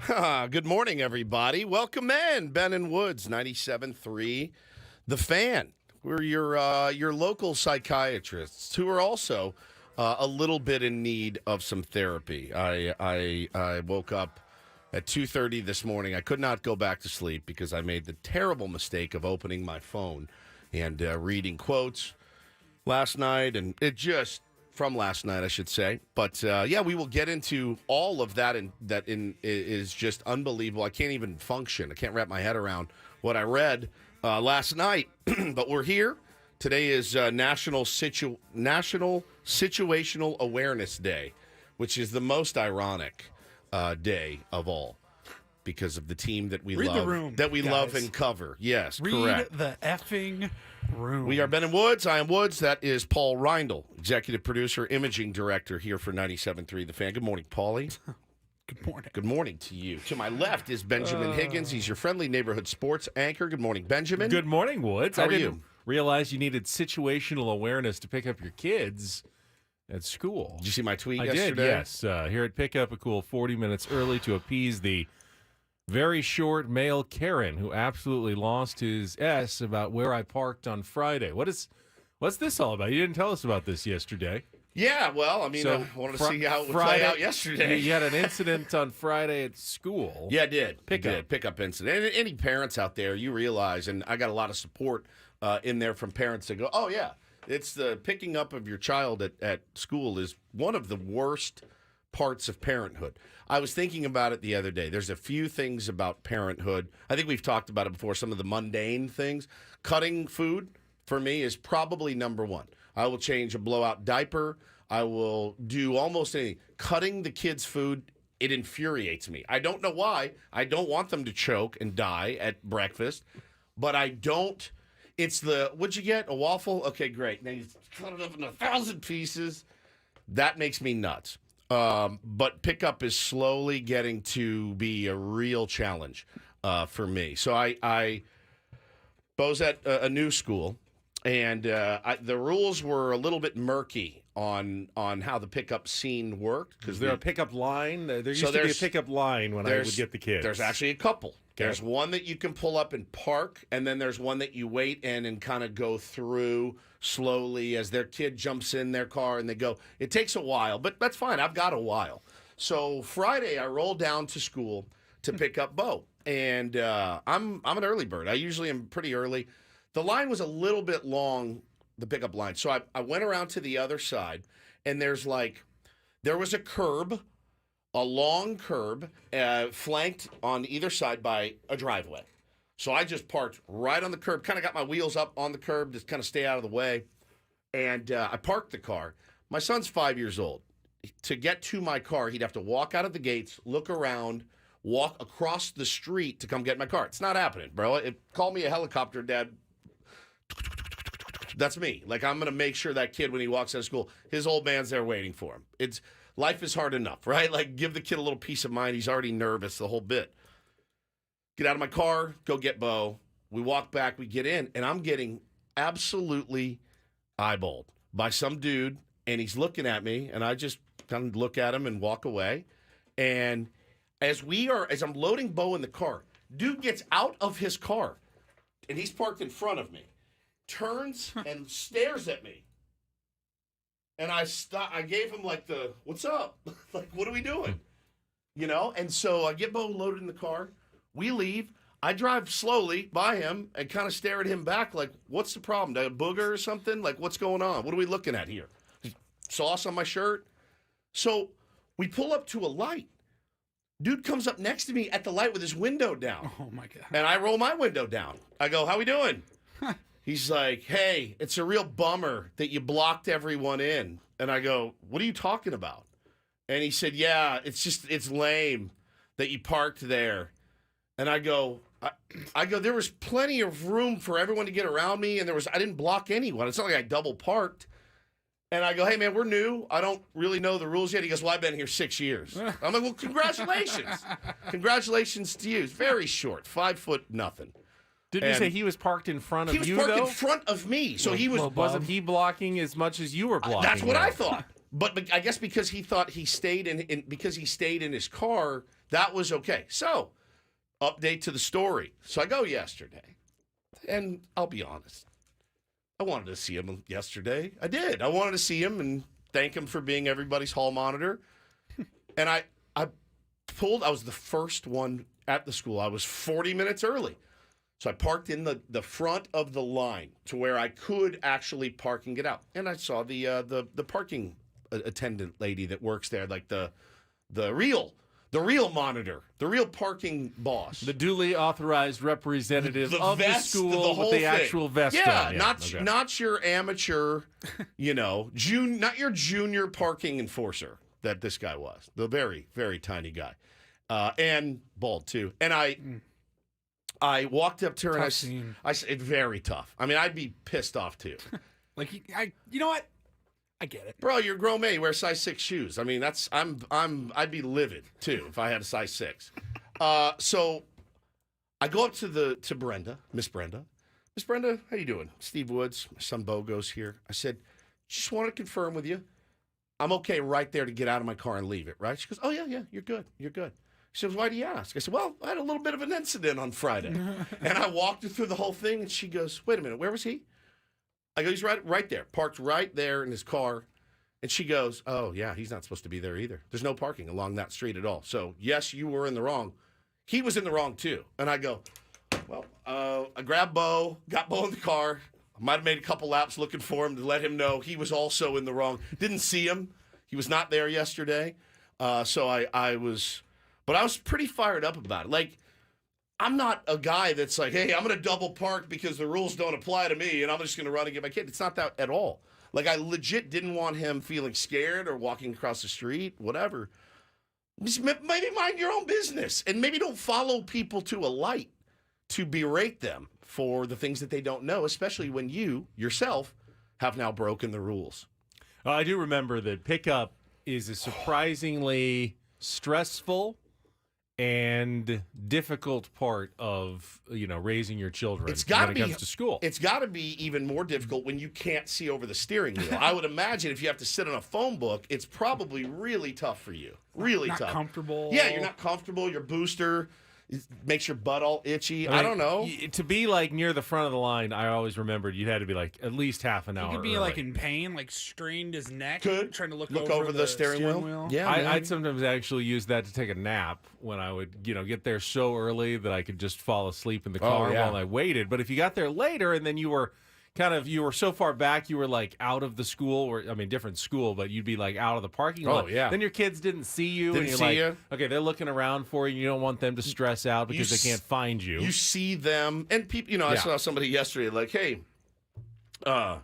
Good morning, everybody. Welcome in. Ben and Woods, 97.3, The Fan. We're your local psychiatrists who are also a little bit in need of some therapy. I woke up at 2:30 this morning. I could not go back to sleep because I made the terrible mistake of opening my phone and reading quotes last night, and it just from last night, I should say. But yeah, we will get into all of that, and that is just unbelievable. I can't even function. I can't wrap my head around what I read last night. But we're here. Today is National Situational Awareness Day, which is the most ironic day of all because of the team that we love, love and cover. Yes, correct. Read the effing room. We are Ben and Woods. I am Woods. That is Paul Reindl, executive producer, imaging director here for 97.3 The Fan. Good morning, Paulie. Good morning. Good morning to you. To my left is Benjamin Higgins. He's your friendly neighborhood sports anchor. Good morning, Benjamin. Good morning, Woods. How I are didn't you? realize you needed situational awareness to pick up your kids at school. Did you see my tweet I yesterday? did, yes. Here at Pickup, a cool 40 minutes early to appease the very short male Karen who absolutely lost his S about where I parked on Friday. What's this all about? You didn't tell us about this yesterday. Yeah, well, I mean, So, I wanted to see how it would play out yesterday. You had an incident on Friday at school. Yeah, I did. Pickup incident. And any parents out there, you realize, and I got a lot of support in there from parents that go, oh, yeah, it's the picking up of your child at school is one of the worst parts of parenthood. I was thinking about it the other day. There's a few things about parenthood. I think we've talked about it before, some of the mundane things. Cutting food, for me, is probably number one. I will change a blowout diaper. I will do almost anything. Cutting the kids' food, it infuriates me. I don't know why. I don't want them to choke and die at breakfast, but I don't. It's what'd you get? A waffle? Okay, great. Now you cut it up in 1,000 pieces. That makes me nuts. But pickup is slowly getting to be a real challenge for me. So I was at a new school, and the rules were a little bit murky on how the pickup scene worked. Is there a pickup line? There used to be a pickup line when I would get the kids. There's actually a couple. Okay. There's one that you can pull up and park, and then there's one that you wait in and kind of go through slowly as their kid jumps in their car and they go. It takes a while, but that's fine. I've got a while. So Friday, I rolled down to school to pick up Bo, and I'm an early bird. I usually am pretty early. The line was a little bit long, the pickup line. So I went around to the other side, and there was a curb, a long curb, flanked on either side by a driveway. So I just parked right on the curb, kind of got my wheels up on the curb to kind of stay out of the way. And I parked the car. My son's 5 years old. To get to my car, he'd have to walk out of the gates, look around, walk across the street to come get my car. It's not happening, bro. Call me a helicopter, Dad. That's me. Like, I'm going to make sure that kid, when he walks out of school, his old man's there waiting for him. Life is hard enough, right? Like, give the kid a little peace of mind. He's already nervous, the whole bit. Get out of my car, go get Bo. We walk back, we get in, and I'm getting absolutely eyeballed by some dude, and he's looking at me, and I just kind of look at him and walk away. And as I'm loading Bo in the car, dude gets out of his car, and he's parked in front of me, turns and stares at me. And I gave him like what's up? Like, what are we doing? You know? And so I get Bo loaded in the car. We leave. I drive slowly by him and kind of stare at him back like, what's the problem? A booger or something? Like, what's going on? What are we looking at here? Sauce on my shirt? So we pull up to a light. Dude comes up next to me at the light with his window down. Oh, my God. And I roll my window down. I go, how we doing? He's like, hey, it's a real bummer that you blocked everyone in. And I go, what are you talking about? And he said, yeah, it's lame that you parked there. And I go, there was plenty of room for everyone to get around me, and I didn't block anyone. It's not like I double parked. And I go, hey, man, we're new. I don't really know the rules yet. He goes, well, I've been here 6 years. I'm like, well, congratulations. Congratulations to you. It's very short, 5 foot nothing. Didn't you say he was parked in front of you, though? He was parked in front of me. So he was... Wasn't he blocking as much as you were blocking? That's what I thought. But I guess because he thought he stayed because he stayed in his car, that was okay. So, update to the story. So I go yesterday, and I'll be honest, I wanted to see him yesterday. I did. I wanted to see him and thank him for being everybody's hall monitor. And I was the first one at the school. I was 40 minutes early. So I parked in the front of the line to where I could actually park and get out. And I saw the parking attendant lady that works there, like the real monitor, the real parking boss. The duly authorized representative of vest, the school with the actual vest on. Not your amateur, not your junior parking enforcer that this guy was. The very, very tiny guy. And bald, too. And I walked up to her and I said, very tough. I mean, I'd be pissed off, too. You know what? I get it. Bro, you're a grown man. You wear size 6 shoes. I mean, I'd be livid, too, if I had a size 6. So I go up to Brenda, Miss Brenda. Miss Brenda, how you doing? Steve Woods, my son Bo goes here. I said, just want to confirm with you. I'm okay right there to get out of my car and leave it, right? She goes, oh, yeah, you're good. She says, why do you ask? I said, well, I had a little bit of an incident on Friday. And I walked her through the whole thing, and she goes, wait a minute, where was he? I go, he's right there, parked right there in his car. And she goes, oh, yeah, he's not supposed to be there either. There's no parking along that street at all. So, yes, you were in the wrong. He was in the wrong, too. And I go, well, I grabbed Bo, got Bo in the car. I might have made a couple laps looking for him to let him know he was also in the wrong. Didn't see him. He was not there yesterday. So I was pretty fired up about it. Like, I'm not a guy that's like, hey, I'm going to double park because the rules don't apply to me and I'm just going to run and get my kid. It's not that at all. Like, I legit didn't want him feeling scared or walking across the street, whatever. Just maybe mind your own business and maybe don't follow people to a light to berate them for the things that they don't know, especially when you, yourself, have now broken the rules. I do remember that pickup is a surprisingly stressful and difficult part of raising your children when it comes to school. It's got to be even more difficult when you can't see over the steering wheel. I would imagine if you have to sit on a phone book, it's probably really tough for you. Really not tough. Comfortable. Yeah, you're not comfortable. Your booster makes your butt all itchy. I don't know. To be like near the front of the line, I always remembered you had to be like at least half an hour. He could be early. like in pain, like strained his neck, trying to look over the steering wheel. Yeah, I'd sometimes actually use that to take a nap when I would, get there so early that I could just fall asleep in the car while I waited. But if you got there later and then you were so far back, you were like out of the school, or different school, but you'd be like out of the parking lot. Oh, yeah. Then your kids didn't see you, and you're okay, they're looking around for you. You don't want them to stress out because they can't find you. You see them, and people. I saw somebody yesterday like, hey, why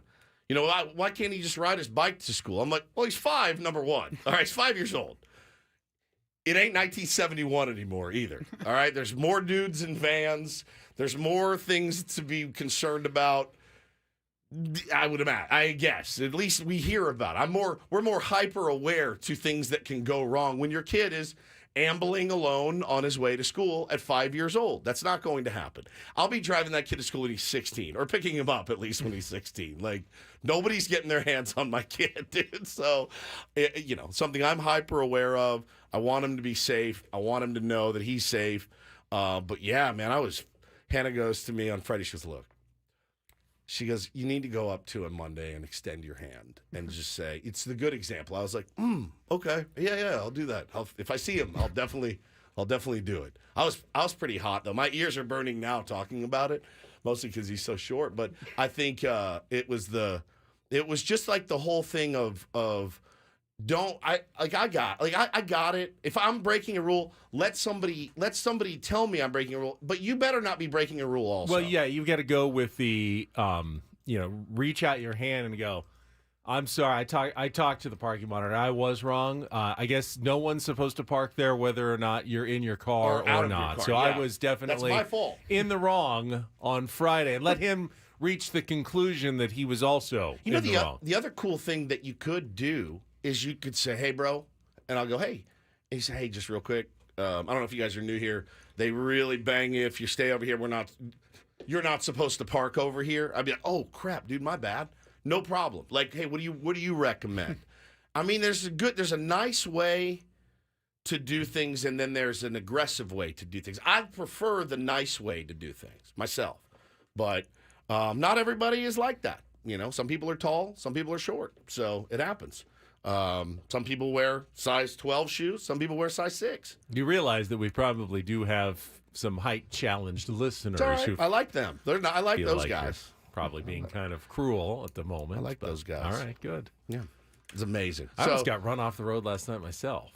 can't he just ride his bike to school? I'm like, well, he's 5, number one. All right, he's 5 years old. It ain't 1971 anymore either. All right, there's more dudes in vans. There's more things to be concerned about. I would imagine. I guess at least we hear about it. We're more hyper aware to things that can go wrong when your kid is ambling alone on his way to school at 5 years old. That's not going to happen. I'll be driving that kid to school when he's 16, or picking him up at least when he's 16. Like, nobody's getting their hands on my kid, dude. So, something I'm hyper aware of. I want him to be safe. I want him to know that he's safe. But yeah, man, Hannah goes to me on Friday. She goes, look. She goes, you need to go up to him Monday and extend your hand and just say, it's the good example. I was like, okay. Yeah, I'll do that. If I see him, I'll definitely do it. I was pretty hot, though. My ears are burning now talking about it, mostly because he's so short. But I think it was just like the whole thing of I got it. If I'm breaking a rule, let somebody tell me I'm breaking a rule. But you better not be breaking a rule also. Well, yeah, you've got to go with the reach out your hand and go, I'm sorry, I talked to the parking monitor. I was wrong. I guess no one's supposed to park there whether or not you're in your car or not. So I was definitely That's my fault. In the wrong on Friday. And let him reach the conclusion that he was also in the wrong. The other cool thing that you could do is you could say, hey, bro, and I'll go, hey. And he said, hey, just real quick, I don't know if you guys are new here. They really bang you if you stay over here. You're not supposed to park over here. I'd be like, oh, crap, dude, my bad. No problem. Like, hey, what do you recommend? I mean, there's a nice way to do things, and then there's an aggressive way to do things. I prefer the nice way to do things myself, but not everybody is like that. You know, some people are tall, some people are short, so it happens. Some people wear size 12 shoes, some people wear size 6. You realize that we probably do have some height challenged listeners who I like them. I like feel those like guys. you're probably being kind of cruel at the moment. I like those guys. All right, good. Yeah, it's amazing. I almost got run off the road last night myself.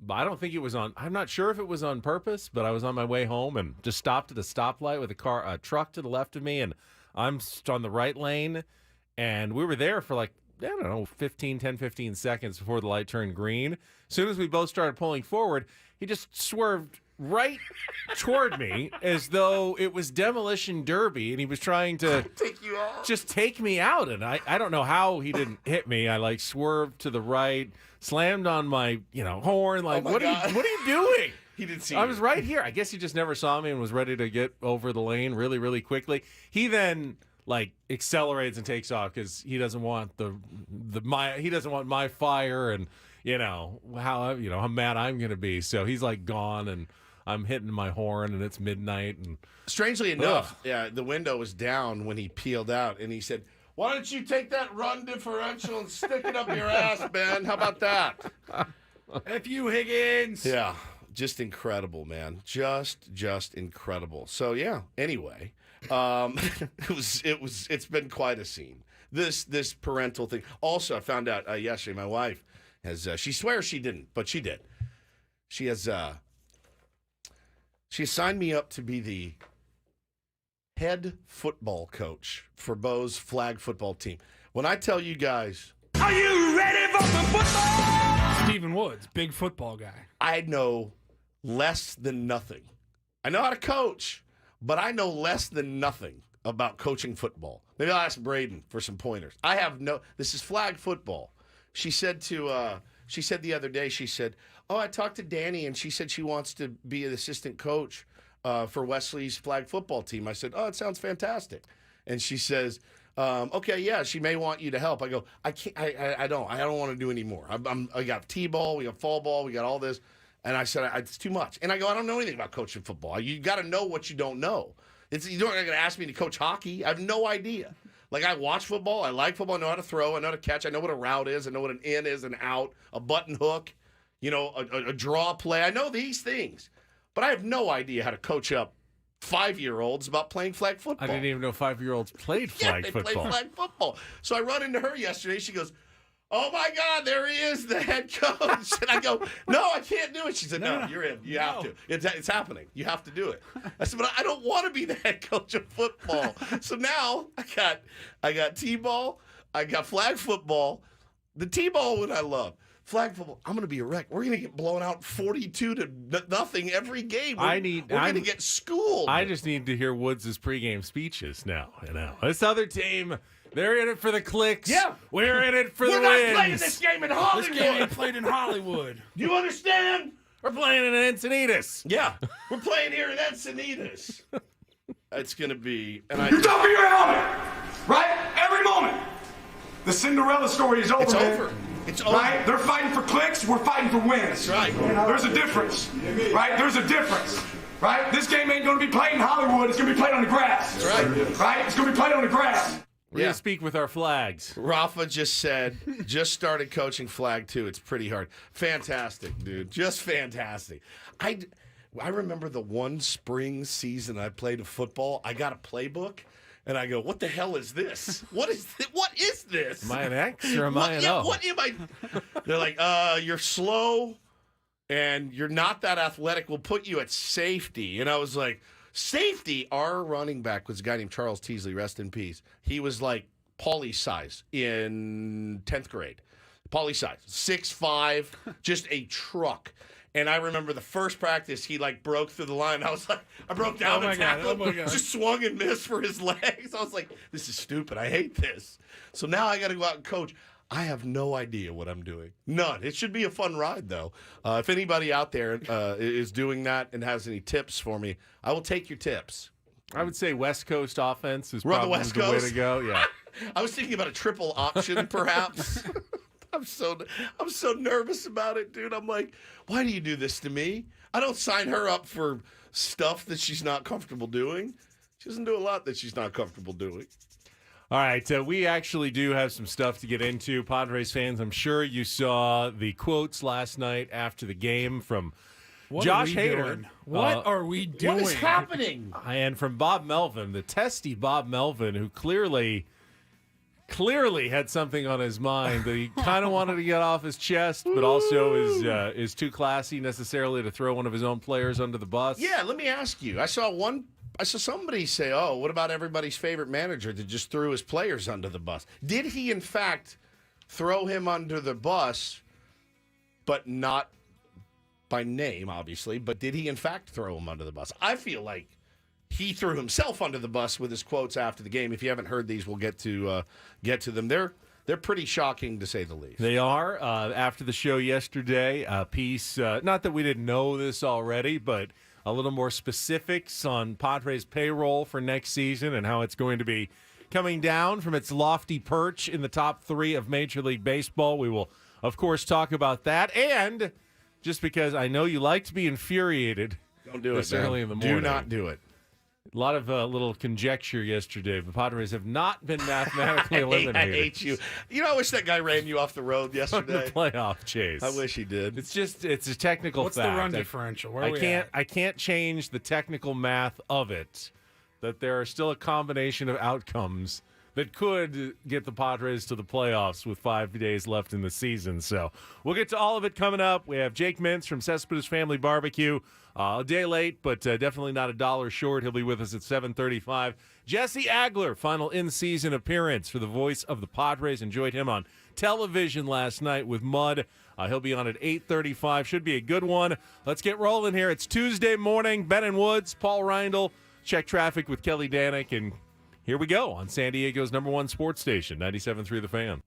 But I don't think it was I'm not sure if it was on purpose, but I was on my way home and just stopped at a stoplight with a truck to the left of me, and I'm on the right lane, and we were there for like, I don't know, 15 seconds before the light turned green. As soon as we both started pulling forward, he just swerved right toward me as though it was Demolition Derby, and he was trying to take you out. Just take me out. And I don't know how he didn't hit me. I like swerved to the right, slammed on my horn. Like, what are you doing? He didn't see I you. was right here. I guess he just never saw me and was ready to get over the lane really, really quickly. He then accelerates and takes off because he doesn't want he doesn't want my fire and how mad I'm gonna be. So he's gone, and I'm hitting my horn, and it's midnight. And strangely enough, the window was down when he peeled out, and he said, "Why don't you take that run differential and stick it up your ass, Ben? How about that?" F you, Higgins. Yeah, just incredible, man. Just incredible. So yeah. Anyway, it's been quite a scene. This parental thing. Also, I found out yesterday. My wife has. She swears she didn't, but she did. She has. She signed me up to be the head football coach for Bo's flag football team. When I tell you guys, are you ready for some football? Stephen Woods, big football guy. I know less than nothing. I know how to coach, but I know less than nothing about coaching football. Maybe I'll ask Braden for some pointers. This is flag football. She said the other day, she said, "Oh, I talked to Danny, and she said she wants to be an assistant coach for Wesley's flag football team." I said, "Oh, it sounds fantastic." And she says, "Okay, yeah, she may want you to help." I go, "I can't. I don't want to do any more. I got t-ball, we got fall ball, we got all this." And I said, "It's too much." And I go, "I don't know anything about coaching football. You got to know what you don't know. You're not going to ask me to coach hockey. I have no idea." I watch football. I like football. I know how to throw. I know how to catch. I know what a route is. I know what an in is, an out, a button hook, a draw play. I know these things. But I have no idea how to coach up 5-year-olds about playing flag football. I didn't even know 5-year-olds played flag football. They play flag football. So I run into her yesterday. She goes, "Oh, my God, there he is, the head coach." And I go, "No, I can't do it." She said, "No, you're in. You have to. It's happening. You have to do it." I said, "But I don't want to be the head coach of football." So now I got t-ball. I got flag football. The t-ball one I love. Flag football, I'm going to be a wreck. We're going to get blown out 42-0 every game. We're going to get schooled. I just need to hear Woods' pregame speeches now. This other team, they're in it for the clicks. Yeah. We're in it for the wins. We're not playing this game in Hollywood. This game ain't played in Hollywood. Do you understand? We're playing in Encinitas. Yeah. We're playing here in Encinitas. It's going to be... You're top your helmet, right? Every moment. The Cinderella story is over. It's over. It's over. Right? They're fighting for clicks. We're fighting for wins. That's right. There's a difference. Right? There's a difference. Right? This game ain't going to be played in Hollywood. It's going to be played on the grass. That's right. Right? It's going to be played on the grass. We're going to speak with our flags. Rafa just said, just started coaching flag too. It's pretty hard. Fantastic, dude. Just fantastic. I remember the one spring season I played football. I got a playbook. And I go, "What the hell is this? What is this? Am I an X or am I an O?" What am I? They're like, "You're slow and you're not that athletic. We'll put you at safety." And I was like, "Safety?" Our running back was a guy named Charles Teasley, rest in peace. He was like Paulie size in 10th grade. Paulie size, 6'5", just a truck. And I remember the first practice, he broke through the line. I was like, I broke down to tackle him, just swung and missed for his legs. I was like, this is stupid. I hate this. So now I got to go out and coach. I have no idea what I'm doing. None. It should be a fun ride, though. If anybody out there is doing that and has any tips for me, I will take your tips. I would say West Coast offense is Run probably the West the way Coast. to go. Yeah. I was thinking about a triple option, perhaps. I'm so nervous about it, dude. I'm like, why do you do this to me? I don't sign her up for stuff that she's not comfortable doing. She doesn't do a lot that she's not comfortable doing. All right, we actually do have some stuff to get into. Padres fans, I'm sure you saw the quotes last night after the game from Josh Hader. What are we doing? What is happening? And from Bob Melvin, the testy Bob Melvin, who clearly had something on his mind that he kind of wanted to get off his chest, but also is too classy necessarily to throw one of his own players under the bus. Yeah, let me ask you. I saw somebody say, "Oh, what about everybody's favorite manager that just threw his players under the bus?" Did he in fact throw him under the bus, but not by name, obviously? But did he in fact throw him under the bus? I feel like he threw himself under the bus with his quotes after the game. If you haven't heard these, we'll get to them. They're pretty shocking, to say the least. They are. After the show yesterday, a piece, not that we didn't know this already, but a little more specifics on Padres payroll for next season and how it's going to be coming down from its lofty perch in the top 3 of Major League Baseball. We will, of course, talk about that. And just because I know you like to be infuriated, don't do it this early in the morning. Do not do it. A lot of little conjecture yesterday. The Padres have not been mathematically eliminated. I hate you. You know, I wish that guy ran you off the road yesterday. The playoff chase. I wish he did. It's a technical What's fact. the run differential? Where are we at? I can't change the technical math of it. That there are still a combination of outcomes that could get the Padres to the playoffs with 5 days left in the season. So we'll get to all of it coming up. We have Jake Mintz from Cespedes Family Barbecue. A day late, but definitely not $1 short. He'll be with us at 7:35. Jesse Agler, final in-season appearance for the voice of the Padres. Enjoyed him on television last night with Mud. He'll be on at 8:35. Should be a good one. Let's get rolling here. It's Tuesday morning. Ben and Woods, Paul Reindl. Check traffic with Kelly Danick, and here we go on San Diego's #1 sports station, 97.3 The Fan.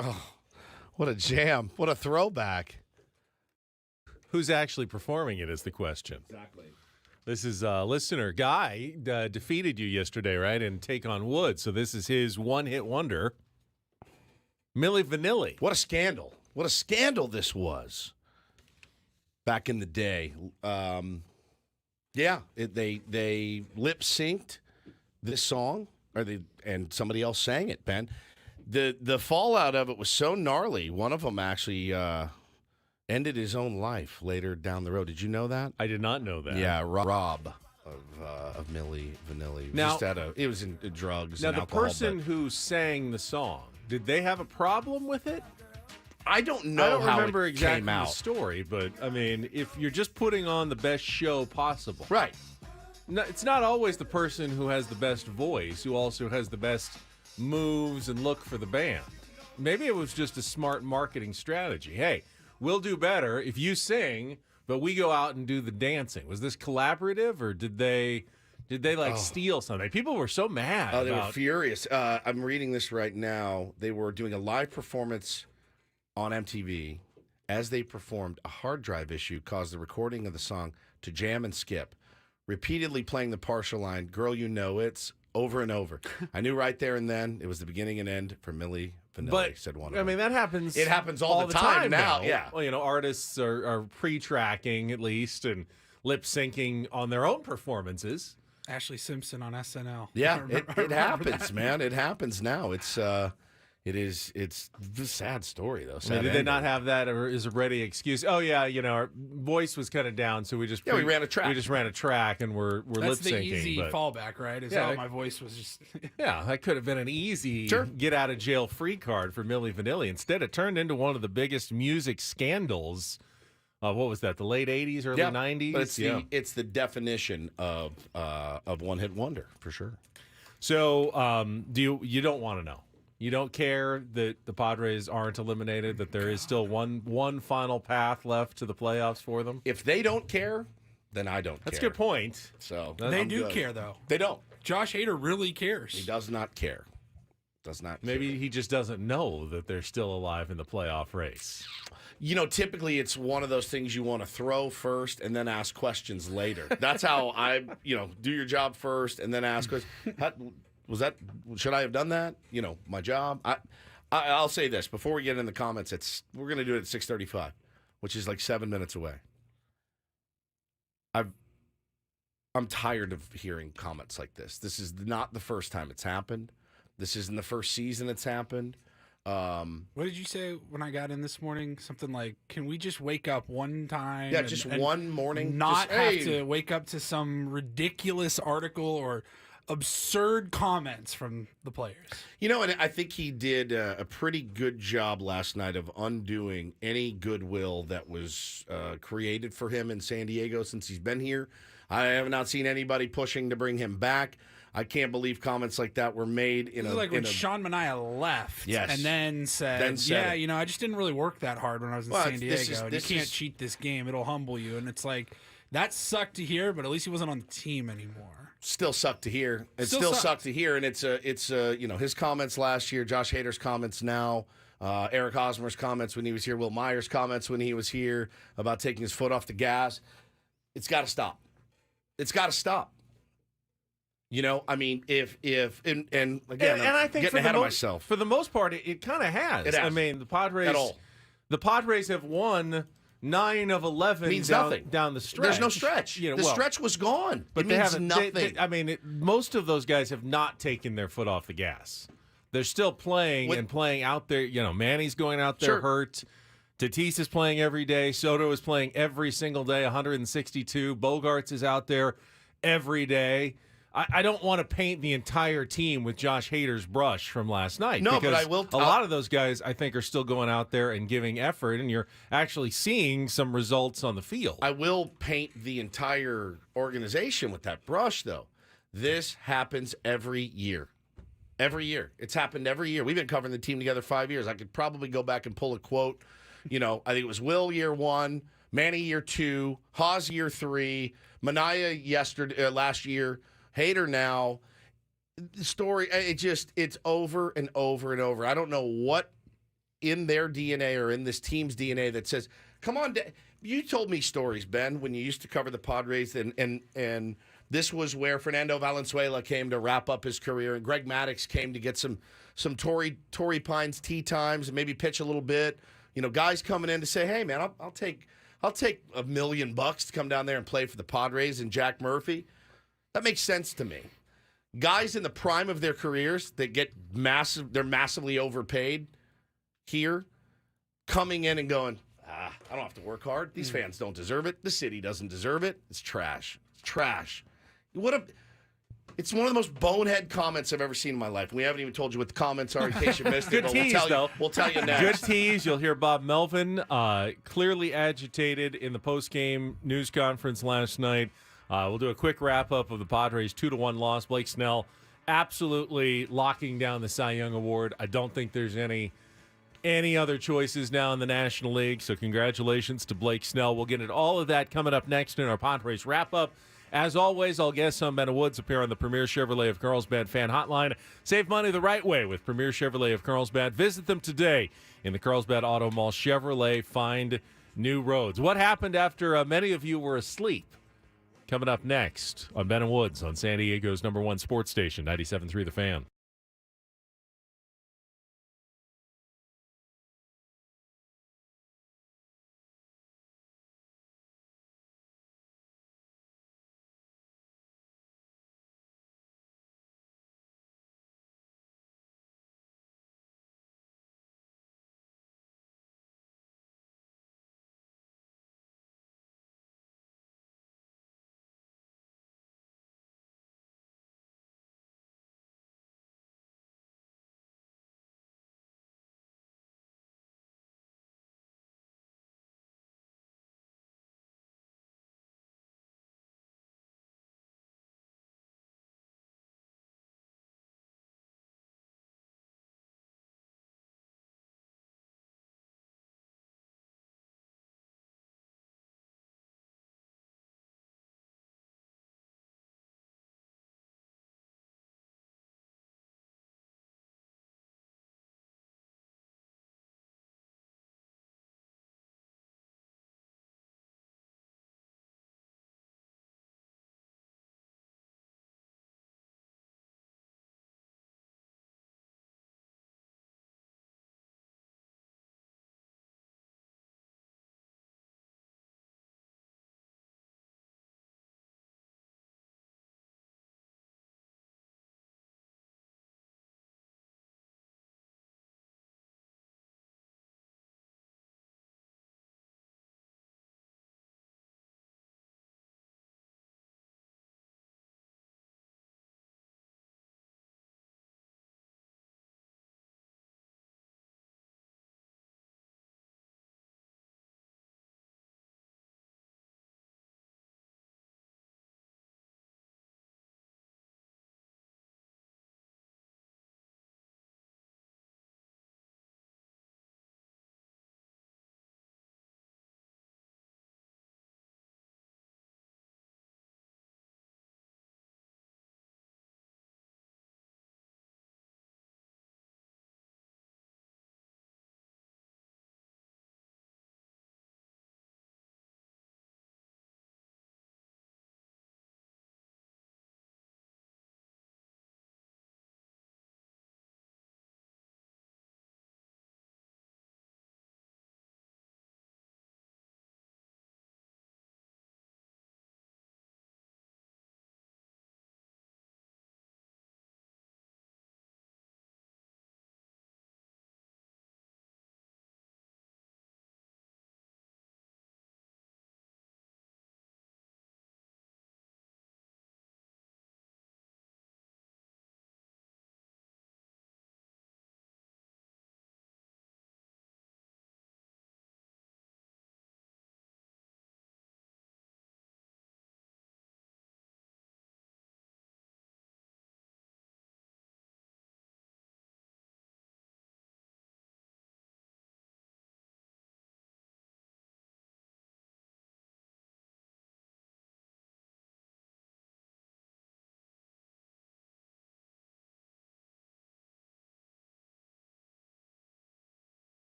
Oh, what a jam. What a throwback. Who's actually performing it is the question. Exactly. This is listener Guy defeated you yesterday, right? And Take on Wood. So this is his one-hit wonder, Milli Vanilli. What a scandal. What a scandal this was back in the day. They lip-synced this song, and somebody else sang it, Ben. The fallout of it was so gnarly. One of them actually ended his own life later down the road. Did you know that? I did not know that. Yeah, Rob of Milli Vanilli. Now, it was in drugs now and the alcohol. person who sang the song, did they have a problem with it? I don't know I don't how remember it exactly came the out. story, but I mean, if you're just putting on the best show possible, Right. no, it's not always the person who has the best voice who also has the best moves and look for the band. Maybe it was just a smart marketing strategy. Hey, we'll do better if you sing, but we go out and do the dancing. Was this collaborative, or did they steal something? People were so mad. Oh, they were furious. I'm reading this right now. They were doing a live performance on MTV. As they performed, a hard drive issue caused the recording of the song to jam and skip, repeatedly playing the partial line, "Girl, you know it's," over and over. I knew right there and then it was the beginning and end for Milli Vanilli, But said one of I them. mean, that happens. It happens all the time now, yeah. Well, artists are pre-tracking at least and lip syncing on their own performances. Ashley Simpson on SNL. Yeah, I it remember happens, that. man. It happens now. It's a sad story though. I mean, Sad did they not ending. have that as a ready excuse? Oh yeah, our voice was kind of down, so we just we ran a track. We just ran a track, and we're lip That's the syncing. easy but, fallback, right? Is Yeah, oh, my voice was just. yeah, that could have been an easy Sure. get out of jail free card for Milli Vanilli. Instead, it turned into one of the biggest music scandals. What was that? The late '80s, early Yeah, '90s. But it's the definition of one hit wonder for sure. So, you don't want to know? You don't care that the Padres aren't eliminated? That there is still one final path left to the playoffs for them? If they don't care, then I don't That's a care. good point. So They I'm do good. care though. They don't. Josh Hader really cares. He does not care. Does not. Maybe care. he just doesn't know that they're still alive in the playoff race. Typically it's one of those things you want to throw first and then ask questions later. That's how I, do your job first and then ask questions. Should I have done that? My job. I'll say this before we get in the comments. We're going to do it at 6:35, which is like 7 minutes away. I'm tired of hearing comments like this. This is not the first time it's happened. This isn't the first season it's happened. What did you say when I got in this morning? Something like, "Can we just wake up one time?" Yeah, just one morning. Not just, have hey, to wake up to some ridiculous article or absurd comments from the players. And I think he did a pretty good job last night of undoing any goodwill that was created for him in San Diego since he's been here. I have not seen anybody pushing to bring him back. I can't believe comments like that were made in This a is like when in a- Sean Manaea left, Yes. and then said, it. I just didn't really work that hard when I was in Well, San Diego. this is- and this you can't is- cheat this game; it'll humble you. And it's like that sucked to hear, but at least he wasn't on the team anymore. Still sucked to hear. It Still still sucked. sucked to hear, and it's his comments last year, Josh Hader's comments now, Eric Hosmer's comments when he was here, Will Meyer's comments when he was here about taking his foot off the gas. It's got to stop. It's got to stop. I mean, if and again, And I think getting for ahead the of myself. For the most part, it kind of has. It has. I mean, the Padres. At all. The Padres have won 9 of 11 Means down, nothing. down the stretch. There's no stretch. The stretch was gone. But it they means haven't. nothing. Most of those guys have not taken their foot off the gas. They're still playing and playing out there. Manny's going out there Sure. hurt. Tatis is playing every day. Soto is playing every single day, 162. Bogarts is out there every day. I don't want to paint the entire team with Josh Hader's brush from last night. No, but because I will. A lot of those guys, I think, are still going out there and giving effort, and you're actually seeing some results on the field. I will paint the entire organization with that brush, though. This happens every year. Every year. It's happened every year. We've been covering the team together 5 years. I could probably go back and pull a quote. I think it was Will year 1, Manny year 2, Haas year 3, Manaea last year, Hader now. The story, it's over and over and over. I don't know what in their DNA or in this team's DNA that says, come on, you told me stories, Ben, when you used to cover the Padres, and this was where Fernando Valenzuela came to wrap up his career, and Greg Maddux came to get some Torrey Pines tee times and maybe pitch a little bit. You know, guys coming in to say, hey, man, I'll take $1 million to come down there and play for the Padres and Jack Murphy. That makes sense to me. Guys in the prime of their careers that get they're massively overpaid here, coming in and going, I don't have to work hard. These fans don't deserve it. The city doesn't deserve it. It's trash. It's trash. It's one of the most bonehead comments I've ever seen in my life. We haven't even told you what the comments are in case you missed it. Good tease, though. We'll tell you next. Good tease. You'll hear Bob Melvin clearly agitated in the post-game news conference last night. We'll do a quick wrap-up of the Padres' 2-1 loss. Blake Snell absolutely locking down the Cy Young Award. I don't think there's any other choices now in the National League, so congratulations to Blake Snell. We'll get into all of that coming up next in our Padres wrap-up. As always, I'll guess on Ben Woods appear on the Premier Chevrolet of Carlsbad fan hotline. Save money the right way with Premier Chevrolet of Carlsbad. Visit them today in the Carlsbad Auto Mall. Chevrolet, find new roads. What happened after many of you were asleep? Coming up next on Ben Woods on San Diego's #1 sports station, 97.3 The Fan.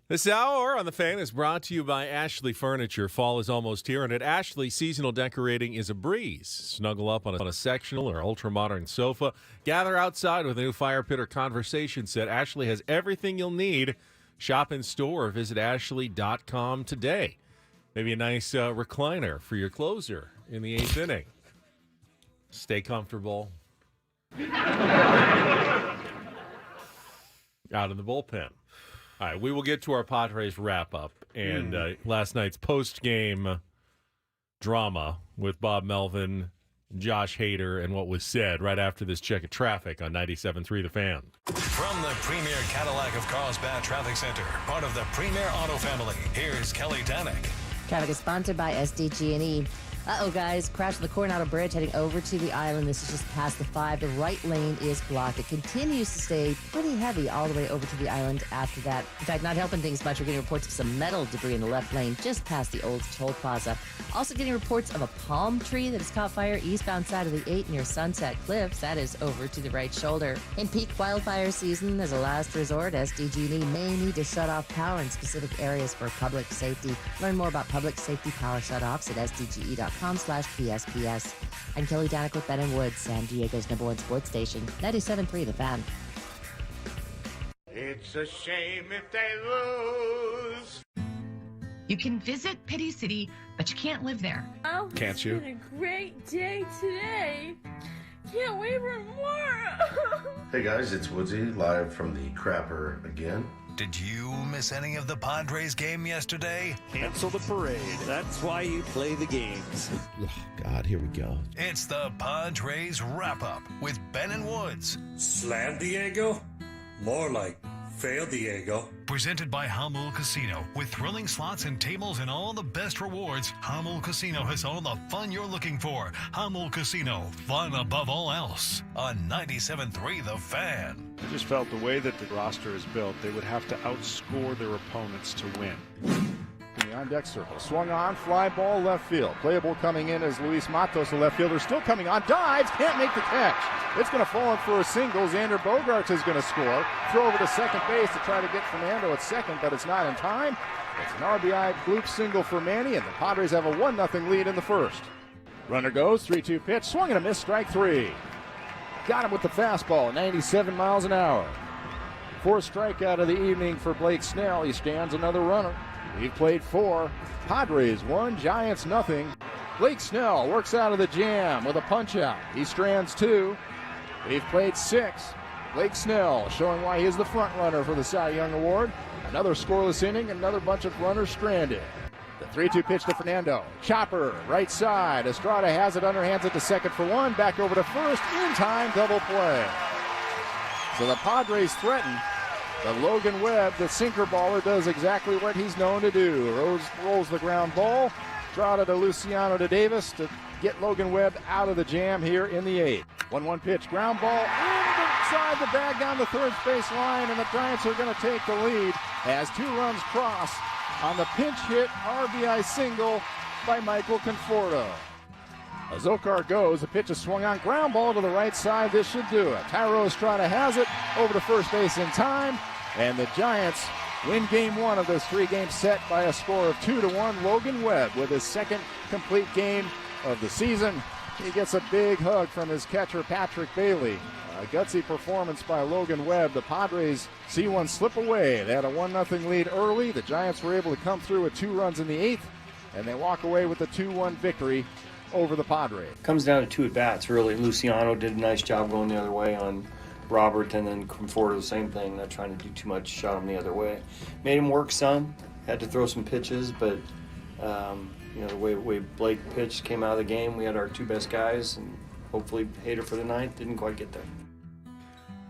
This hour on The Fan is brought to you by Ashley Furniture. Fall is almost here, and at Ashley, seasonal decorating is a breeze. Snuggle up on a sectional or ultra-modern sofa. Gather outside with a new fire pit or conversation set. Ashley has everything you'll need. Shop in store or visit ashley.com today. Maybe a nice recliner for your closer in the 8th inning. Stay comfortable. Out in the bullpen. All right, we will get to our Padres wrap-up and last night's post-game drama with Bob Melvin, Josh Hader, and what was said right after this check of traffic on 97.3 The Fan. From the Premier Cadillac of Carlsbad Traffic Center, part of the Premier Auto family, here's Kelly Danick. Traffic is sponsored by SDG&E. Uh-oh, guys. Crash on the Coronado Bridge heading over to the island. This is just past the 5. The right lane is blocked. It continues to stay pretty heavy all the way over to the island after that. In fact, not helping things much. We're getting reports of some metal debris in the left lane just past the old toll plaza. Also getting reports of a palm tree that has caught fire eastbound side of the 8 near Sunset Cliffs. That is over to the right shoulder. In peak wildfire season, as a last resort, SDG&E may need to shut off power in specific areas for public safety. Learn more about public safety power shutoffs at sdge.com/PSPS. I'm Kelly Danick with Ben & Woods, San Diego's #1 sports station, 97.3 The Fan. It's a shame if they lose. You can visit Pity City, but you can't live there. Oh, Can't you? It's been a great day today. Can't wait for more. Hey guys, it's Woodsy, live from the Crapper again. Did you miss any of the Padres game yesterday? Cancel the parade. That's why you play the games. Oh, God, here we go. It's the Padres wrap-up with Ben and Woods. Slam Diego? More like fail Diego. Presented by Hamul Casino. With thrilling slots and tables and all the best rewards, Hamul Casino has all the fun you're looking for. Hamul Casino, fun above all else. On 97.3 The Fan. I just felt the way that the roster is built, they would have to outscore their opponents to win. In the on-deck circle, swung on, fly ball, left field. Playable coming in as Luis Matos, the left fielder, still coming on, dives, can't make the catch. It's going to fall in for a single. Xander Bogaerts is going to score. Throw over to second base to try to get Fernando at second, but it's not in time. It's an RBI bloop single for Manny, and the Padres have a 1-0 lead in the first. Runner goes, 3-2 pitch, swung and a miss, strike 3. Got him with the fastball, 97 miles an hour. 4th strikeout of the evening for Blake Snell. He stands another runner. We've played 4. Padres 1, Giants 0. Blake Snell works out of the jam with a punch-out. He strands 2. We've played 6. Blake Snell showing why he is the front runner for the Cy Young Award. Another scoreless inning, another bunch of runners stranded. The 3-2 pitch to Fernando. Chopper, right side. Estrada has it, underhands it to second for 1. Back over to first. In time, double play. So the Padres threaten. But Logan Webb, the sinker baller, does exactly what he's known to do. Rolls the ground ball. Estrada to Luciano to Davis to get Logan Webb out of the jam here in the 8th. 1-1 pitch, ground ball inside the bag down the third base line, and the Giants are going to take the lead as 2 runs cross on the pinch hit RBI single by Michael Conforto. As Okar goes, the pitch is swung on, ground ball to the right side. This should do it. Tyro Estrada has it over to first base in time, and the Giants win game 1 of this 3-game set by a score of 2-1. Logan Webb with his second complete game of the season. He gets a big hug from his catcher, Patrick Bailey. A gutsy performance by Logan Webb. The Padres see one slip away. They had a 1-0 lead early. The Giants were able to come through with 2 runs in the 8th, and they walk away with a 2-1 victory over the Padres. Comes down to 2 at-bats, really. Luciano did a nice job going the other way on Robert, and then Conforto, the same thing, not trying to do too much, shot him the other way. Made him work some, had to throw some pitches, but the way Blake pitched came out of the game, we had our 2 best guys, and hopefully Hader for the 9th didn't quite get there.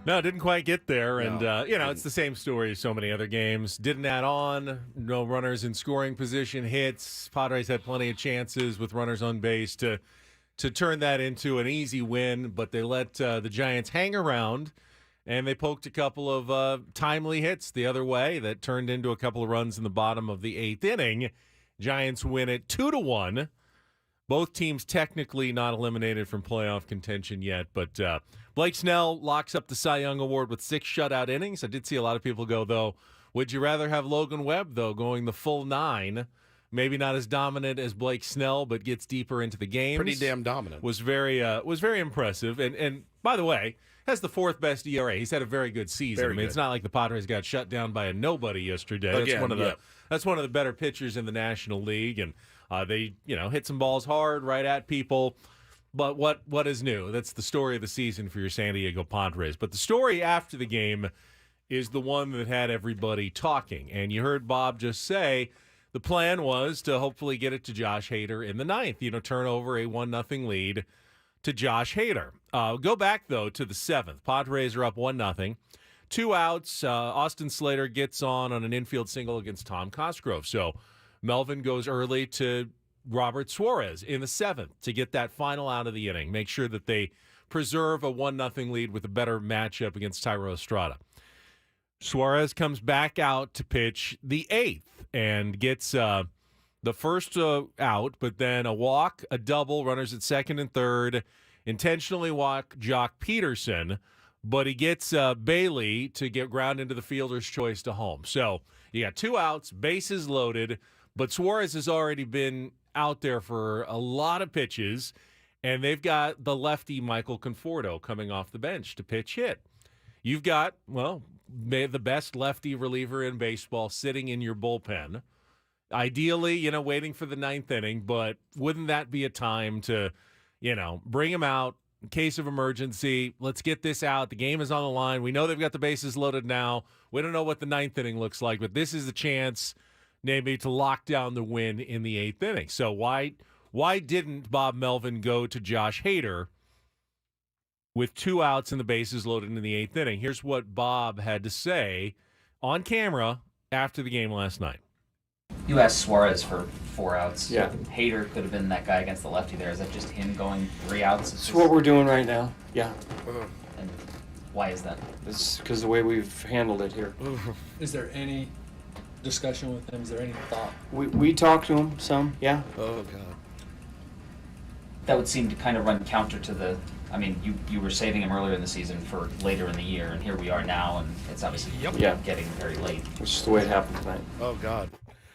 No, didn't quite get there, and it's the same story as so many other games. Didn't add on, no runners in scoring position, hits. Padres had plenty of chances with runners on base to turn that into an easy win, but they let the Giants hang around, and they poked a couple of timely hits the other way that turned into a couple of runs in the bottom of the 8th inning. Giants win it 2-1. Both teams technically not eliminated from playoff contention yet, but Blake Snell locks up the Cy Young Award with 6 shutout innings. I did see a lot of people go, though, Would you rather have Logan Webb, though, going the full 9? Maybe not as dominant as Blake Snell, but gets deeper into the games. Pretty damn dominant. Was very impressive. And by the way, has the 4th best ERA. He's had a very good season. Very good. It's not like the Padres got shut down by a nobody yesterday. Again, That's one of the better pitchers in the National League, and they hit some balls hard right at people. But what is new? That's the story of the season for your San Diego Padres. But the story after the game is the one that had everybody talking. And you heard Bob just say the plan was to hopefully get it to Josh Hader in the 9th, turn over a 1-0 lead to Josh Hader. Go back, though, to the 7th. Padres are up 1-0. 2 outs. Austin Slater gets on an infield single against Tom Cosgrove. So Melvin goes early to Robert Suarez in the 7th to get that final out of the inning. Make sure that they preserve a 1-0 lead with a better matchup against Tyro Estrada. Suarez comes back out to pitch the 8th and gets the first out, but then a walk, a double, runners at second and third, intentionally walk Jock Peterson, but he gets Bailey to get ground into the fielder's choice to home. So you got 2 outs, bases loaded, but Suarez has already been out there for a lot of pitches, and they've got the lefty Michael Conforto coming off the bench to pitch hit. You've got, the best lefty reliever in baseball sitting in your bullpen. Ideally, waiting for the 9th inning, but wouldn't that be a time to, bring him out in case of emergency? Let's get this out. The game is on the line. We know they've got the bases loaded now. We don't know what the 9th inning looks like, but this is the chance maybe to lock down the win in the 8th inning. So why didn't Bob Melvin go to Josh Hader with 2 outs and the bases loaded in the 8th inning? Here's what Bob had to say on camera after the game last night. You asked Suarez for 4 outs. Yeah. Hader could have been that guy against the lefty there. Is that just him going 3 outs? That's what we're doing right now. Yeah. And why is that? It's because the way we've handled it here. Is there any discussion with him? Is there any thought? We talked to him some, yeah. Oh, God. That would seem to kind of run counter to the... I mean, you were saving him earlier in the season for later in the year, and here we are now, and it's obviously getting very late. It's just the way it happened tonight. Oh, God.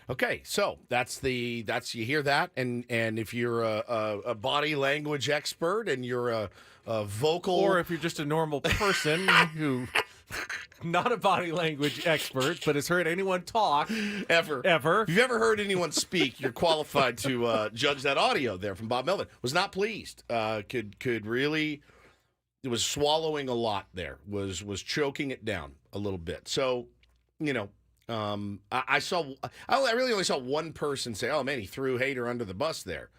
Okay, so that's you hear that, and if you're a body language expert and you're a vocal, or if you're just a normal person who not a body language expert but has heard anyone talk ever, if you've ever heard anyone speak, you're qualified to judge that audio there from Bob Melvin. Was not pleased. Could really, it was swallowing a lot there. Was choking it down a little bit. So I really only saw one person say, "Oh man, he threw Hader under the bus there."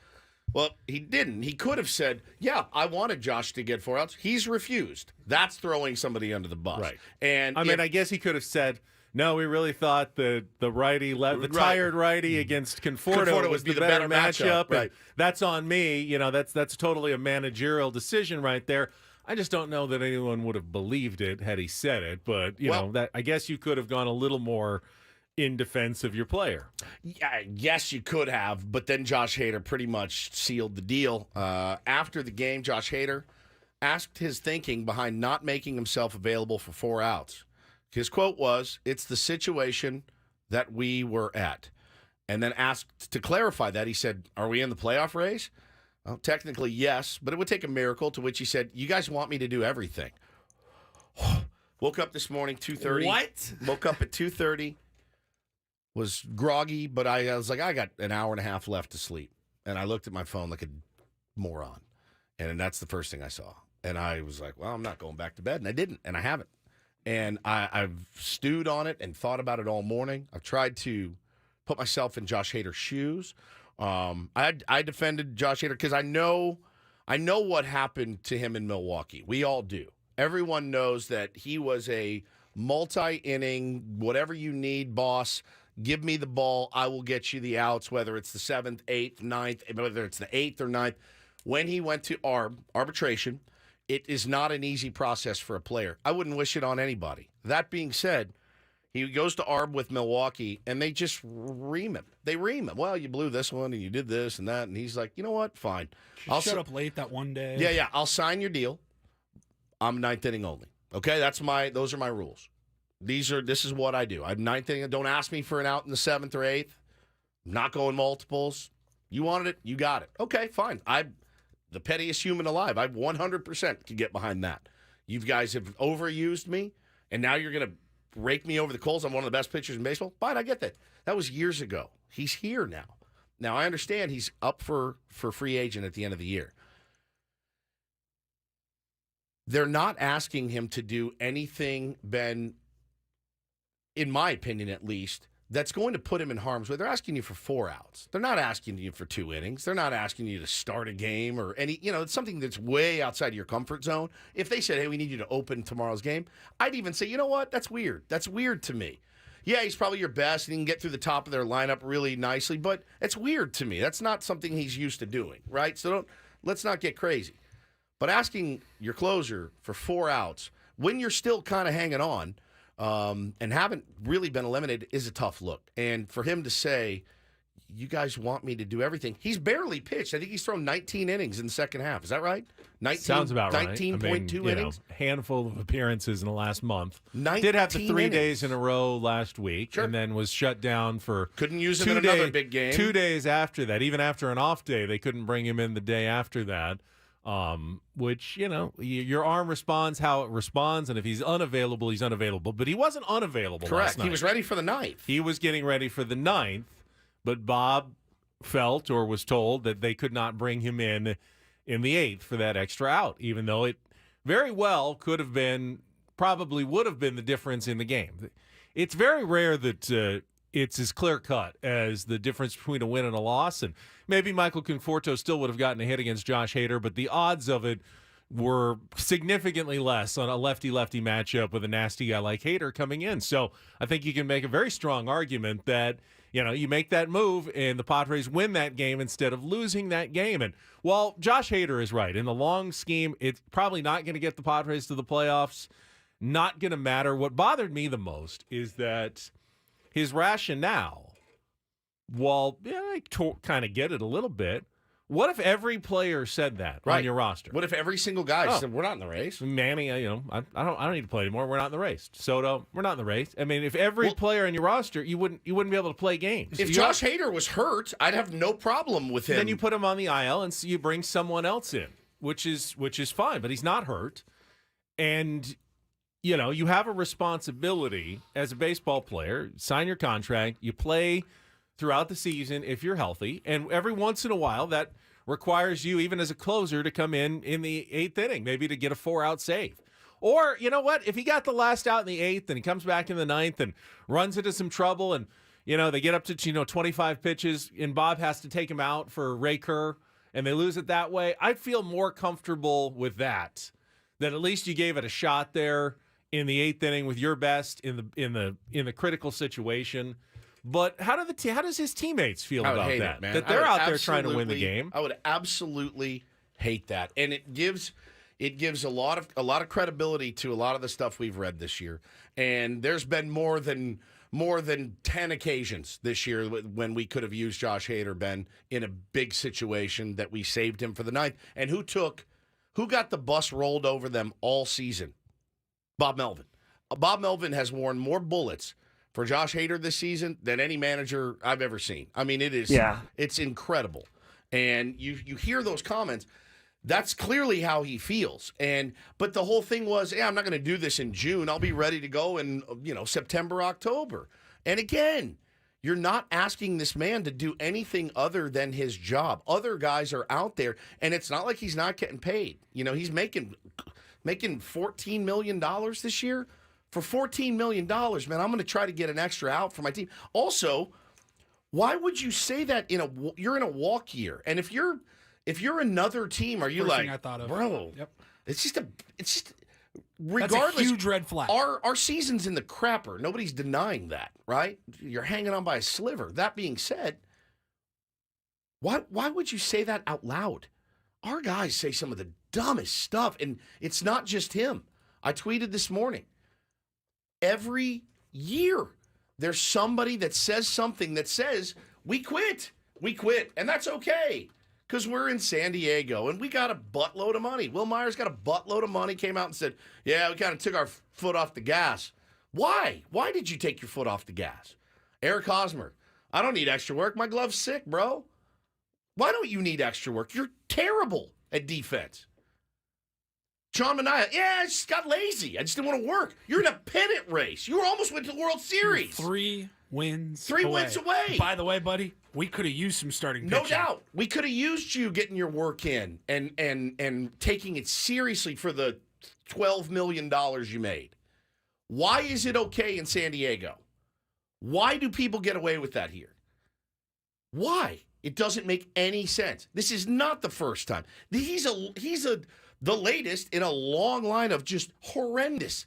Well, he didn't. He could have said, "Yeah, I wanted Josh to get 4 outs." He's refused. That's throwing somebody under the bus. Right. And I guess he could have said, "No, we really thought the righty, tired righty against Conforto was the better matchup." Right. And that's on me. That's totally a managerial decision right there. I just don't know that anyone would have believed it had he said it, but that I guess you could have gone a little more in defense of your player. Yeah, yes, you could have, but then Josh Hader pretty much sealed the deal. After the game, Josh Hader asked his thinking behind not making himself available for 4 outs. His quote was, "It's the situation that we were at." And then asked to clarify that, he said, "Are we in the playoff race?" Well, technically, yes, but it would take a miracle, to which he said, "You guys want me to do everything." Woke up this morning, 2:30. What? Woke up at 2:30. Was groggy, but I was like, I got an hour and a half left to sleep. And I looked at my phone like a moron. And that's the first thing I saw. And I was like, well, I'm not going back to bed. And I didn't, and I haven't. And I've stewed on it and thought about it all morning. I've tried to put myself in Josh Hader's shoes. I defended Josh Hader because I know what happened to him in Milwaukee. We all do. Everyone knows that he was a multi-inning, whatever you need, boss. Give me the ball. I will get you the outs, whether it's the 7th, 8th, 9th, whether it's the 8th or 9th. When he went to arbitration, it is not an easy process for a player. I wouldn't wish it on anybody. That being said, he goes to ARB with Milwaukee, and they just ream him. They ream him. Well, you blew this one, and you did this and that. And he's like, you know what? Fine. I'll shut up late that one day. Yeah. I'll sign your deal. I'm 9th inning only. Okay, those are my rules. This is what I do. I'm ninth inning. Don't ask me for an out in the 7th or 8th. I'm not going multiples. You wanted it, you got it. Okay, fine. I'm the pettiest human alive. I 100% can get behind that. You guys have overused me, and now you're going to rake me over the coals. I'm one of the best pitchers in baseball. Fine, I get that. That was years ago. He's here now. Now, I understand he's up for free agent at the end of the year. They're not asking him to do anything, Ben, in my opinion at least, that's going to put him in harm's way. They're asking you for 4 outs. They're not asking you for 2 innings. They're not asking you to start a game or any, it's something that's way outside your comfort zone. If they said, hey, we need you to open tomorrow's game, I'd even say, you know what? That's weird. That's weird to me. Yeah, he's probably your best, and he can get through the top of their lineup really nicely, but it's weird to me. That's not something he's used to doing, right? So let's not get crazy. But asking your closer for 4 outs when you're still kind of hanging on and haven't really been eliminated is a tough look. And for him to say, you guys want me to do everything. He's barely pitched. I think he's thrown 19 innings in the second half. Is that right? 19, Sounds about right. 19.2 innings. Handful of appearances in the last month. 19 Did have the 3 innings. days in a row last week, Sure. and then was shut down for couldn't use him in another big game. 2 days after that. Even after an off day, they couldn't bring him in the day after that. Which, your arm responds how it responds, and if he's unavailable, he's unavailable. But he wasn't unavailable Correct. last night. He was ready for the 9th. He was getting ready for the 9th, but Bob felt or was told that they could not bring him in the 8th for that extra out, even though it very well could have been, probably would have been the difference in the game. It's very rare that it's as clear-cut as the difference between a win and a loss, and maybe Michael Conforto still would have gotten a hit against Josh Hader, but the odds of it were significantly less on a lefty-lefty matchup with a nasty guy like Hader coming in. So I think you can make a very strong argument that, you make that move and the Padres win that game instead of losing that game. And while Josh Hader is right, in the long scheme, it's probably not going to get the Padres to the playoffs, not going to matter. What bothered me the most is that his rationale, while I kind of get it a little bit, what if every player said that on your roster? What if every single guy said, we're not in the race? Manny, I don't need to play anymore. We're not in the race. Soto, we're not in the race. I mean, if every player on your roster, you wouldn't be able to play games. If Josh Hader was hurt, I'd have no problem with him. Then you put him on the IL and you bring someone else in, which is fine. But he's not hurt, and you have a responsibility as a baseball player. Sign your contract. You play throughout the season if you're healthy, and every once in a while that requires you, even as a closer, to come in the 8th inning, maybe to get a 4-out save. Or, you know what, if he got the last out in the 8th and he comes back in the 9th and runs into some trouble and, they get up to, 25 pitches and Bob has to take him out for Ray Kerr and they lose it that way, I'd feel more comfortable with that at least you gave it a shot there in the 8th inning with your best in the critical situation. But how does his teammates feel about that? That they're out there trying to win the game. I would absolutely hate that, and it gives a lot of credibility to a lot of the stuff we've read this year. And there's been more than 10 occasions this year when we could have used Josh Hader, Ben, in a big situation that we saved him for the 9th. And who got the bus rolled over them all season? Bob Melvin. Bob Melvin has worn more bullets for Josh Hader this season than any manager I've ever seen. I mean, it's incredible. And you hear those comments. That's clearly how he feels. But the whole thing was, I'm not going to do this in June. I'll be ready to go in September, October. And again, you're not asking this man to do anything other than his job. Other guys are out there, and it's not like he's not getting paid. He's making $14 million this year. For $14 million, man, I'm going to try to get an extra out for my team. Also, why would you say that you're in a walk year? And if you're another team, are you First thing I thought of. bro? Yep. It's just regardless. That's a huge red flag. Our season's in the crapper. Nobody's denying that, right? You're hanging on by a sliver. That being said, why would you say that out loud? Our guys say some of the dumbest stuff, and it's not just him. I tweeted this morning. Every year, there's somebody that says something that says, we quit. And that's okay because we're in San Diego and we got a buttload of money. Will Myers got a buttload of money, came out and said, we kind of took our foot off the gas. Why? Why did you take your foot off the gas? Eric Hosmer, I don't need extra work. My glove's sick, bro. Why don't you need extra work? You're terrible at defense. John Mania, I just got lazy. I just didn't want to work. You're in a pennant race. You almost went to the World Series. 3 wins. Three wins away. By the way, buddy, we could have used some starting pitching. No doubt. We could have used you getting your work in and taking it seriously for the $12 million you made. Why is it okay in San Diego? Why do people get away with that here? Why? It doesn't make any sense. This is not the first time. He's the latest in a long line of just horrendous.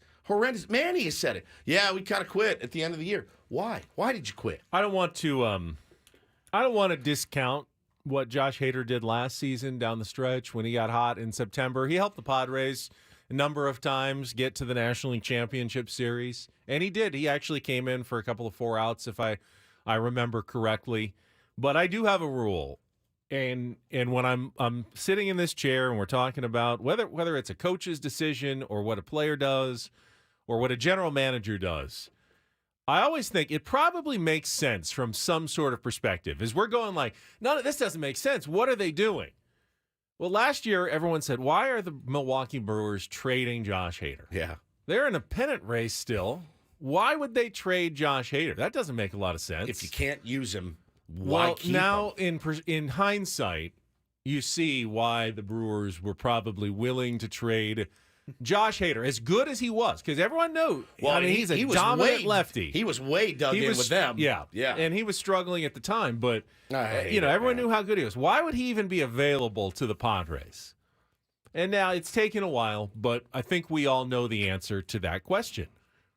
Manny has said it. Yeah, we kind of quit at the end of the year. Why? Why did you quit? I don't want to discount what Josh Hader did last season down the stretch when he got hot in September. He helped the Padres a number of times get to the National League Championship Series, and he did. He actually came in for a couple of 4 outs, if I remember correctly. But I do have a rule. And when I'm sitting in this chair and we're talking about whether it's a coach's decision or what a player does or what a general manager does, I always think it probably makes sense from some sort of perspective. As we're going like, no, this doesn't make sense. What are they doing? Well, last year everyone said, why are the Milwaukee Brewers trading Josh Hader? Yeah. They're in a pennant race still. Why would they trade Josh Hader? That doesn't make a lot of sense. If you can't use him, why keep now him? in hindsight, you see why the Brewers were probably willing to trade Josh Hader, as good as he was, because everyone knew. Well, I mean, he's a dominant lefty. He was way dug in with them. Yeah, and he was struggling at the time. But everyone knew how good he was. Why would he even be available to the Padres? And now it's taken a while, but I think we all know the answer to that question.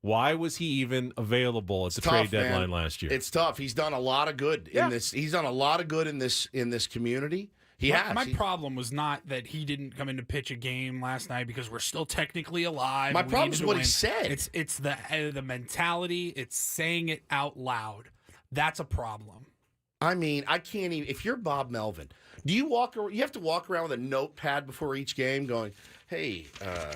Why was he even available at the trade deadline last year? It's tough. He's done a lot of good in this. He's done a lot of good in this community. My problem was not that he didn't come in to pitch a game last night because we're still technically alive. My problem is what he said. It's the mentality. It's saying it out loud. That's a problem. I mean, I can't even. If you're Bob Melvin, do you you have to walk around with a notepad before each game, going, "Hey,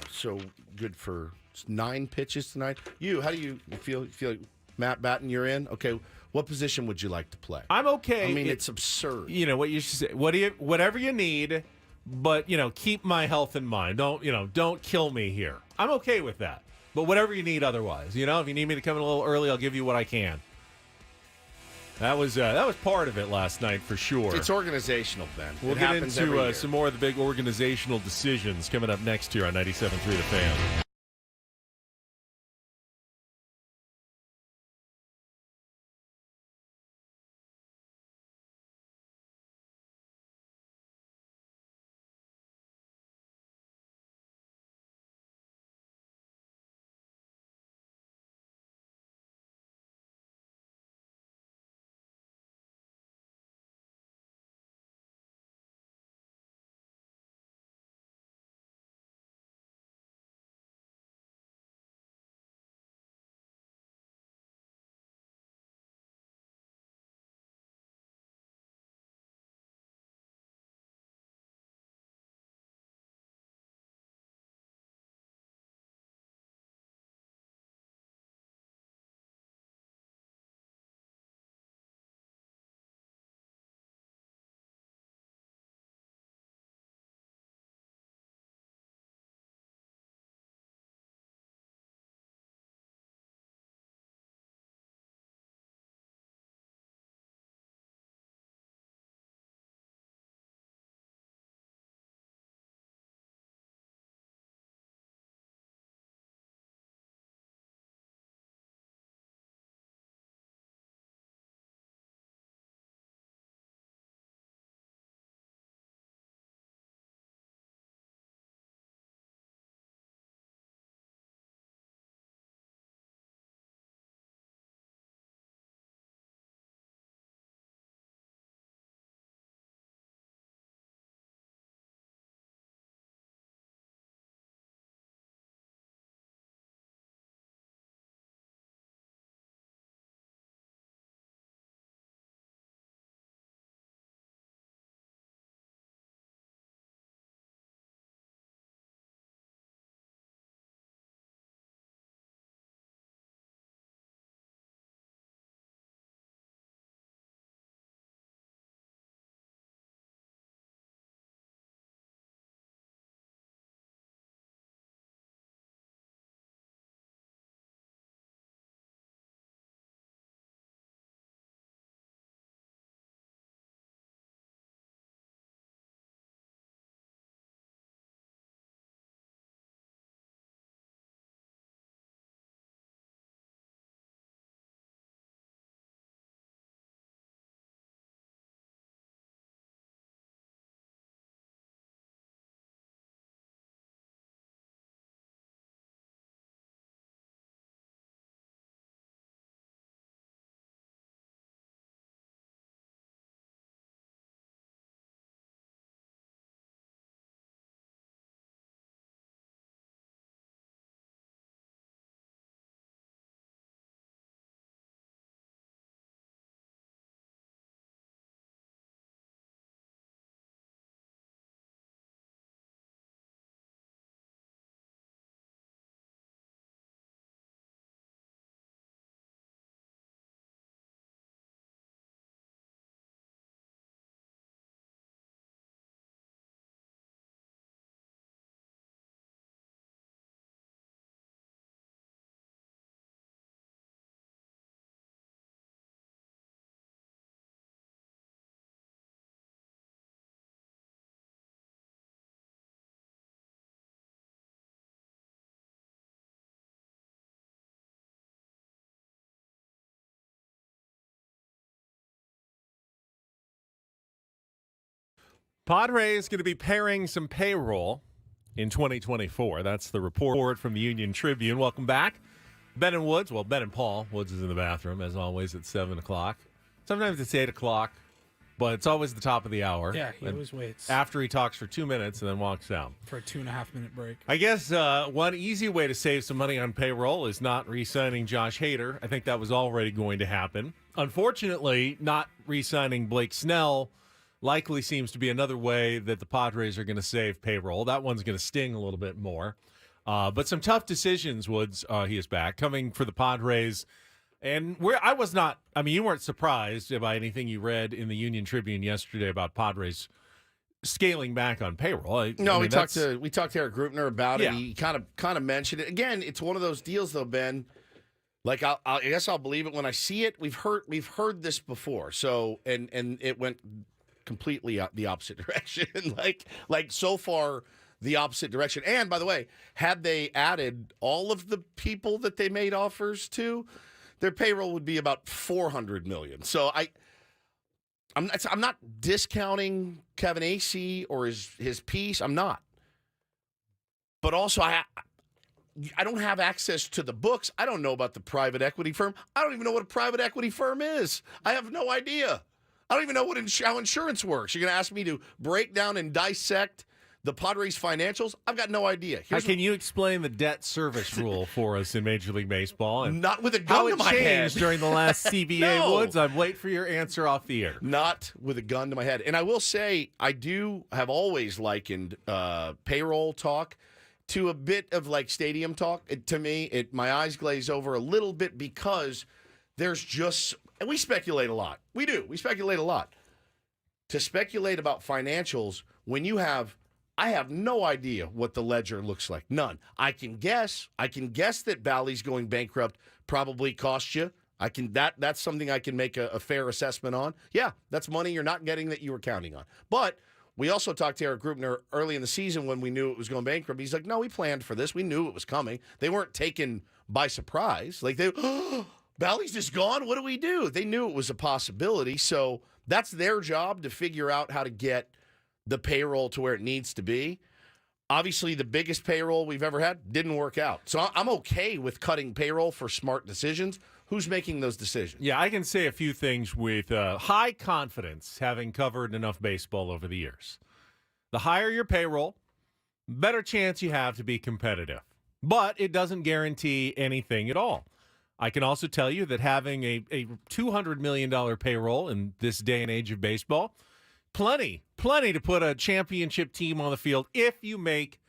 so good for 9 pitches tonight. How do you feel? Like Matt Batten, you're in. Okay, what position would you like to play? I'm okay. I mean, it's absurd. You know what you should say. Whatever you need, but keep my health in mind. Don't kill me here. I'm okay with that. But whatever you need, otherwise, if you need me to come in a little early, I'll give you what I can. That was part of it last night for sure. It's organizational, Ben. We'll get into some more of the big organizational decisions coming up next year on 97.3 The Fan. Padres going to be paying some payroll in 2024. That's the report from the Union Tribune. Welcome back. Ben and Woods. Well, Ben and Paul. Woods is in the bathroom, as always, at 7 o'clock. Sometimes it's 8 o'clock, but it's always the top of the hour. Yeah, he always waits. After he talks for 2 minutes and then walks out. For a 2.5-minute break. I guess one easy way to save some money on payroll is not re-signing Josh Hader. I think that was already going to happen. Unfortunately, not re-signing Blake Snell likely seems to be another way that the Padres are going to save payroll. That one's going to sting a little bit more. But some tough decisions, Woods, he is back, coming for the Padres. And I was not, I mean, you weren't surprised by anything you read in the Union Tribune yesterday about Padres scaling back on payroll. We talked to Eric Grupner about it. He kind of mentioned it. Again, it's one of those deals, though, Ben. Like I guess I'll believe it when I see it. We've heard this before. So and it went completely the opposite direction. like so far the opposite direction. And by the way, had they added all of the people that they made offers to, their payroll would be about $400 million. So I'm not discounting Kevin Acee or his piece. I'm not. But also I don't have access to the books. I don't know about the private equity firm. I don't even know what a private equity firm is. I have no idea. I don't even know how insurance works. You're going to ask me to break down and dissect the Padres' financials? I've got no idea. Can you explain the debt service rule for us in Major League Baseball? And not with a gun to my head. How it changed during the last CBA, No. Woods? I'm waiting for your answer off the air. Not with a gun to my head. And I will say, I do have always likened payroll talk to a bit of like stadium talk. To me, my eyes glaze over a little bit because there's just, and we speculate a lot. We do. We speculate a lot. To speculate about financials when I have no idea what the ledger looks like. None. I can guess that Bally's going bankrupt probably cost you. That's something I can make a fair assessment on. Yeah, that's money you're not getting that you were counting on. But we also talked to Eric Grupner early in the season when we knew it was going bankrupt. He's like, no, we planned for this. We knew it was coming. They weren't taken by surprise. Like, Bally's just gone? What do we do? They knew it was a possibility. So that's their job to figure out how to get the payroll to where it needs to be. Obviously, the biggest payroll we've ever had didn't work out. So I'm okay with cutting payroll for smart decisions. Who's making those decisions? Yeah, I can say a few things with high confidence, having covered enough baseball over the years. The higher your payroll, better chance you have to be competitive. But it doesn't guarantee anything at all. I can also tell you that having a $200 million payroll in this day and age of baseball, plenty to put a championship team on the field if you make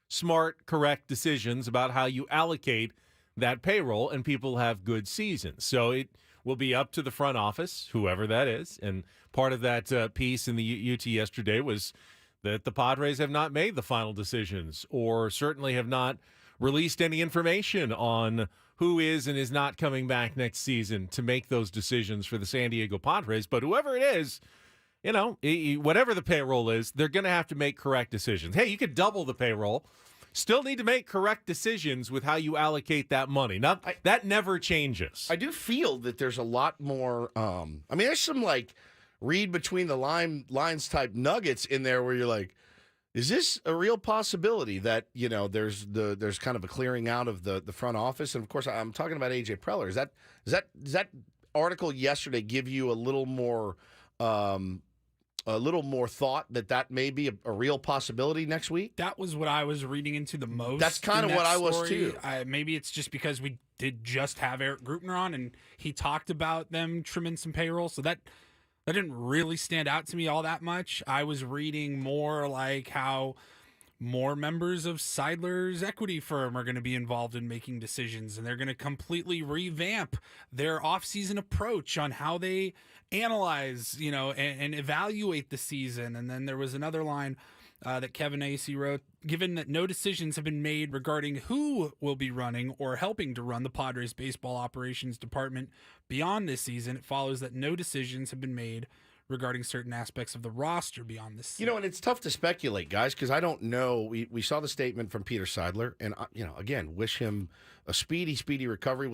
smart, correct decisions about how you allocate that payroll and people have good seasons. So it will be up to the front office, whoever that is. And part of that piece in the UT yesterday was that the Padres have not made the final decisions or certainly have not released any information on who is and is not coming back next season to make those decisions for the San Diego Padres. But whoever it is, you know, whatever the payroll is, they're going to have to make correct decisions. Hey, you could double the payroll. Still need to make correct decisions with how you allocate that money. That never changes. I do feel that there's a lot more. There's some like read between the lines type nuggets in there where you're like, is this a real possibility that there's kind of a clearing out of the front office? And of course, I'm talking about AJ Preller. Does that article yesterday give you a little more thought that may be a real possibility next week? That was what I was reading into the most. That's kind of what I was too. Maybe it's just because we did just have Eric Grupner on and he talked about them trimming some payroll. So that didn't really stand out to me all that much. I was reading more like how more members of Seidler's equity firm are going to be involved in making decisions, and they're going to completely revamp their offseason approach on how they analyze, and evaluate the season. And then there was another line that Kevin Acee wrote, given that no decisions have been made regarding who will be running or helping to run the Padres baseball operations department beyond this season, it follows that no decisions have been made regarding certain aspects of the roster beyond this season. And it's tough to speculate, guys, because I don't know. We saw the statement from Peter Seidler, and, again, wish him a speedy recovery.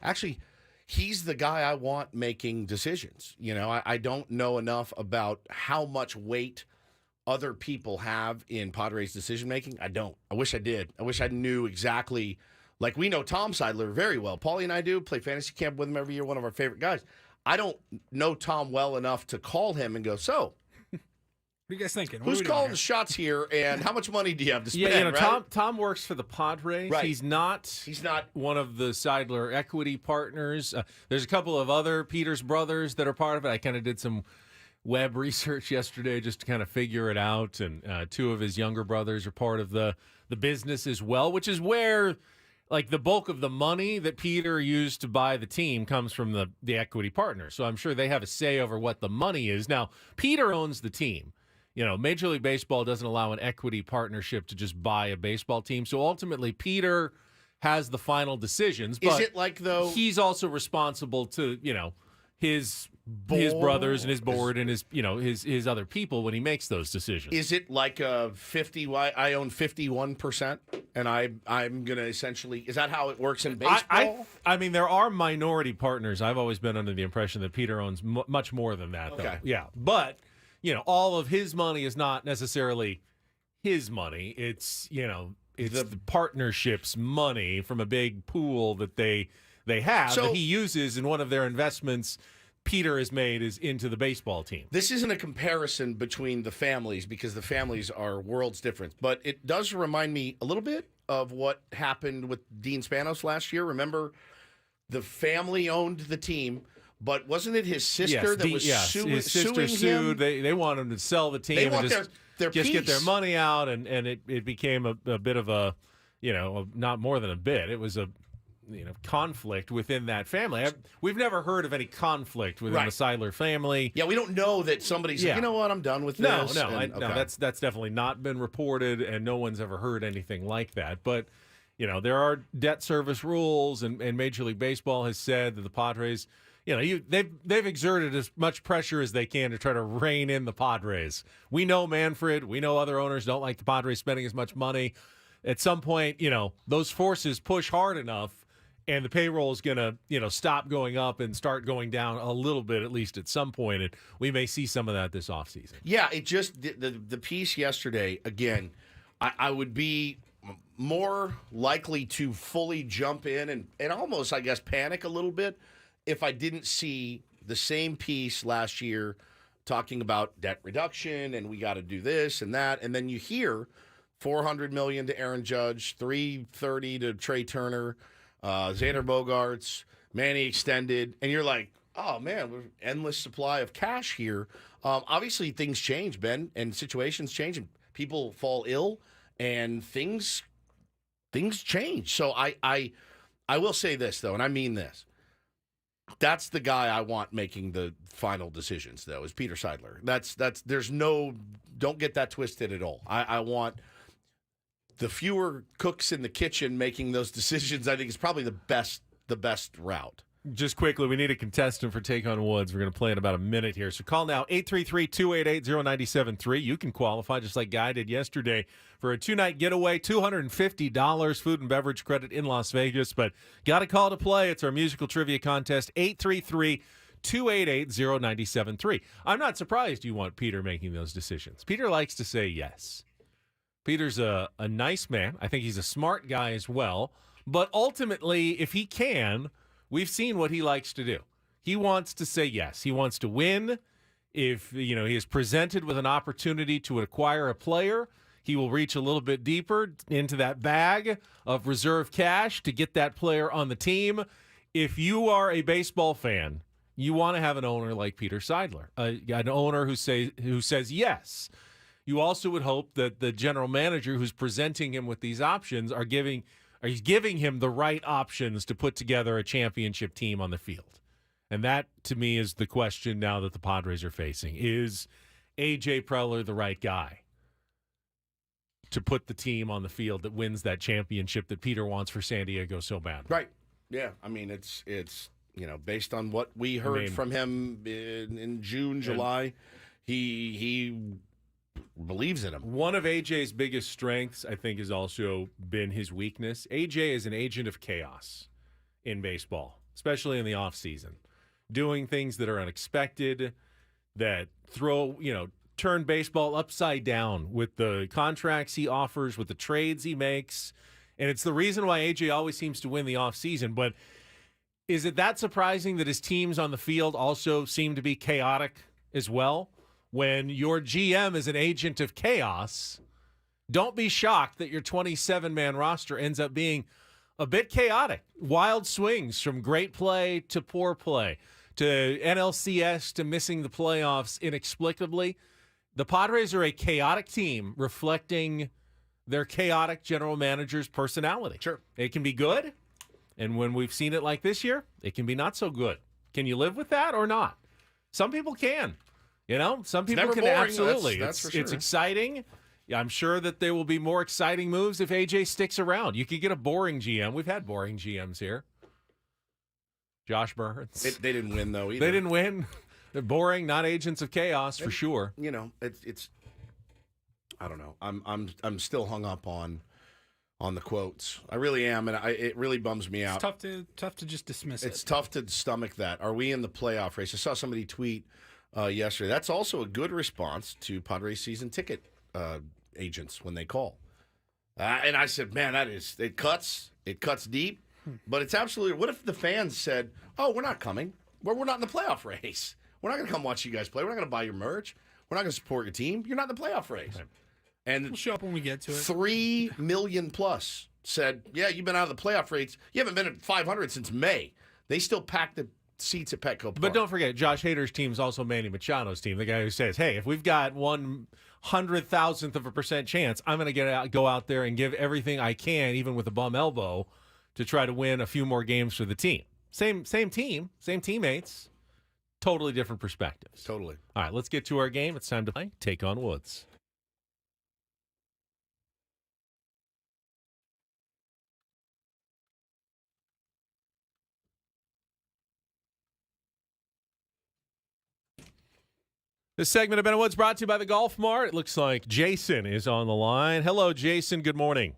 Actually, he's the guy I want making decisions. I don't know enough about how much weight other people have in Padres decision making. I don't. I wish I did. I wish I knew exactly. Like, we know Tom Seidler very well. Paulie and I do play fantasy camp with him every year. One of our favorite guys. I don't know Tom well enough to call him and go, so. What are you guys thinking? Who's calling the shots here, and how much money do you have to spend? Yeah, right? Tom works for the Padres. Right. He's not one of the Seidler equity partners. There's a couple of other Peters brothers that are part of it. I kind of did some web research yesterday just to kind of figure it out, and two of his younger brothers are part of the business as well, which is where like the bulk of the money that Peter used to buy the team comes from the equity partners. So I'm sure they have a say over what the money is. Now, Peter owns the team. You know, Major League Baseball doesn't allow an equity partnership to just buy a baseball team. So ultimately, Peter has the final decisions. But is it like, though, he's also responsible to, his brothers and his board and his other people when he makes those decisions. Is it like a 50? I own 51%, and I'm going to essentially. Is that how it works in baseball? I mean, there are minority partners. I've always been under the impression that Peter owns much more than that. Okay. Though. Yeah, but all of his money is not necessarily his money. It's the partnership's money from a big pool that they have that he uses in one of their investments. Peter has made is into the baseball team. This isn't a comparison between the families because the families are worlds different, but it does remind me a little bit of what happened with Dean Spanos last year. Remember, the family owned the team, but wasn't it his sister that was his sister suing him? They want him to sell the team. They want and their just piece. get their money out, and it became a bit of a, not more than a bit. It was a conflict within that family. We've never heard of any conflict within the Seidler family. Yeah, we don't know that somebody's like, you know what, I'm done with this. No, that's definitely not been reported, and no one's ever heard anything like that. But, there are debt service rules, and Major League Baseball has said that the Padres, they've exerted as much pressure as they can to try to rein in the Padres. We know Manfred, we know other owners don't like the Padres spending as much money. At some point, those forces push hard enough, and the payroll is going to, stop going up and start going down a little bit, at least at some point. And we may see some of that this offseason. Yeah, it just, the piece yesterday, again, I would be more likely to fully jump in and almost, I guess, panic a little bit if I didn't see the same piece last year talking about debt reduction and we got to do this and that. And then you hear $400 million to Aaron Judge, $330 to Trey Turner, Xander Bogaerts, Manny extended, and you're like, oh man, we're endless supply of cash here. Obviously, things change, Ben, and situations change, and people fall ill, and things change. So I will say this though, and I mean this. That's the guy I want making the final decisions, though, is Peter Seidler. That's don't get that twisted at all. I want the fewer cooks in the kitchen making those decisions. I think is probably the best route. Just quickly, we need a contestant for Take on Woods. We're going to play in about a minute here. So call now, 833-288-0973. You can qualify, just like Guy did yesterday, for a 2-night getaway, $250 food and beverage credit in Las Vegas. But got to call to play. It's our musical trivia contest, 833-288-0973. I'm not surprised you want Peter making those decisions. Peter likes to say yes. Peter's a nice man. I think he's a smart guy as well. But ultimately, if he can, we've seen what he likes to do. He wants to say yes. He wants to win. If he is presented with an opportunity to acquire a player, he will reach a little bit deeper into that bag of reserve cash to get that player on the team. If you are a baseball fan, you want to have an owner like Peter Seidler, an owner who says yes. You also would hope that the general manager who's presenting him with these options are giving him the right options to put together a championship team on the field. And that, to me, is the question now that the Padres are facing. Is A.J. Preller the right guy to put the team on the field that wins that championship that Peter wants for San Diego so bad? Right. Yeah. I mean, it's based on what we heard from him in June, July, he believes in him. One of AJ's biggest strengths, I think, has also been his weakness. AJ is an agent of chaos in baseball, especially in the offseason, doing things that are unexpected, that throw, turned baseball upside down with the contracts he offers, with the trades he makes. And it's the reason why AJ always seems to win the offseason. But is it that surprising that his teams on the field also seem to be chaotic as well? When your GM is an agent of chaos, don't be shocked that your 27-man roster ends up being a bit chaotic. Wild swings from great play to poor play, to NLCS to missing the playoffs inexplicably. The Padres are a chaotic team reflecting their chaotic general manager's personality. Sure. It can be good, and when we've seen it like this year, it can be not so good. Can you live with that or not? Some people can. Some people never can boring. absolutely. That's for sure. It's exciting. Yeah, I'm sure that there will be more exciting moves if AJ sticks around. You could get a boring GM. We've had boring GMs here. Josh Burns. They didn't win, though, either. They didn't win. They're boring, not agents of chaos, for sure. It's I don't know. I'm still hung up on the quotes. I really am, and it really bums me out. It's tough to just dismiss it. It's tough to stomach that. Are we in the playoff race? I saw somebody tweet yesterday. That's also a good response to Padres season ticket agents when they call. And I said, man, it cuts deep, but it's absolutely. What if the fans said, "Oh, we're not coming. We're not in the playoff race. We're not going to come watch you guys play. We're not going to buy your merch. We're not going to support your team. You're not in the playoff race." Right. And we'll show up when we get to it. 3 million plus said, "Yeah, you've been out of the playoff race. You haven't been at 500 since May." They still pack the seats at Petco Park. But don't forget, Josh Hader's team is also Manny Machado's team, the guy who says, "Hey, if we've got 1/100,000% chance, I'm going to go out there and give everything I can, even with a bum elbow, to try to win a few more games for the team." Same team, same teammates, totally different perspectives. Totally. All right, let's get to our game. It's time to play Take on Woods. This segment of Ben Woods brought to you by the Golf Mart. It looks like Jason is on the line. Hello, Jason. Good morning.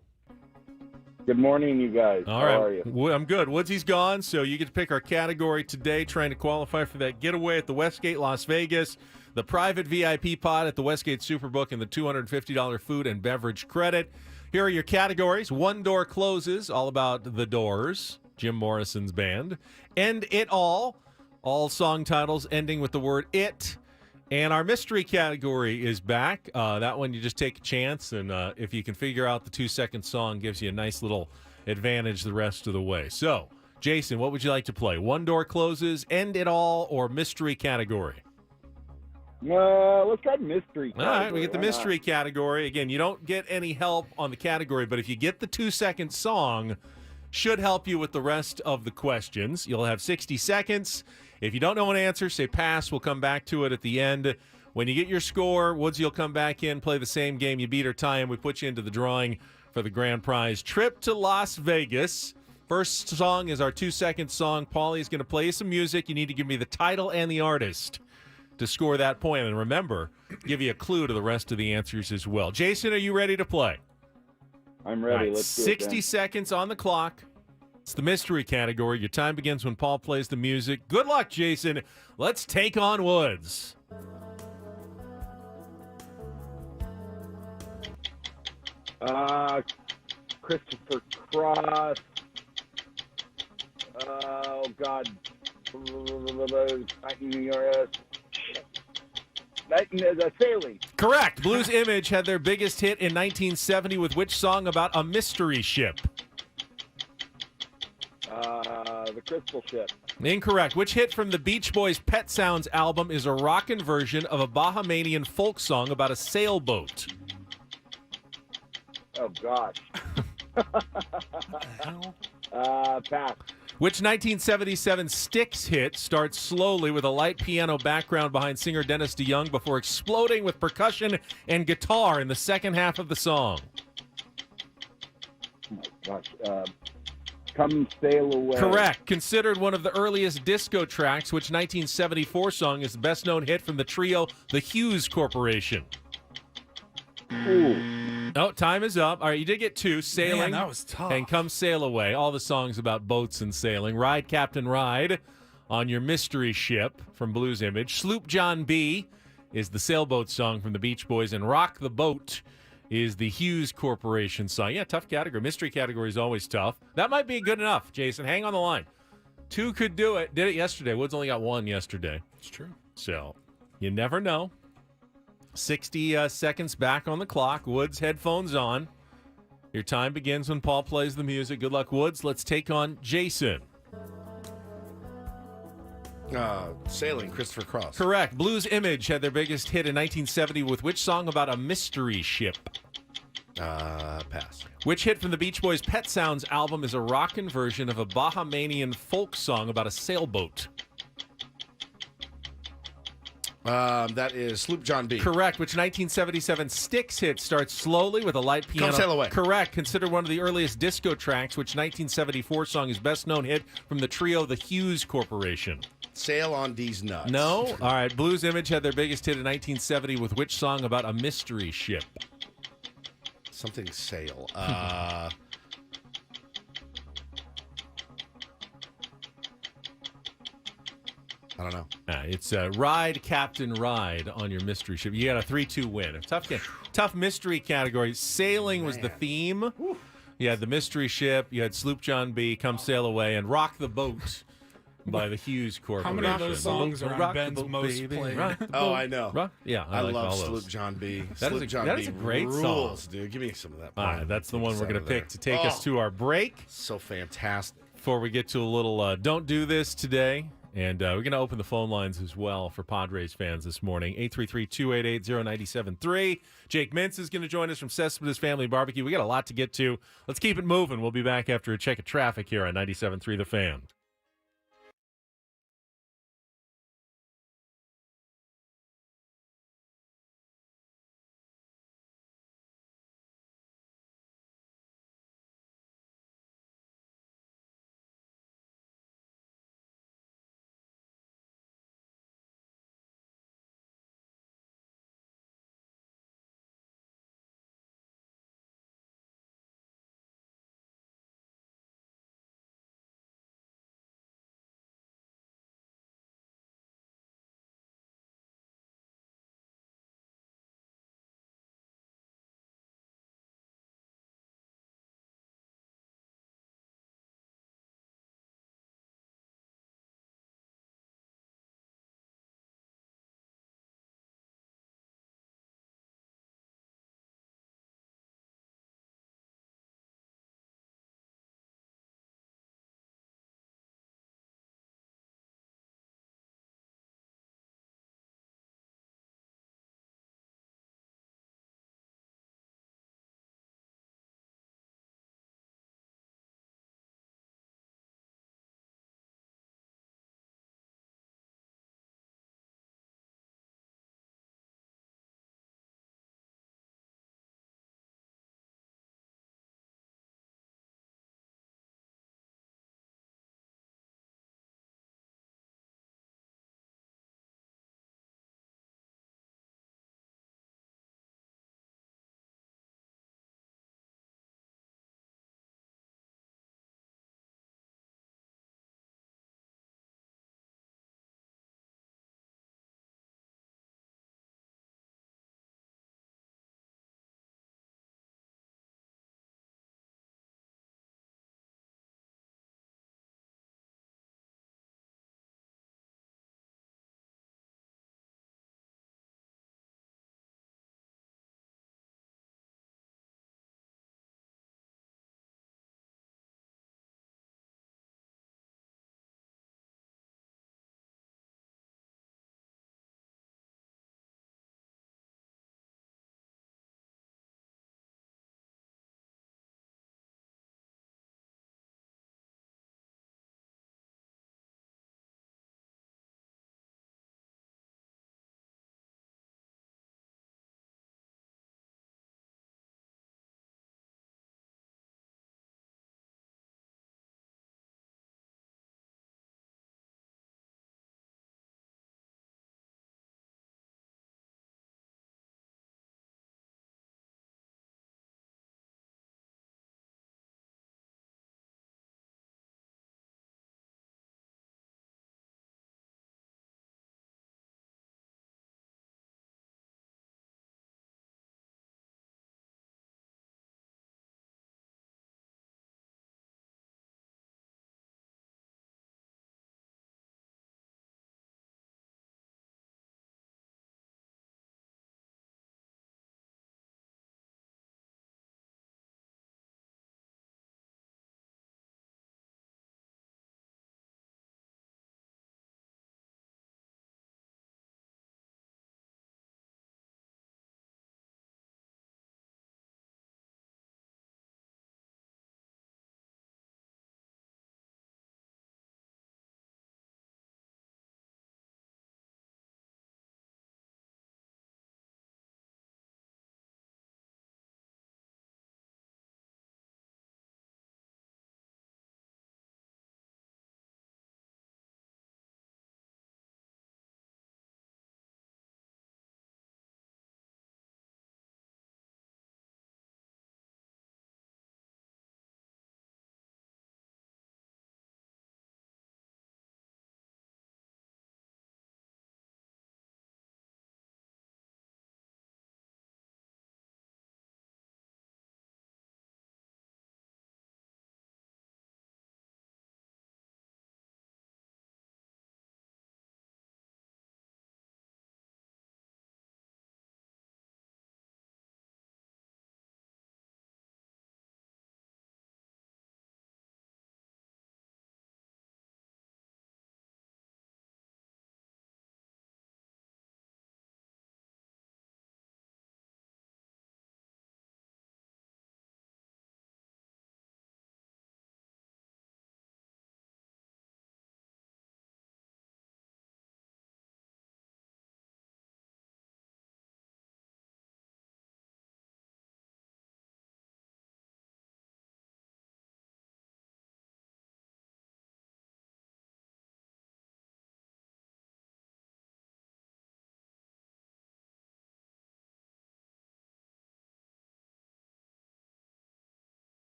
Good morning, you guys. All right. How are you? I'm good. Woodsy's gone, so you get to pick our category today, trying to qualify for that getaway at the Westgate Las Vegas, the private VIP pod at the Westgate Superbook, and the $250 food and beverage credit. Here are your categories. One Door Closes, all about the Doors, Jim Morrison's band. End It All song titles ending with the word it. And our mystery category is back. That one you just take a chance, and if you can figure out the 2-second song, gives you a nice little advantage the rest of the way. So, Jason, what would you like to play? One Door Closes, End It All, or mystery category? Let's try mystery category. All right, we get the mystery category. Again, you don't get any help on the category, but if you get the 2-second song, should help you with the rest of the questions. You'll have 60 seconds. If you don't know an answer, say pass. We'll come back to it at the end. When you get your score, Woodsy will come back in, play the same game. You beat or tie him. We put you into the drawing for the grand prize trip to Las Vegas. First song is our 2-second song. Paulie is going to play you some music. You need to give me the title and the artist to score that point. And remember, give you a clue to the rest of the answers as well. Jason, are you ready to play? I'm ready. Right, Let's do 60 it, seconds on the clock. It's the mystery category. Your time begins when Paul plays the music. Good luck, Jason. Let's take on Woods. Christopher Cross. Oh, God. Sailing. Correct. Blues Image had their biggest hit in 1970 with which song about a mystery ship? The Crystal Ship. Incorrect. Which hit from the Beach Boys' Pet Sounds album is a rockin' version of a Bahamanian folk song about a sailboat? Oh, gosh. Pass. Which 1977 Styx hit starts slowly with a light piano background behind singer Dennis DeYoung before exploding with percussion and guitar in the second half of the song? Oh, my gosh. Come Sail Away. Correct. Considered one of the earliest disco tracks, which 1974 song is the best-known hit from the trio The Hughes Corporation? Ooh. Oh, time is up. All right, you did get 2. Sailing. Man, that was tough. And Come Sail Away. All the songs about boats and sailing. Ride, Captain, Ride on your mystery ship from Blues Image. Sloop John B. is the Sailboat song from the Beach Boys, and Rock the Boat is the Hughes Corporation song. Yeah, tough category. Mystery category is always tough. That might be good enough, Jason. Hang on the line. 2 could do it. Did it yesterday. Woods only got 1 yesterday. It's true. So you never know. 60 seconds back on the clock. Woods, headphones on. Your time begins when Paul plays the music. Good luck, Woods. Let's take on Jason. Sailing, Christopher Cross. Correct. Blues Image had their biggest hit in 1970 with which song about a mystery ship? Pass. Which hit from the Beach Boys' Pet Sounds album is a rockin' version of a Bahamian folk song about a sailboat? That is Sloop John B. Correct. Which 1977 Styx hit starts slowly with a light piano? Come Sail Away. Correct. Considered one of the earliest disco tracks. Which 1974 song is best known hit from the trio The Hughes Corporation? Sail on D's Nuts. No. All right. Blues Image had their biggest hit in 1970 with which song about a mystery ship? Something sail. I don't know. It's Ride, Captain, Ride on your mystery ship. You got a 3-2 win. Tough mystery category. Sailing was the theme. You had the mystery ship. You had Sloop John B., Come Sail Away, and Rock the Boat by the Hughes Corporation. How many of those songs are on Ben's most played? I know. Yeah, I like love all those. Sloop John B. That Sloop John is B a great rules, song. dude. Give me some of that. All right, that's the one we're going to pick to take us to our break. So fantastic. Before we get to a little Don't Do This today. And we're going to open the phone lines as well for Padres fans this morning. 833-288-0973. Jake Mintz is going to join us from Cespedes Family Barbecue. We got a lot to get to. Let's keep it moving. We'll be back after a check of traffic here on 97.3 The Fan.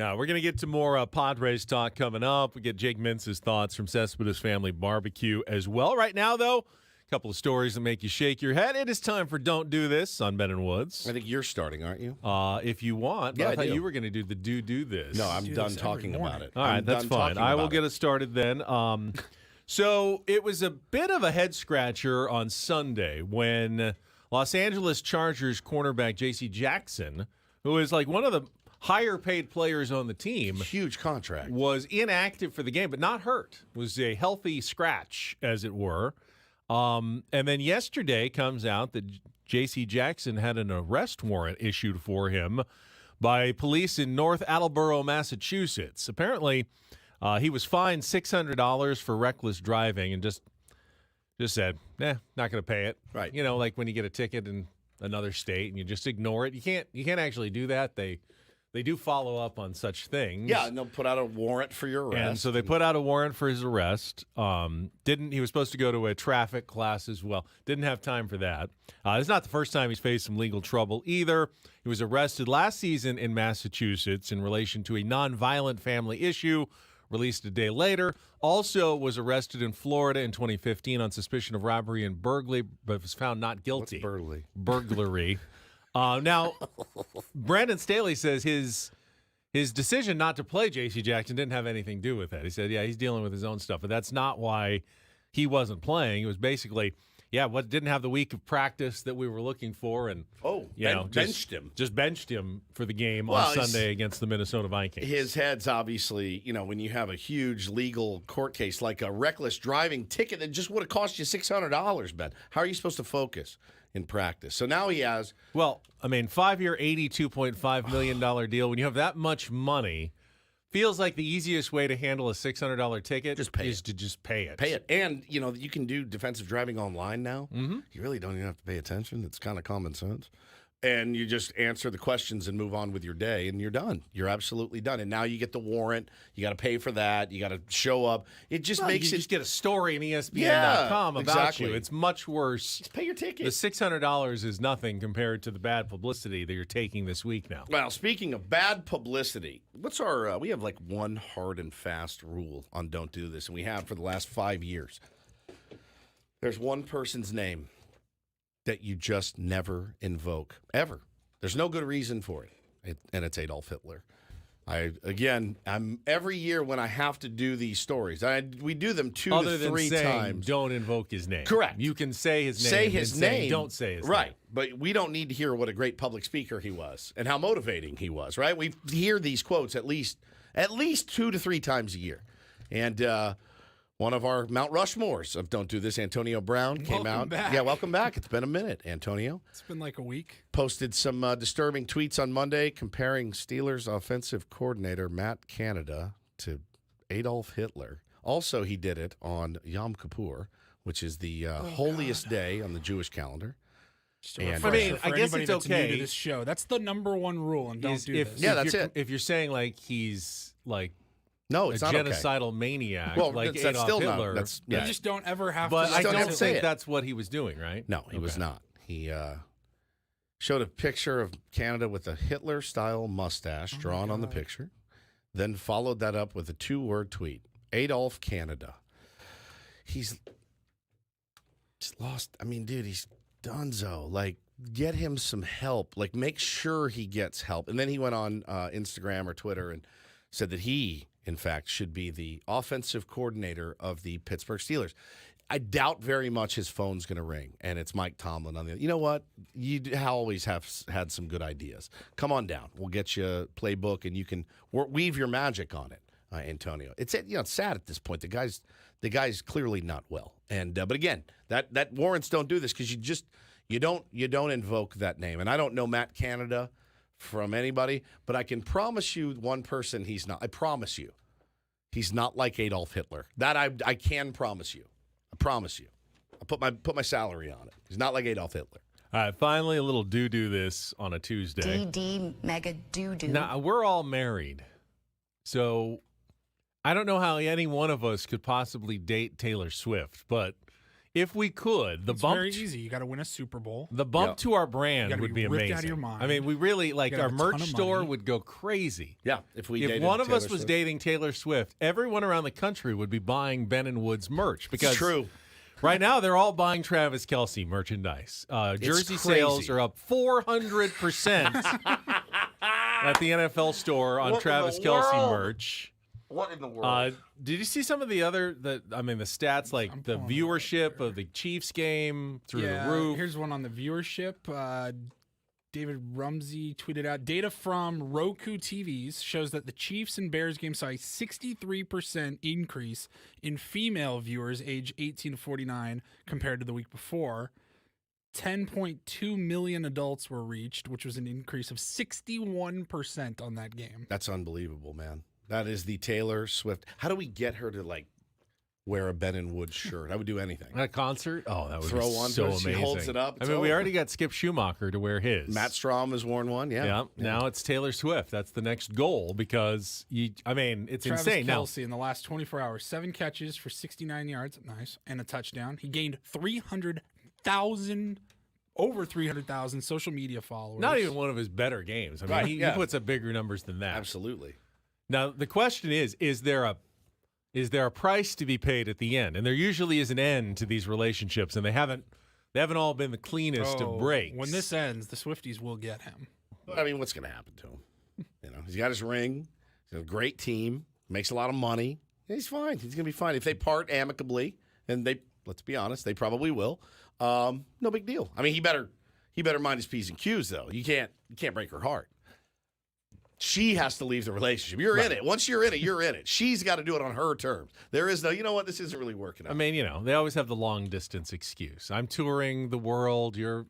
Now, we're going to get to more Padres talk coming up. We get Jake Mintz's thoughts from Cespedes Family Barbecue as well. Right now, though, a couple of stories that make you shake your head. It is time for Don't Do This on Ben and Woods. I think you're starting, aren't you? If you want. Yeah, I thought do. you were going to do the Do This. No, I'm done talking about it. All right, that's fine. I will get us started then. So it was a bit of a head-scratcher on Sunday when Los Angeles Chargers cornerback J.C. Jackson, who is like one of the higher-paid players on the team, huge contract, was inactive for the game, but not hurt. Was a healthy scratch, as it were. And then yesterday comes out that J.C. Jackson had an arrest warrant issued for him by police in North Attleboro, Massachusetts. Apparently, he was fined $600 for reckless driving and just said, not going to pay it. Right. You know, like when you get a ticket in another state and you just ignore it. You can't actually do that. They do follow up on such things. Yeah, and they'll put out a warrant for your arrest. And so they put out a warrant for his arrest. He was supposed to go to a traffic class as well. Didn't have time for that. It's not the first time he's faced some legal trouble either. He was arrested last season in Massachusetts in relation to a nonviolent family issue, released a day later. Also was arrested in Florida in 2015 on suspicion of robbery and burglary, but was found not guilty. What's burglary. Now, Brandon Staley says his decision not to play J.C. Jackson didn't have anything to do with that. He said, he's dealing with his own stuff, but that's not why he wasn't playing. It was basically, didn't have the week of practice that we were looking for, and benched him. Just benched him for the game on Sunday against the Minnesota Vikings. His head's obviously, when you have a huge legal court case like a reckless driving ticket that just would have cost you $600, Ben. How are you supposed to focus in practice? So now he has... Well, 5-year, $82.5 million deal. When you have that much money, feels like the easiest way to handle a $600 ticket to just pay it. Pay it. And, you can do defensive driving online now. Mm-hmm. You really don't even have to pay attention. It's kind of common sense. And you just answer the questions and move on with your day, and you're done. You're absolutely done. And now you get the warrant. You got to pay for that. You got to show up. It just makes you just get a story on ESPN.com about you. It's much worse. Just pay your ticket. The $600 is nothing compared to the bad publicity that you're taking this week now. Well, speaking of bad publicity, what's our? We have like one hard and fast rule on Don't Do This, and we have for the last 5 years. There's one person's name that you just never invoke, ever. There's no good reason for it, and it's Adolf Hitler. I'm every year when I have to do these stories, we do them 2 Other to 3 than times. Don't invoke his name. Correct. You can say his name. Say his name. Don't say his name. Right. But we don't need to hear what a great public speaker he was and how motivating he was, right? We hear these quotes at least 2 to 3 times a year. And one of our Mount Rushmores of Don't Do This, Antonio Brown, came out. Back. Yeah, welcome back. It's been a minute, Antonio. It's been like a week. Posted some disturbing tweets on Monday comparing Steelers offensive coordinator Matt Canada to Adolf Hitler. Also, he did it on Yom Kippur, which is the holiest day on the Jewish calendar. And I guess it's okay. New to this show. That's the number one rule, and don't do this. Yeah, that's it. If you're saying like he's like no, it's a not genocidal maniac, well, like that's Adolf still Hitler. You just don't ever have but to. I don't think it. that's what he was doing, right? No, he was not. He showed a picture of Canada with a Hitler-style mustache drawn on the picture, then followed that up with a 2-word tweet: Adolf Canada. He's just lost. Dude, he's donezo. Like, get him some help. Like, make sure he gets help. And then he went on Instagram or Twitter and said that he, in fact, should be the offensive coordinator of the Pittsburgh Steelers. I doubt very much his phone's going to ring, and it's Mike Tomlin on the other. You know what? You always have had some good ideas. Come on down. We'll get you a playbook, and you can weave your magic on it, Antonio. It's sad at this point. The guy's clearly not well. And but again, that warrants don't do this because you don't invoke that name. And I don't know Matt Canada from anybody, but I can promise you one person he's not. I promise you, he's not like Adolf Hitler. That I can promise you. I promise you. I put my salary on it. He's not like Adolf Hitler. All right, finally a little do this on a Tuesday. DD mega do. Now, we're all married, so I don't know how any one of us could possibly date Taylor Swift, but if we could, It's very easy. You got to win a Super Bowl. The bump to our brand gotta would be be ripped amazing. out of your mind. I mean, we really like gotta our have a ton merch of store money. would go crazy. Yeah, if one of Taylor us was Swift. dating Taylor Swift, everyone around the country would be buying Ben and Woods merch because It's true. Right now, they're all buying Travis Kelce merchandise. Jersey sales are up 400% at the NFL store on What in Travis the Kelce world? merch. What in the world? Did you see some of the stats, like the viewership of the Chiefs game through the roof? Here's one on the viewership. David Rumsey tweeted out, data from Roku TVs shows that the Chiefs and Bears game saw a 63% increase in female viewers age 18 to 49 compared to the week before. 10.2 million adults were reached, which was an increase of 61% on that game. That's unbelievable, man. That is the Taylor Swift. How do we get her to wear a Ben and Woods shirt? I would do anything. At a concert? Oh, that would Throw be one so to her, she amazing. holds it up, I it's mean, we over. already got Skip Schumacher to wear his. Matt Strom has worn one. Yeah. Now it's Taylor Swift. That's the next goal because it's Travis insane. Kelce in the last 24 hours, 7 catches for 69 yards, nice, and a touchdown. He gained over 300,000 social media followers. Not even one of his better games. I mean, he puts up bigger numbers than that. Absolutely. Now the question is there a price to be paid at the end? And there usually is an end to these relationships, and they haven't all been the cleanest of breaks. When this ends, the Swifties will get him. I mean, what's going to happen to him? He's got his ring. He's got a great team. Makes a lot of money. He's fine. He's going to be fine. If they part amicably, and let's be honest, they probably will. No big deal. I mean, he better mind his P's and Q's though. You can't break her heart. She has to leave the relationship. You're in it. Once you're in it, you're in it. She's got to do it on her terms. There is no, you know what, this isn't really working out. I mean, they always have the long distance excuse. I'm touring the world. You're,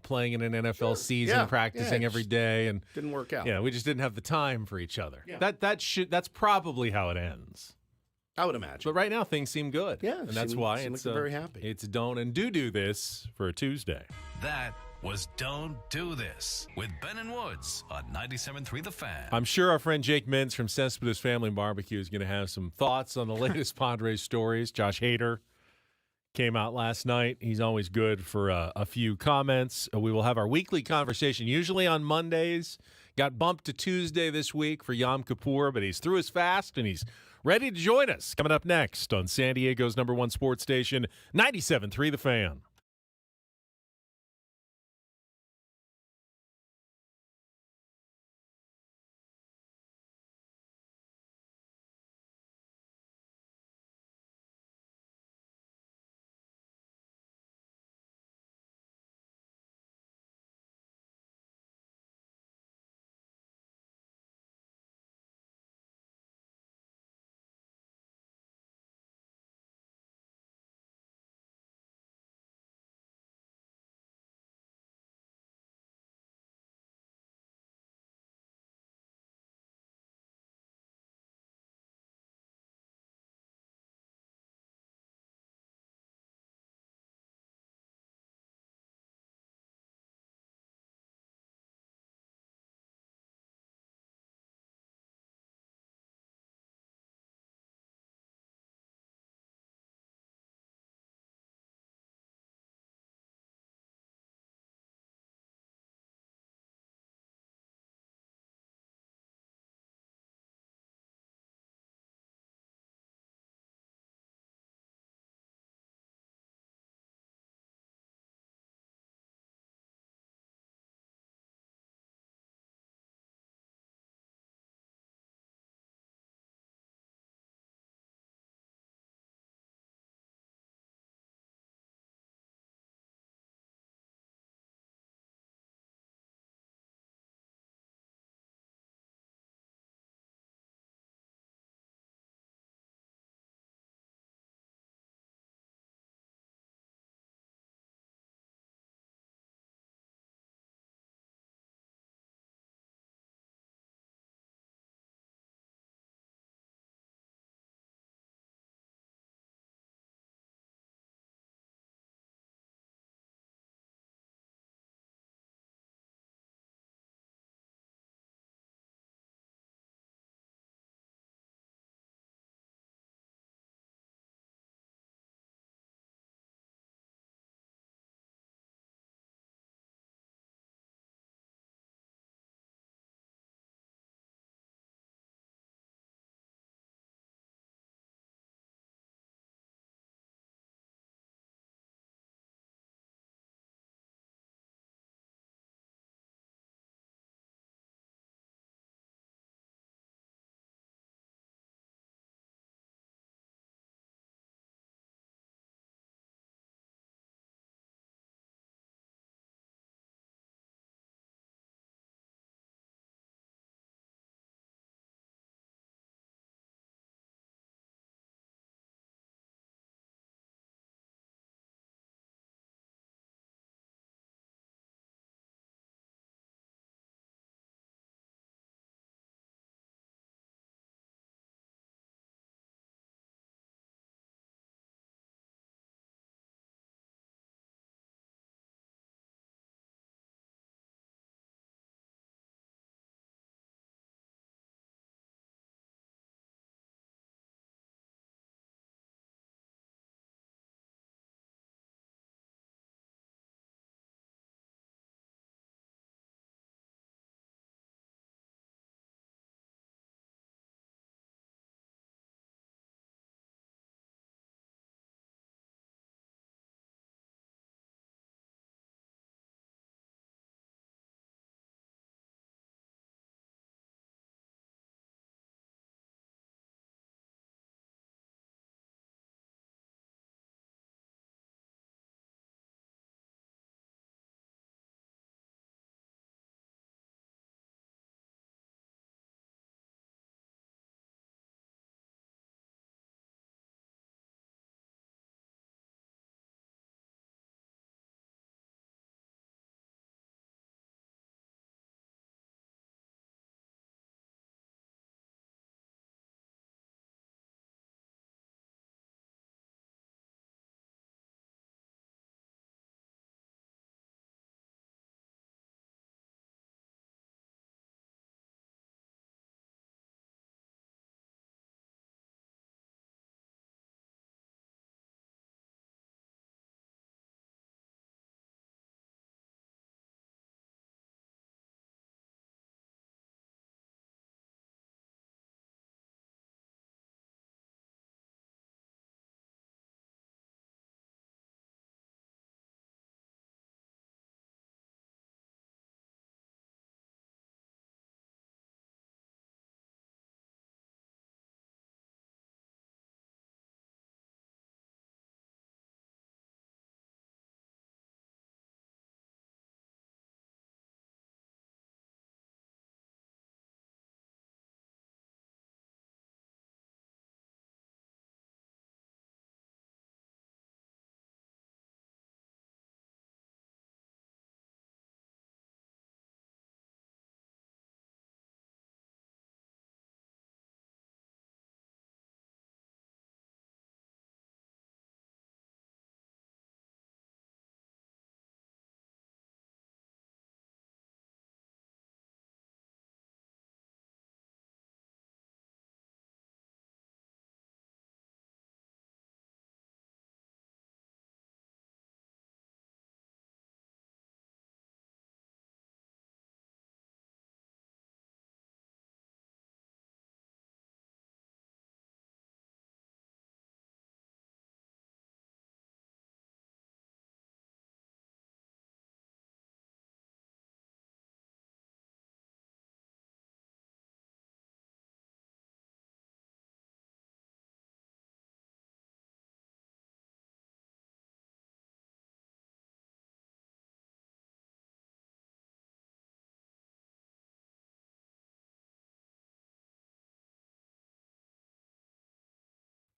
playing in an NFL season, practicing every day, and didn't work out. We just didn't have the time for each other. Yeah. That's probably how it ends. I would imagine. But right now things seem good. Yeah, and that's why it's very happy. It's don't and do this for a Tuesday. That was Don't Do This with Ben and Woods on 97.3 The Fan. I'm sure our friend Jake Mintz from Cespedes Family Barbecue is going to have some thoughts on the latest Padres stories. Josh Hader came out last night. He's always good for a few comments. We will have our weekly conversation, usually on Mondays. Got bumped to Tuesday this week for Yom Kippur, but he's through his fast and he's ready to join us. Coming up next on San Diego's #1 sports station, 97.3 The Fan.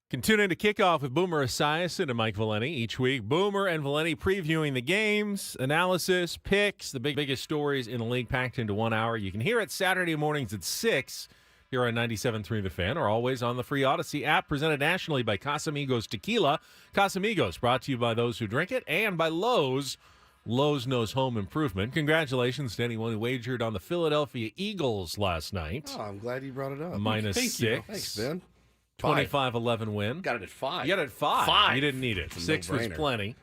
Can tune in to Kickoff with Boomer Esiason and Mike Valeni each week. Boomer and Valeni previewing the games, analysis, picks, the biggest stories in the league packed into 1 hour. You can hear it Saturday mornings at 6 here on 97.3 The Fan, or always on the free Odyssey app, presented nationally by Casamigos Tequila. Casamigos, brought to you by those who drink it, and by Lowe's. Lowe's knows home improvement. Congratulations to anyone who wagered on the Philadelphia Eagles last night. Oh, I'm glad you brought it up. -6. Thanks, Ben. 25-11 win. Got it at 5. You got it at 5. 5. You didn't need it. It's a 6 was no-brainer. plenty.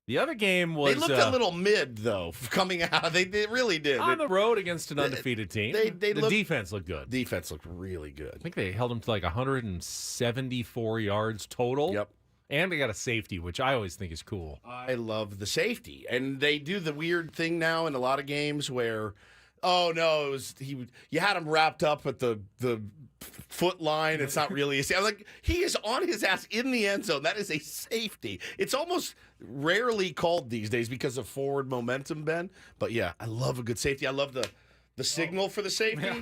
The other game was... They looked a little mid, though, coming out. They really did. On the road against an undefeated team. The looked- defense looked good. Defense looked really good. I think they held them to like 174 yards total. Yep. And they got a safety, which I always think is cool. I love the safety. And they do the weird thing now in a lot of games where, oh, no, it was you had him wrapped up at the foot line. It's not really a safety. Like, he is on his ass in the end zone. That is a safety. It's almost rarely called these days because of forward momentum, Ben. But, yeah, I love a good safety. I love the signal for the safety. Yeah.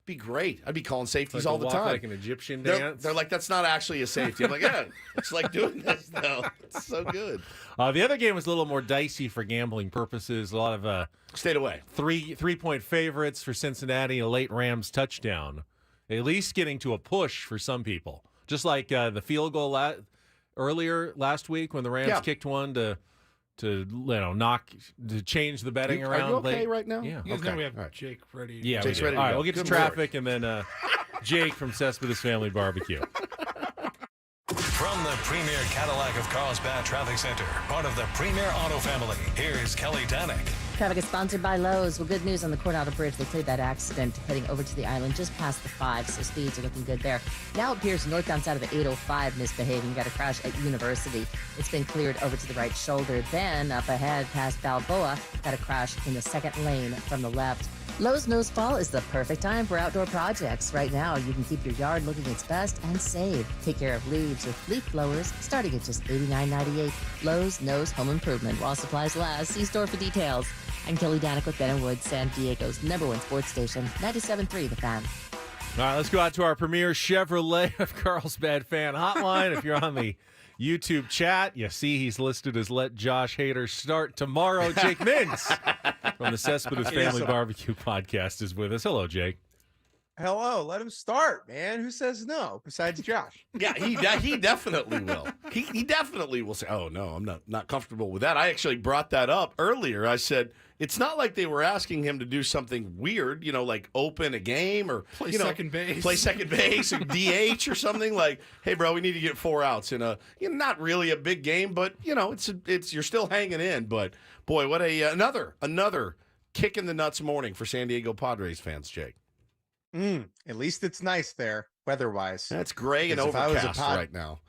Be great. I'd be calling safeties Like all the walk time. like an Egyptian dance. They're like, that's not actually a safety. I'm like, yeah, it's like doing this, though. It's so good. The other game was a little more dicey for gambling purposes. A lot of stayed away. 3-point favorites for Cincinnati, a late Rams touchdown. At least getting to a push for some people. Just like the field goal earlier last week when the Rams kicked one to change the betting around. Are you okay late. right now? Yeah. You guys okay. know we have All right. Jake ready. Yeah, Jake's we do. ready to All right, go. we'll get to Good traffic and then Jake from Cespedes Family Barbecue. From the premier Cadillac of Carlsbad Traffic Center, part of the premier auto family, here's Kelly Danick. Traffic is sponsored by Lowe's. Well, good news on the Coronado Bridge. They cleared that accident heading over to the island just past the 5, so speeds are looking good there. Now it appears northbound side of the 805 misbehaving. You got a crash at University. It's been cleared over to the right shoulder. Then up ahead past Balboa, got a crash in the second lane from the left. Lowe's knows fall is the perfect time for outdoor projects. Right now, you can keep your yard looking its best and save. Take care of leaves with leaf blowers starting at just $89.98. Lowe's knows home improvement while supplies last. See store for details. I'm Kelly Danick with Ben & Woods, San Diego's #1 sports station, 97.3 The Fan. All right, let's go out to our premier Chevrolet of Carlsbad fan hotline. If you're on the YouTube chat, you see he's listed as Let Josh Hader Start Tomorrow. Jake Mintz from the Cespedes Family Barbecue podcast is with us. Hello, Jake. Hello, let him start, man. Who says no besides Josh? Yeah, he definitely will. He definitely will say, "Oh no, I'm not comfortable with that." I actually brought that up earlier. I said it's not like they were asking him to do something weird, like open a game or Play second base, or DH or something. Like, hey, bro, we need to get 4 outs in a not really a big game, but it's you're still hanging in. But boy, what another kick in the nuts morning for San Diego Padres fans, Jake. At least it's nice there, weather-wise. That's gray and overcast right now.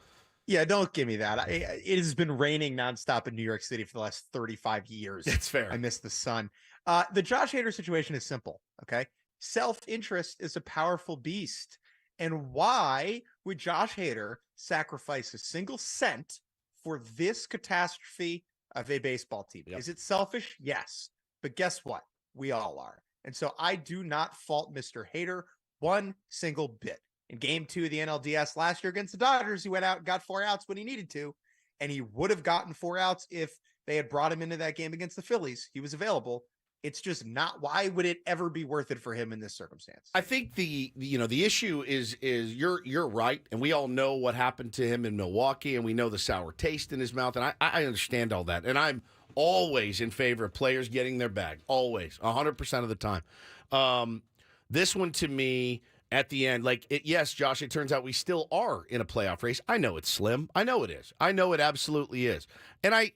Yeah, don't give me that. It has been raining nonstop in New York City for the last 35 years. It's fair. I miss the sun. The Josh Hader situation is simple, okay? Self-interest is a powerful beast. And why would Josh Hader sacrifice a single cent for this catastrophe of a baseball team? Yep. Is it selfish? Yes. But guess what? We all are. And so I do not fault Mr. Hader one single bit. In Game 2 of the NLDS last year against the Dodgers, he went out and got 4 outs when he needed to, and he would have gotten 4 outs if they had brought him into that game against the Phillies. He was available. It's just not. Why would it ever be worth it for him in this circumstance? I think the issue is you're right, and we all know what happened to him in Milwaukee, and we know the sour taste in his mouth, and I understand all that, and I'm always in favor of players getting their bag, always, 100% of the time. This one to me at the end, yes, Josh, it turns out we still are in a playoff race. I know it's slim. I know it is. I know it absolutely is. And I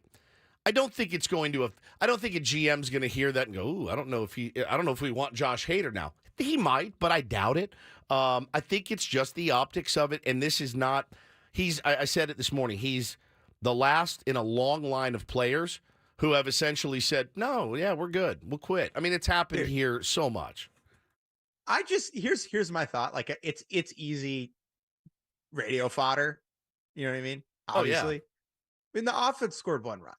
don't think it's going to. I don't think a GM's going to hear that and go, "Ooh, I don't know if we want Josh Hader now." He might, but I doubt it. I think it's just the optics of it, and this is not. I said it this morning. He's the last in a long line of players who have essentially said, "No, yeah, we're good. We'll quit." I mean, it's happened here so much. Here's my thought. Like it's easy radio fodder. You know what I mean? Obviously. Oh, yeah. I mean, the offense scored 1 run.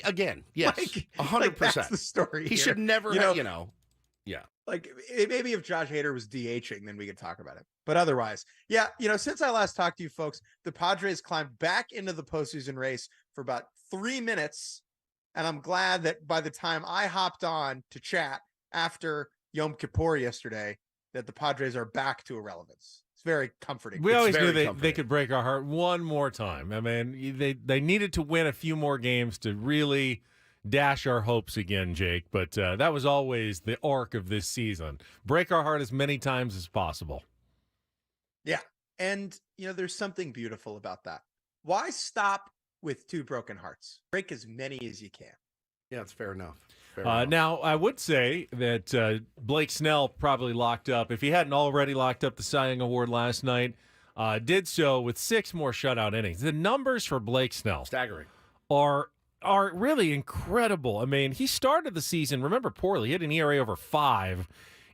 Again, yes, 100%. That's the story. He here. should never, yeah. Like maybe if Josh Hader was DHing, then we could talk about it. But otherwise, yeah, since I last talked to you folks, the Padres climbed back into the postseason race for about 3 minutes. And I'm glad that by the time I hopped on to chat after Yom Kippur yesterday, that the Padres are back to irrelevance. It's very comforting. We always knew comforting. they could break our heart one more time. I mean, they needed to win a few more games to really dash our hopes again, Jake. But that was always the arc of this season. Break our heart as many times as possible. Yeah. And, there's something beautiful about that. Why stop with 2 broken hearts? Break as many as you can. Yeah, it's fair enough. Now, I would say that Blake Snell probably locked up, if he hadn't already locked up the Cy Young Award last night, did so with 6 more shutout innings. The numbers for Blake Snell staggering are really incredible. I mean, he started the season, remember, poorly. He had an ERA over 5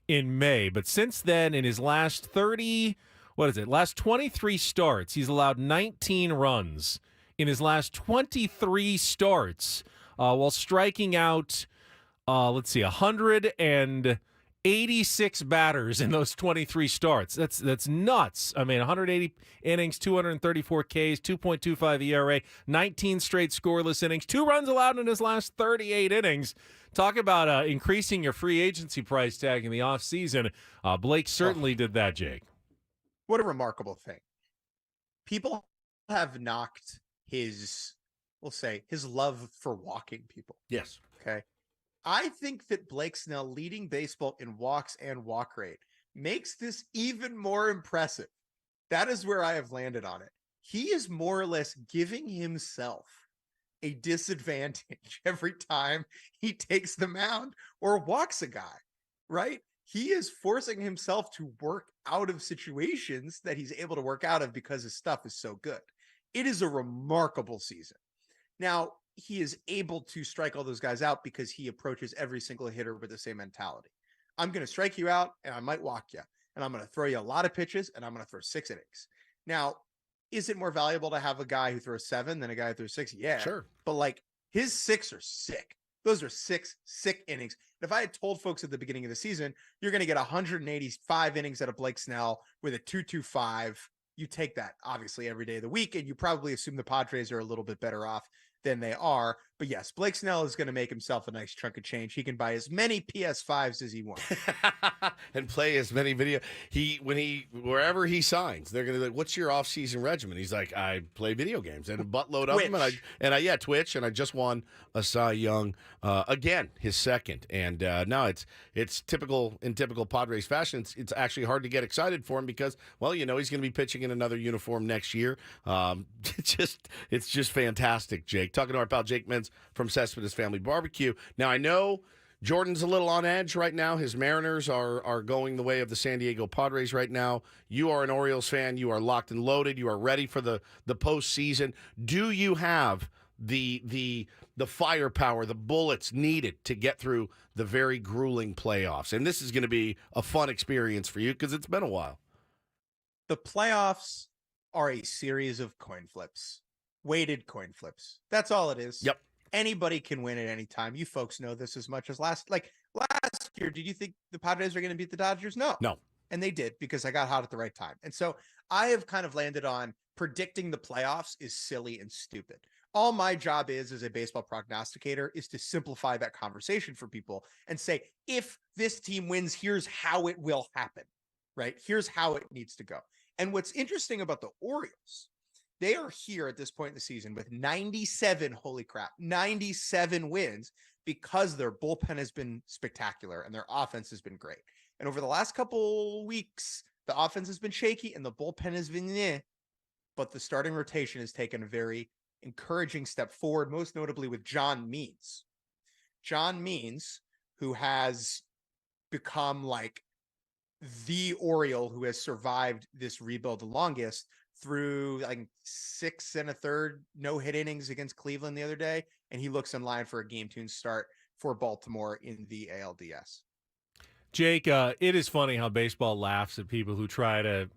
in May, but since then, in his last 23 starts, he's allowed 19 runs in his last 23 starts, while striking out 186 batters in those 23 starts. That's nuts. I mean, 180 innings, 234 Ks, 2.25 ERA, 19 straight scoreless innings, 2 runs allowed in his last 38 innings. Talk about increasing your free agency price tag in the offseason. Blake certainly did that, Jake. What a remarkable thing. People have knocked his love for walking people. Yes. Okay. I think that Blake Snell leading baseball in walks and walk rate makes this even more impressive. That is where I have landed on it. He is more or less giving himself a disadvantage every time he takes the mound or walks a guy, right? He is forcing himself to work out of situations that he's able to work out of because his stuff is so good. It is a remarkable season. Now, he is able to strike all those guys out because he approaches every single hitter with the same mentality. I'm going to strike you out and I might walk you, and I'm going to throw you a lot of pitches and I'm going to throw 6 innings. Now, is it more valuable to have a guy who throws 7 than a guy who throws 6? Yeah. Sure. But his 6 are sick. Those are 6 sick innings. And if I had told folks at the beginning of the season, you're going to get 185 innings out of Blake Snell with a 2.25, you take that obviously every day of the week, and you probably assume the Padres are a little bit better off than they are. But yes, Blake Snell is going to make himself a nice chunk of change. He can buy as many PS5s as he wants and play as many video. Wherever he signs, they're going to be like, "What's your off-season regimen?" He's like, "I play video games and a buttload of them, and Twitch, and I just won a Cy Young again, his second." And now it's typical Padres fashion. It's actually hard to get excited for him because, well, he's going to be pitching in another uniform next year. It's just fantastic, Jake. Talking to our pal Jake Mintz from Cespedes Family Barbecue. Now, I know Jordan's a little on edge right now. His Mariners are going the way of the San Diego Padres right now. You are an Orioles fan. You are locked and loaded. You are ready for the postseason. Do you have the firepower, the bullets needed to get through the very grueling playoffs? And this is going to be a fun experience for you because it's been a while. The playoffs are a series of coin flips. Weighted coin flips. That's all it is. Yep. Anybody can win at any time. You folks know this as much as last year. Did you think the Padres were going to beat the Dodgers? No. And they did, because I got hot at the right time. And so I have kind of landed on predicting the playoffs is silly and stupid. All my job is as a baseball prognosticator is to simplify that conversation for people and say, if this team wins, here's how it will happen, right? Here's how it needs to go. And what's interesting about the Orioles, they are here at this point in the season with 97 wins because their bullpen has been spectacular and their offense has been great. And over the last couple weeks, the offense has been shaky and the bullpen has been but the starting rotation has taken a very encouraging step forward, most notably with John Mintz. John Mintz, who has become the Oriole who has survived this rebuild the longest, through 6 1/3 no-hit innings against Cleveland the other day, and he looks in line for a game-tune start for Baltimore in the ALDS. Jake, it is funny how baseball laughs at people who try to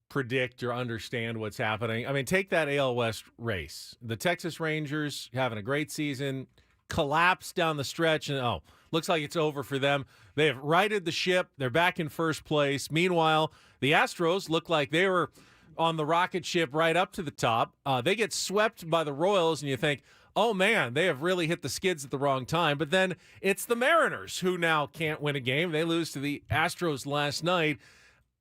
predict or understand what's happening. I mean, take that AL West race. The Texas Rangers having a great season, collapse down the stretch, and looks like it's over for them. They have righted the ship. They're back in first place. Meanwhile, the Astros look like they were on the rocket ship right up to the top. They get swept by the Royals, and you think, oh, man, they have really hit the skids at the wrong time. But then it's the Mariners who now can't win a game. They lose to the Astros last night.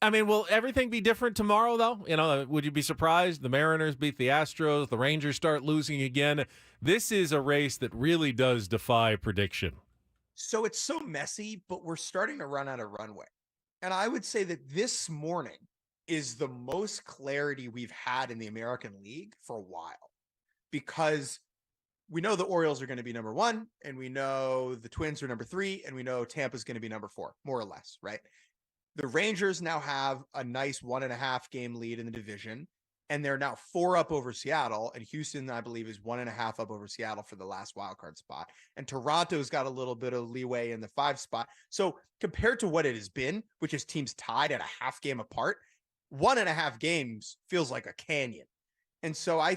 I mean, will everything be different tomorrow, though? You know, would you be surprised? The Mariners beat the Astros. The Rangers start losing again. This is a race that really does defy prediction. So it's so messy, but we're starting to run out of runway. And I would say that this morning is the most clarity we've had in the American League for a while, because we know the Orioles are going to be number 1, and we know the Twins are number 3, and we know Tampa's going to be number 4, more or less, right? The Rangers now have a nice 1.5 game lead in the division, and they're now 4 up over Seattle, and Houston, I believe, is 1.5 up over Seattle for the last wildcard spot. And Toronto's got a little bit of leeway in the 5 spot. So compared to what it has been, which is teams tied at a half game apart, 1.5 games feels like a canyon. And so I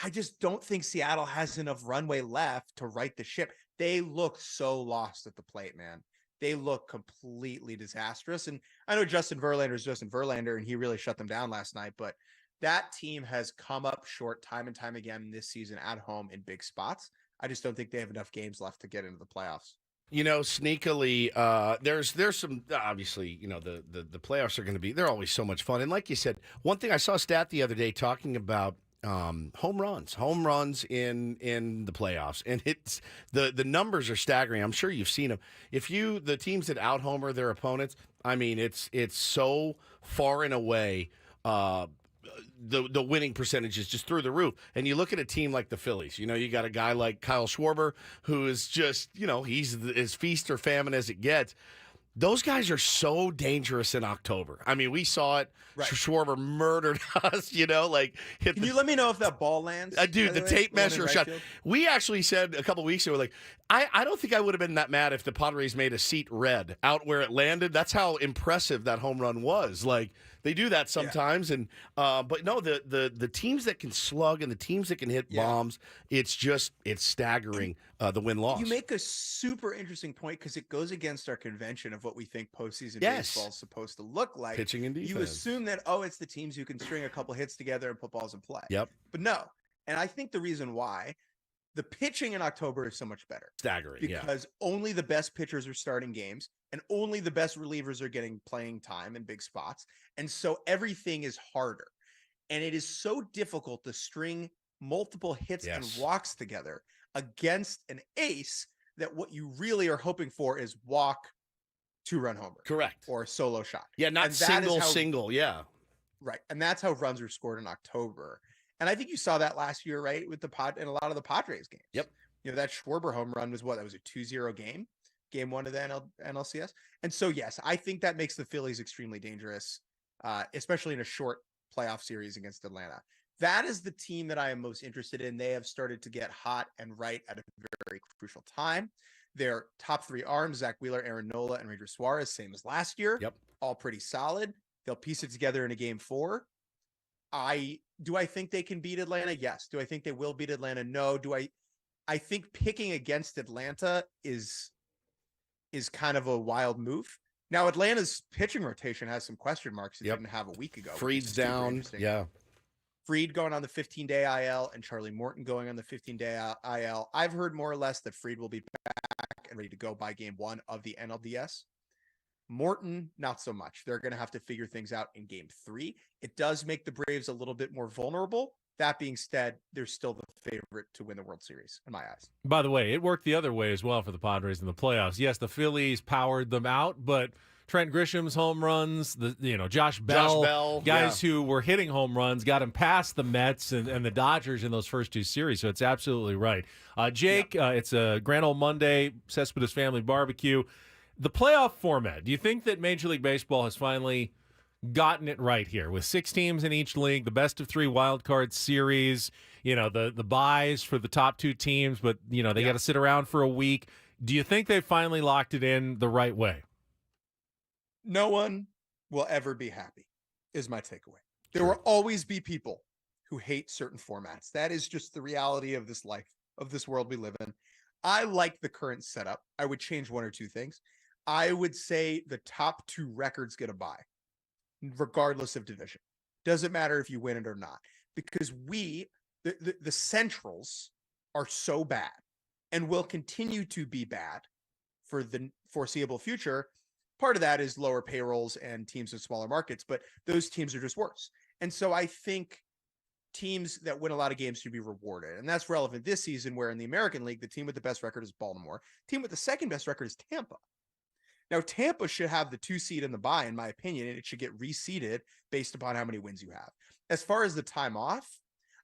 just don't think Seattle has enough runway left to right the ship. They look so lost at the plate, man. They look completely disastrous. And I know Justin Verlander is Justin Verlander, and he really shut them down last night, but that team has come up short time and time again this season at home in big spots. I just don't think they have enough games left to get into the playoffs. You know, sneakily, there's some, obviously, you know, the playoffs are going to be, they're always so much fun. And like you said, one thing I saw a stat the other day talking about home runs in the playoffs, and it's the numbers are staggering. I'm sure you've seen them. The teams that out homer their opponents, I mean, it's so far and away the winning percentage is just through the roof. And you look at a team like the Phillies, you know, you got a guy like Kyle Schwarber, who is just, you know, he's as feast or famine as it gets. Those guys are so dangerous in October. I mean, we saw it. Right. Schwarber murdered us, you know, like hit. Can you let me know if that ball lands? Dude, the tape measure shot. We actually said a couple weeks ago, like, I don't think I would have been that mad if the Padres made a seat red out where it landed. That's how impressive that home run was. Like, they do that sometimes, and but no, the teams that can slug and the teams that can hit bombs, it's staggering. The win-loss. You make a super interesting point, because it goes against our convention of what we think postseason baseball is supposed to look like. Pitching and defense. You assume that, it's the teams who can string a couple hits together and put balls in play. Yep. But no. And I think the reason why the pitching in October is so much better. Staggering, because only the best pitchers are starting games, and only the best relievers are getting playing time in big spots. And so everything is harder. And it is so difficult to string multiple hits and walks together against an ace that what you really are hoping for is walk, 2-run homer. Correct. Or solo shot. Yeah, not single, yeah. Right. And that's how runs are scored in October. And I think you saw that last year, right, with in a lot of the Padres games. Yep. You know, that Schwarber home run was that was a 2-0 game 1 of the NLCS. And so, yes, I think that makes the Phillies extremely dangerous, especially in a short playoff series against Atlanta. That is the team that I am most interested in. They have started to get hot and right at a very crucial time. Their top 3 arms, Zach Wheeler, Aaron Nola, and Ranger Suarez, same as last year. Yep. All pretty solid. They'll piece it together in a game 4. Do I think they can beat Atlanta? Yes. Do I think they will beat Atlanta? No. I think picking against Atlanta is kind of a wild move. Now, Atlanta's pitching rotation has some question marks it didn't have a week ago. Fried's down. Yeah. Fried going on the 15-day IL and Charlie Morton going on the 15-day IL. I've heard more or less that Fried will be back and ready to go by game 1 of the NLDS. Morton, not so much. They're going to have to figure things out in game 3. It does make the Braves a little bit more vulnerable. That being said, they're still the favorite to win the World Series in my eyes. By the way, it worked the other way as well for the Padres in the playoffs. Yes, the Phillies powered them out, but Trent Grisham's home runs, Josh Bell, guys who were hitting home runs, got him past the Mets and the Dodgers in those first 2 series. So it's absolutely right. Jake, it's a Grand Old Monday, Cespedes Family Barbecue. The playoff format, do you think that Major League Baseball has finally gotten it right here with 6 teams in each league, the best of 3 wild card series, the buys for the top 2 teams, but they got to sit around for a week. Do you think they finally locked it in the right way? No one will ever be happy, is my takeaway. There will always be people who hate certain formats. That is just the reality of this life, of this world we live in. I like the current setup. I would change one or two things. I would say the top 2 records get a bye, regardless of division. Doesn't matter if you win it or not, because the Centrals are so bad and will continue to be bad for the foreseeable future. Part of that is lower payrolls and teams in smaller markets, but those teams are just worse. And so I think teams that win a lot of games should be rewarded. And that's relevant this season, where in the American League, the team with the best record is Baltimore. Team with the second best record is Tampa. Now, Tampa should have the 2 seed in the bye, in my opinion, and it should get reseeded based upon how many wins you have. As far as the time off,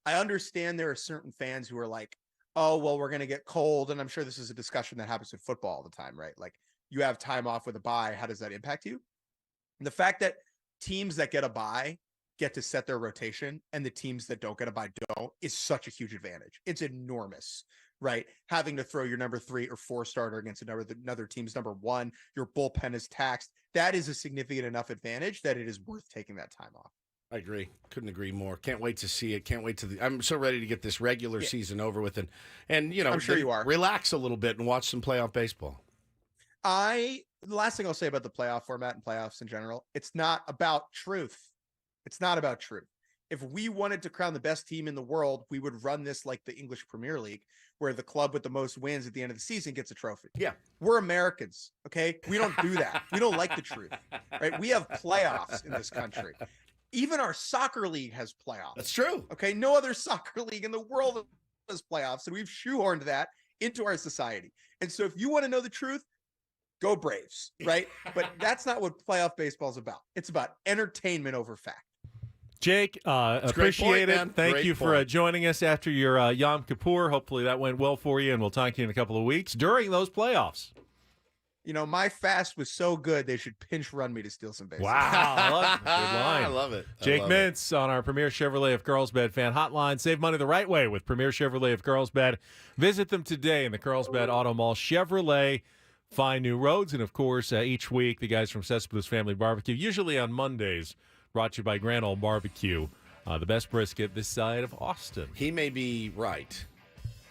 I understand there are certain fans who are like, oh, well, we're going to get cold. And I'm sure this is a discussion that happens with football all the time, right? Like, you have time off with a bye. How does that impact you? And the fact that teams that get a bye get to set their rotation and the teams that don't get a bye don't is such a huge advantage. It's enormous, right? Having to throw your number 3 or 4 starter against another team's number 1, your bullpen is taxed. That is a significant enough advantage that it is worth taking that time off. I agree. Couldn't agree more. Can't wait to see it. Can't wait I'm so ready to get this regular season over with, and I'm sure you are. Relax a little bit and watch some playoff baseball. The last thing I'll say about the playoff format and playoffs in general, it's not about truth. It's not about truth. If we wanted to crown the best team in the world, we would run this like the English Premier League, where the club with the most wins at the end of the season gets a trophy. Yeah. We're Americans, okay? We don't do that. We don't like the truth, right? We have playoffs in this country. Even our soccer league has playoffs. That's true. Okay. No other soccer league in the world has playoffs, and we've shoehorned that into our society. And so if you want to know the truth, go Braves, right? But that's not what playoff baseball is about. It's about entertainment over fact. Jake, appreciate it. Thank you for point. joining us after your Yom Kippur. Hopefully that went well for you, and we'll talk to you in a couple of weeks during those playoffs. You know, my fast was so good, they should pinch run me to steal some bases. Wow. I love it. Good line. I love it. Jake Mintz on our Premier Chevrolet of Carlsbad fan hotline. Save money the right way with Premier Chevrolet of Carlsbad. Visit them today in the Carlsbad Auto Mall. Chevrolet, find new roads. And, of course, each week, the guys from Cespedes Family Barbecue, usually on Mondays, brought to you by Grand Ole Barbecue, the best brisket this side of Austin. He may be right,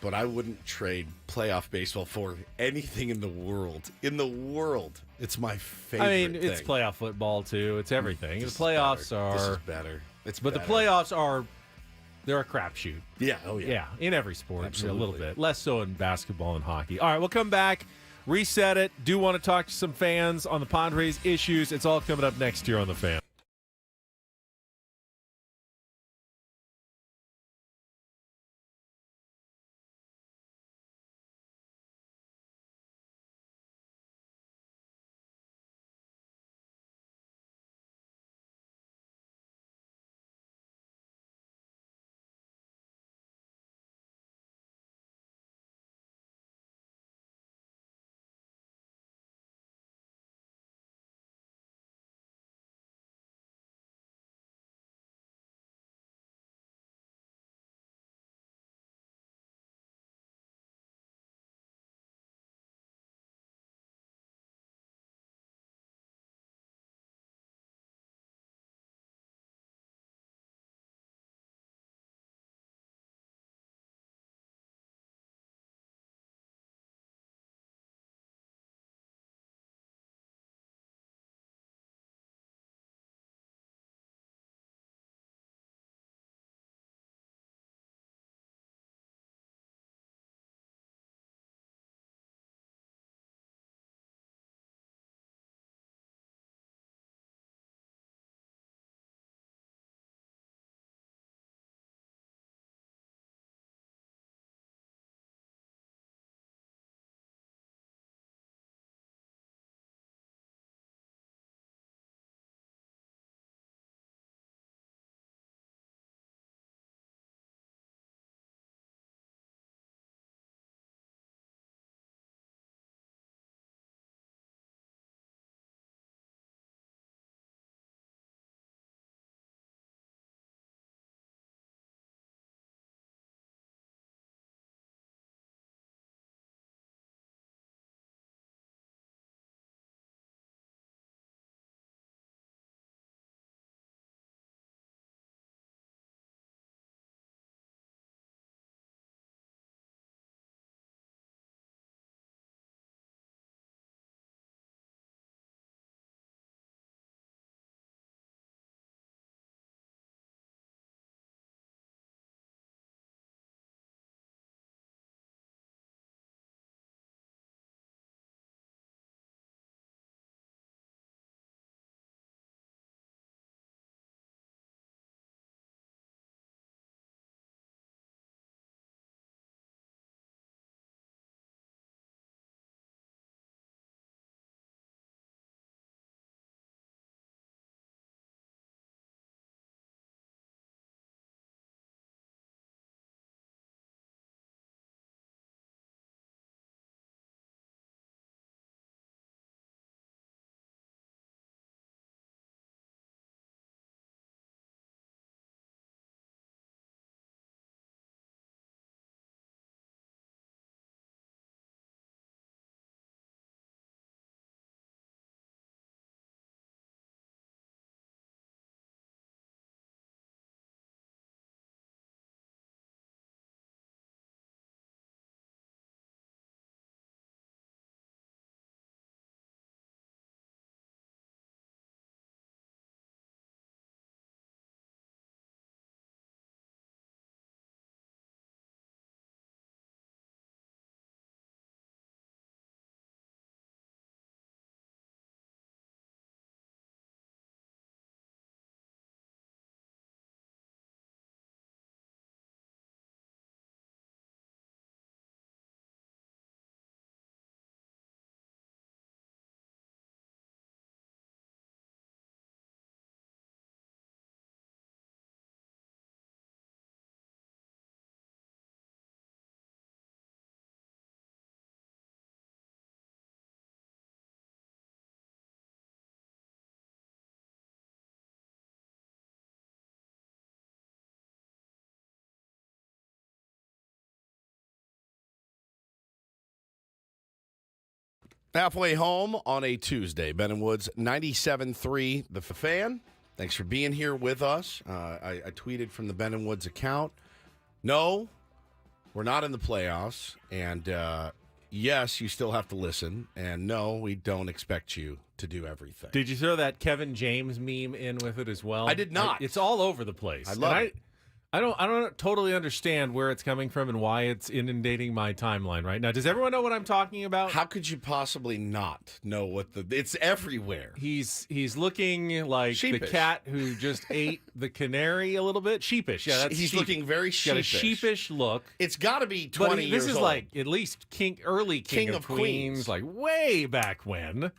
but I wouldn't trade playoff baseball for anything in the world. In the world, it's my favorite. I mean, thing. it's playoff football too. It's everything. The playoffs are. This is better. But the playoffs are. They're a crapshoot. Yeah. Oh yeah. Yeah. In every sport, Absolutely. a little bit less so in basketball and hockey. All right, we'll come back, reset it. Do want to talk to some fans on the Padres issues. It's all coming up next year on the Fan. Halfway home on a Tuesday. Ben and Woods, 97.3 The Fan. Thanks for being here with us. I tweeted from the Ben and Woods account. No, we're not in the playoffs. And yes, you still have to listen. And no, we don't expect you to do everything. Did you throw that Kevin James meme in with it as well? I did not. It's all over the place. I love it. I don't totally understand where it's coming from and why it's inundating my timeline right now. Does everyone know what I'm talking about? How could you possibly not know what it's everywhere? He's looking like sheepish. The cat who just ate the canary a little bit. Sheepish. Yeah, that's he's sheep. looking very sheepish. Got a sheepish look. It's got to be 20 years This is old. like at least early King of Queens, like way back when.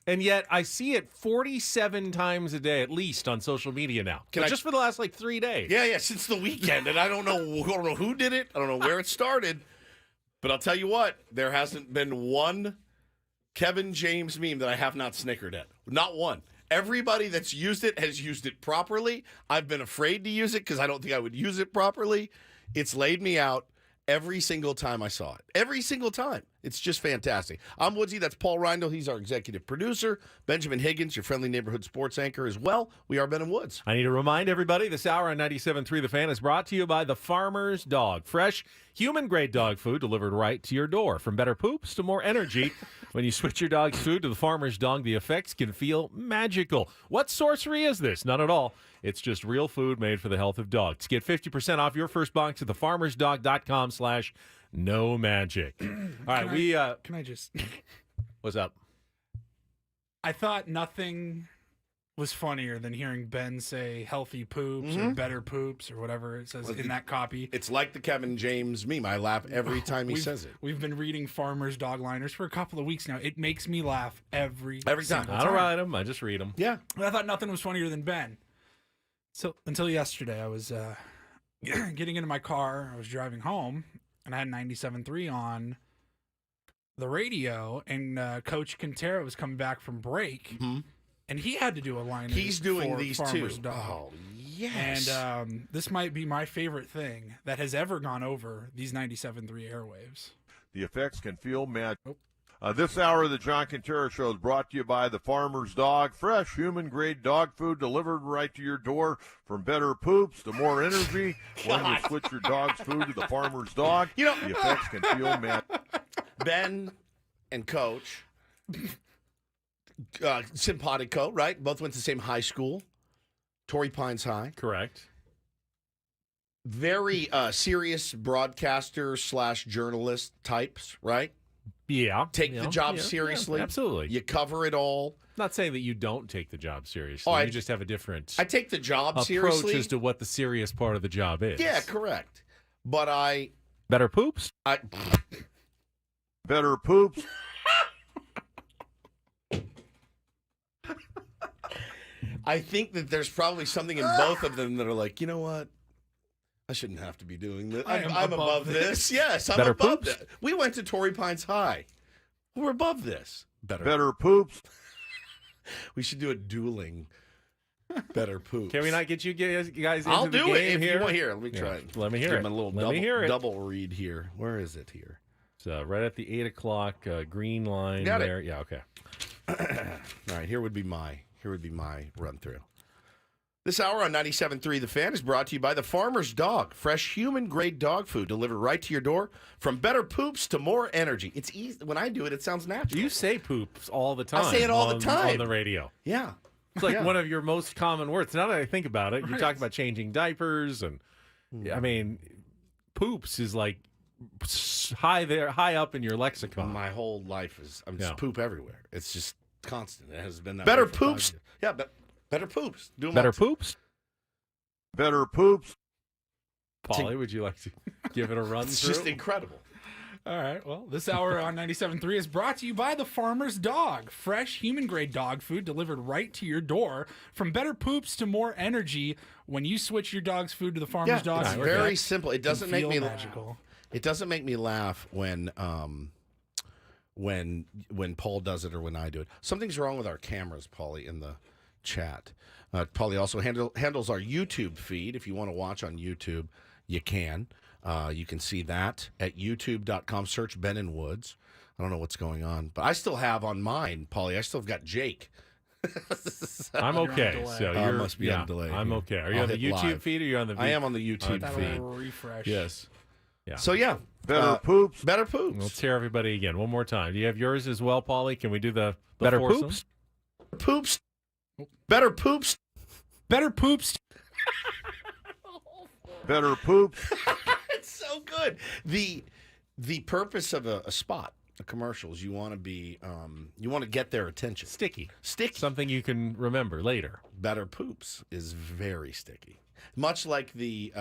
And yet I see it 47 times a day at least on social media now. Just for the last 3 days. Yeah, since the weekend. And I don't know who did it. I don't know where it started. But I'll tell you what, there hasn't been one Kevin James meme that I have not snickered at. Not one. Everybody that's used it has used it properly. I've been afraid to use it because I don't think I would use it properly. It's laid me out every single time I saw it. Every single time. It's just fantastic. I'm Woodsy. That's Paul Reindl. He's our executive producer. Benjamin Higgins, your friendly neighborhood sports anchor as well. We are Ben and Woods. I need to remind everybody, this hour on 97.3 The Fan is brought to you by The Farmer's Dog. Fresh, human-grade dog food delivered right to your door. From better poops to more energy. When you switch your dog's food to The Farmer's Dog, the effects can feel magical. What sorcery is this? None at all. It's just real food made for the health of dogs. Get 50% off your first box at thefarmersdog.com/no magic. All right, Can I just... What's up? I thought nothing was funnier than hearing Ben say healthy poops or better poops or whatever it says in that copy. It's like the Kevin James meme. I laugh every time he says it. We've been reading Farmer's Dog liners for a couple of weeks now. It makes me laugh every time. I don't write them. I just read them. Yeah. I thought nothing was funnier than Ben. So until yesterday, I was getting into my car. I was driving home, and I had 97.3 on the radio, and Coach Quintero was coming back from break, and he had to do a line. He's doing these Farmer's too. Dog. Oh, yes. And this might be my favorite thing that has ever gone over these 97.3 airwaves. The effects can feel mad. This hour of the John Quintero Show is brought to you by The Farmer's Dog. Fresh, human-grade dog food delivered right to your door. From better poops to more energy. When you switch your dog's food to The Farmer's Dog, the effects can feel mad. Ben and Coach, simpatico, right? Both went to the same high school, Torrey Pines High. Correct. Very serious broadcaster / journalist types, right? Yeah. Take the job seriously. Yeah, absolutely. You cover it all. Not saying that you don't take the job seriously. Oh, you just have a different I take the job approach seriously. as to what the serious part of the job is. Yeah, correct. But Better poops? Better poops. I think that there's probably something in both of them that are like, you know what? I shouldn't have to be doing this. I'm above this. Yes, I'm Better above poops? that. We went to Torrey Pines High. We're above this. Better poops. We should do a dueling. Better poops. Can we not get you guys into I'll the do game it if here? you want. Here, let me try it. Let me hear Give it. him a little Let me hear it. double read here. Where is it here? So right at the 8 o'clock green line Got it. there. Yeah, okay. All right, here would be my run through. This hour on 97.3 The Fan is brought to you by The Farmer's Dog. Fresh human-grade dog food delivered right to your door. From better poops to more energy. It's easy. When I do it, it sounds natural. You say poops all the time. I say it all the time. On the radio. Yeah. It's like one of your most common words. Now that I think about it, you talk about changing diapers and, I mean, poops is like high up in your lexicon. My whole life is just poop everywhere. It's just constant. It has been that Better way for 5 poops? years. Yeah, but better poops. Do 'em Better all. poops? Better poops. Paulie, would you like to give it a run It's through? just incredible. All right. Well, this hour on 97.3 is brought to you by The Farmer's Dog. Fresh, human-grade dog food delivered right to your door. From better poops to more energy. When you switch your dog's food to The Farmer's Dog, it's very simple. It doesn't make me magical. It doesn't make me laugh when Paul does it or when I do it. Something's wrong with our cameras, Paulie, in the chat. Paulie also handles our YouTube feed. If you want to watch on YouTube, you can. You can see that at youtube.com. Search Ben and Woods. I don't know what's going on. But I still have on mine, Paulie, I still have got Jake. I'm okay. So you must be on delay. I'm okay. Are you on the YouTube feed or are you on the I am on the YouTube That'll feed. refresh. Yes. Yeah. So, yeah. Better poops. Better poops. Let's hear everybody again one more time. Do you have yours as well, Paulie? Can we do the Better foursome? poops? Poops. Better poops. Better poops. Better poops. It's so good. The purpose of a spot, a commercial, is you want to be you want to get their attention. Sticky. Sticky. Something you can remember later. Better poops is very sticky. Much like the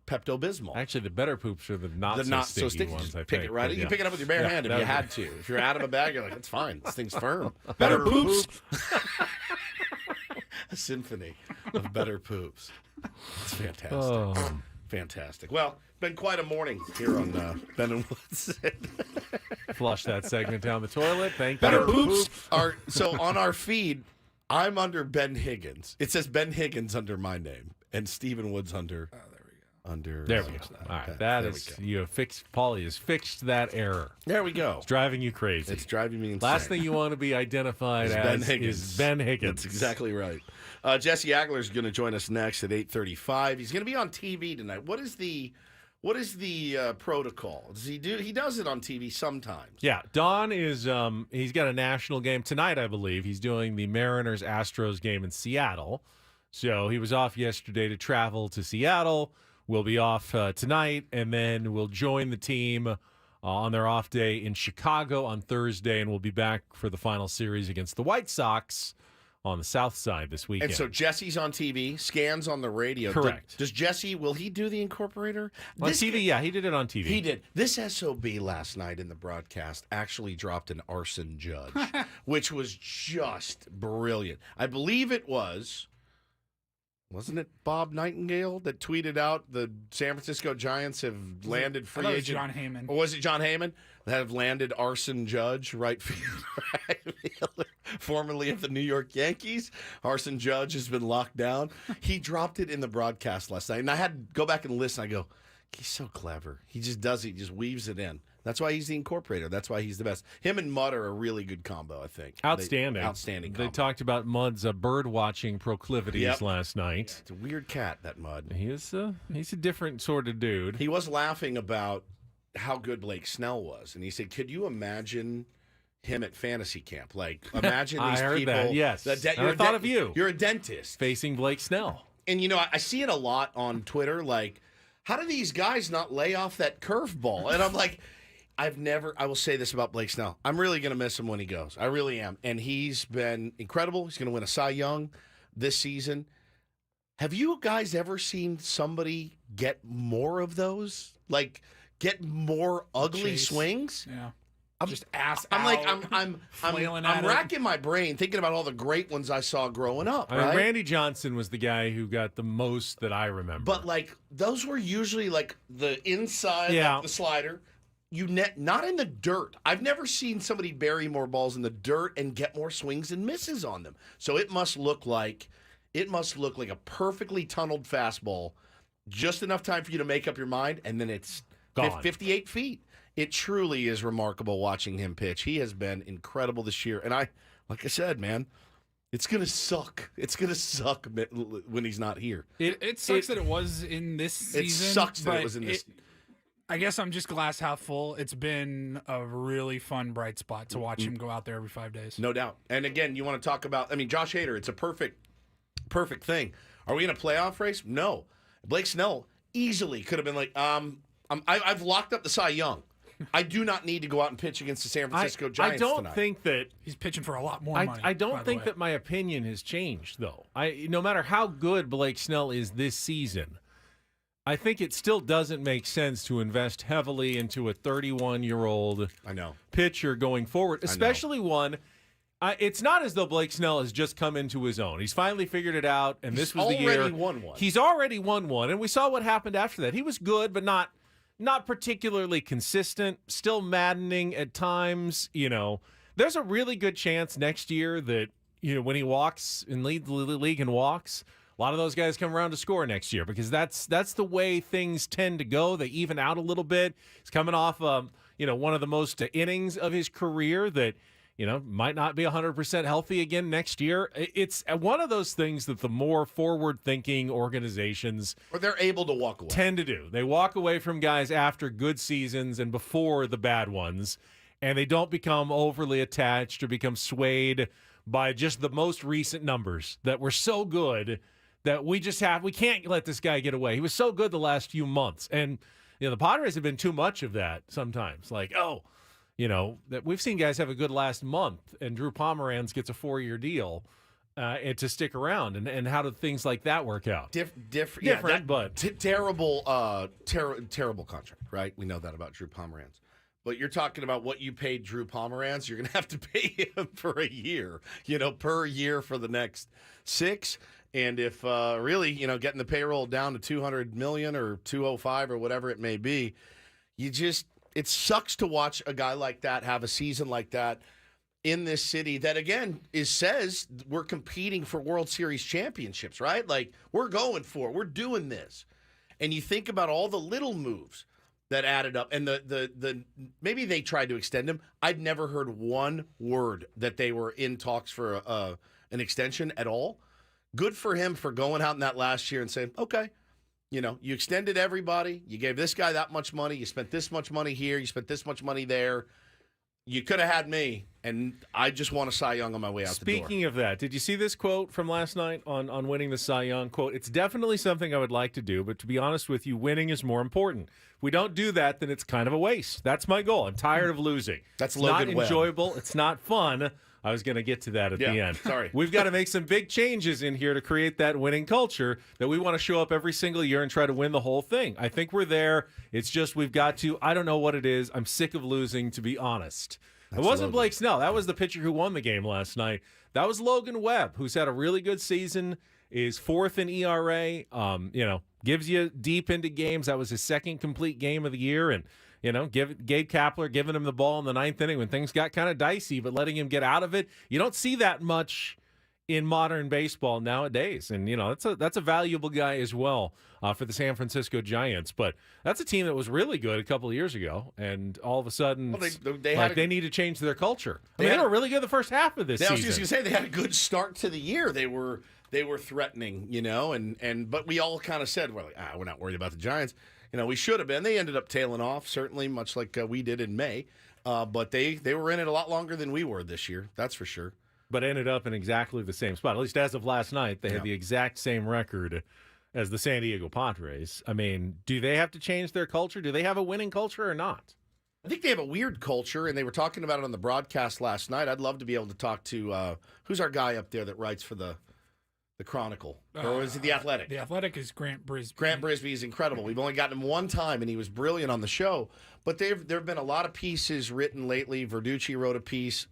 Pepto-Bismol. Actually, the better poops are the not so sticky ones, Just I pick think. it right. But, You yeah. can pick it up with your bare hand if you had to. If you're out of a bag, you're like, it's fine. This thing's firm. Better poops. A symphony of better poops. It's fantastic. Oh. Fantastic. Well, been quite a morning here on Ben and Woods. Flush that segment down the toilet. Thank Better you. poops are so on our feed. I'm under Ben Higgins. It says Ben Higgins under my name, and Stephen Woods under. Oh, there we go. Under. There we go. All right, that there is you have fixed. Paulie has fixed that error. There we go. It's driving you crazy. It's driving me insane. Last thing you want to be identified Is as Ben Higgins. is Ben Higgins. That's exactly right. Jesse Agler is going to join us next at 8:35. He's going to be on TV tonight. What is the protocol? Does he do? He does it on TV sometimes. Yeah, Don is he's got a national game tonight, I believe. He's doing the Mariners-Astros game in Seattle. So he was off yesterday to travel to Seattle. We'll be off tonight, and then we'll join the team on their off day in Chicago on Thursday, and we'll be back for the final series against the White Sox on the South Side this weekend. And so Jesse's on TV, Scan's on the radio. Correct. Does Jesse, will he do the incorporator? On TV, yeah, he did it on TV. He did. This SOB last night in the broadcast actually dropped an arson judge, which was just brilliant. I believe it wasn't it Bob Nightingale that tweeted out the San Francisco Giants have landed free I thought it was agent? John Heyman. Or was it John Heyman that have landed arson judge, right fielder, formerly of the New York Yankees? Arson Judge has been locked down. He dropped it in the broadcast last night, and I had to go back and listen. I go, he's so clever. He just does it. He just weaves it in. That's why he's the incorporator. That's why he's the best. Him and Mudd are a really good combo, I think. Outstanding. Outstanding They combo. talked about Mudd's bird watching proclivities last night. It's a weird cat, that Mudd. He's a different sort of dude. He was laughing about how good Blake Snell was, and he said, "Could you imagine him at fantasy camp? Like, imagine these I heard people." that, yes. And I thought of you. You're a dentist facing Blake Snell, and I see it a lot on Twitter. Like, how do these guys not lay off that curveball? And I'm like, I will say this about Blake Snell. I'm really going to miss him when he goes. I really am. And he's been incredible. He's going to win a Cy Young this season. Have you guys ever seen somebody get more of those? Like, get more ugly swings? Yeah. I'm racking my brain thinking about all the great ones I saw growing up. I mean, right? Randy Johnson was the guy who got the most that I remember. But like those were usually like the inside, like the slider. Not in the dirt. I've never seen somebody bury more balls in the dirt and get more swings and misses on them. So it must look like a perfectly tunneled fastball, just enough time for you to make up your mind, and then it's gone. 58 feet. It truly is remarkable watching him pitch. He has been incredible this year, and like I said, man, it's gonna suck. It's gonna suck when he's not here. It sucks that it was in this season. It sucks that it was in this. I guess I'm just glass half full. It's been a really fun, bright spot to watch him go out there every 5 days. No doubt. And again, you want to talk about, Josh Hader, it's a perfect thing. Are we in a playoff race? No. Blake Snell easily could have been like, I've locked up the Cy Young. I do not need to go out and pitch against the San Francisco Giants I don't tonight. think that he's pitching for a lot more money. I don't think that my opinion has changed, though. No matter how good Blake Snell is this season, I think it still doesn't make sense to invest heavily into a 31-year-old pitcher going forward, especially one. It's not as though Blake Snell has just come into his own. He's finally figured it out, and this was the year. He's already won one, and we saw what happened after that. He was good, but not particularly consistent, still maddening at times. There's a really good chance next year that when he walks and leads the league in walks, a lot of those guys come around to score next year because that's the way things tend to go. They even out a little bit. He's coming off one of the most innings of his career that, might not be 100% healthy again next year. It's one of those things that the more forward-thinking organizations or they're able to walk away tend to do. They walk away from guys after good seasons and before the bad ones, and they don't become overly attached or become swayed by just the most recent numbers that were so good that we can't let this guy get away. He was so good the last few months. And, the Padres have been too much of that sometimes. Like, that we've seen guys have a good last month, and Drew Pomeranz gets a 4-year deal and to stick around. And how do things like that work out? Different, but terrible contract, right? We know that about Drew Pomeranz. But you're talking about what you paid Drew Pomeranz. You're going to have to pay him for a year, per year for the next 6. And if really, getting the payroll down to $200 million or $205 or whatever it may be, it sucks to watch a guy like that have a season like that in this city that, again, says we're competing for World Series championships, right? Like, we're doing this. And you think about all the little moves that added up, and the maybe they tried to extend him. I'd never heard one word that they were in talks for an extension at all. Good for him for going out in that last year and saying, okay, you extended everybody. You gave this guy that much money. You spent this much money here. You spent this much money there. You could have had me, and I just want a Cy Young on my way out the door. Speaking of that, did you see this quote from last night on winning the Cy Young? Quote, "It's definitely something I would like to do, but to be honest with you, winning is more important. If we don't do that, then it's kind of a waste. That's my goal. I'm tired of losing. That's it's Logan not Webb. Enjoyable. It's not fun." I was going to get to that at the end. Sorry. We've got to make some big changes in here to create that winning culture that we want to show up every single year and try to win the whole thing. I think we're there. It's just we've got to. I don't know what it is. I'm sick of losing, to be honest. It wasn't Logan. Blake Snell. That was the pitcher who won the game last night. That was Logan Webb, who's had a really good season, is 4th in ERA, gives you deep into games. That was his 2nd complete game of the year. And, Gabe Kapler giving him the ball in the 9th inning when things got kind of dicey, but letting him get out of it. You don't see that much in modern baseball nowadays. And, that's a valuable guy as well for the San Francisco Giants. But that's a team that was really good a couple of years ago. And all of a sudden, they need to change their culture. They were really good the first half of this season. I was just going to say, they had a good start to the year. They were threatening, but we all kind of said, we're not worried about the Giants. We should have been. They ended up tailing off, certainly, much like we did in May. But they were in it a lot longer than we were this year. That's for sure. But ended up in exactly the same spot. At least as of last night, they had the exact same record as the San Diego Padres. I mean, do they have to change their culture? Do they have a winning culture or not? I think they have a weird culture, and they were talking about it on the broadcast last night. I'd love to be able to talk to who's our guy up there that writes for the Chronicle, or is it the Athletic? The Athletic is Grant Brisbee. Grant Brisbee is incredible. We've only gotten him one time, and he was brilliant on the show. But there have been a lot of pieces written lately. Verducci wrote a piece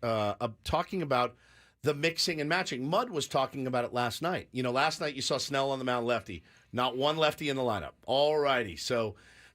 talking about the mixing and matching. Mudd was talking about it last night. Last night you saw Snell on the mound, lefty. Not one lefty in the lineup. All righty. So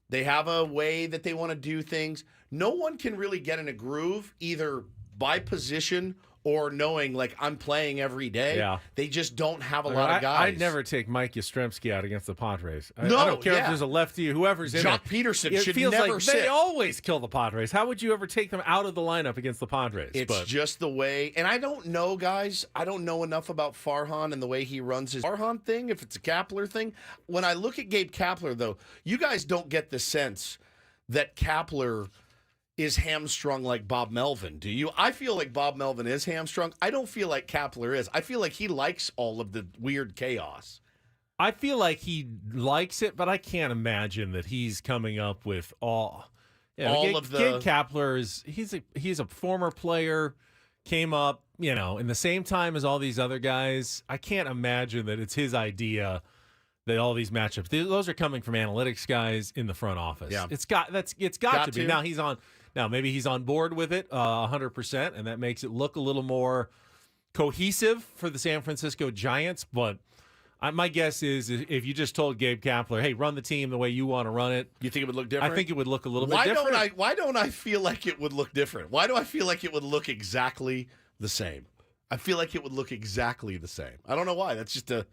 they have a way that they want to do things. No one can really get in a groove, either by position or knowing, like, I'm playing every day. Yeah. They just don't have a lot of guys. I'd never take Mike Yastrzemski out against the Padres. I No, don't care if there's a lefty or whoever's in there. Jock Peterson It should feels never like sit. They always kill the Padres. How would you ever take them out of the lineup against the Padres? It's just the way, and I don't know, guys. I don't know enough about Farhan and the way he runs his Farhan thing, if it's a Kapler thing. When I look at Gabe Kapler, though, you guys don't get the sense that Kapler is hamstrung like Bob Melvin, do you? I feel like Bob Melvin is hamstrung. I don't feel like Kapler is. I feel like he likes all of the weird chaos. I feel like he likes it, but I can't imagine that he's coming up with all of the. Gabe Kapler he's a former player, came up, in the same time as all these other guys. I can't imagine that it's his idea that all these matchups, those are coming from analytics guys in the front office. Yeah. It's got to be. Now maybe he's on board with it 100%, and that makes it look a little more cohesive for the San Francisco Giants. But my guess is if you just told Gabe Kapler, hey, run the team the way you want to run it. You think it would look different? I think it would look a little bit different. Why don't I feel like it would look different? Why do I feel like it would look exactly the same? I feel like it would look exactly the same. I don't know why. That's just a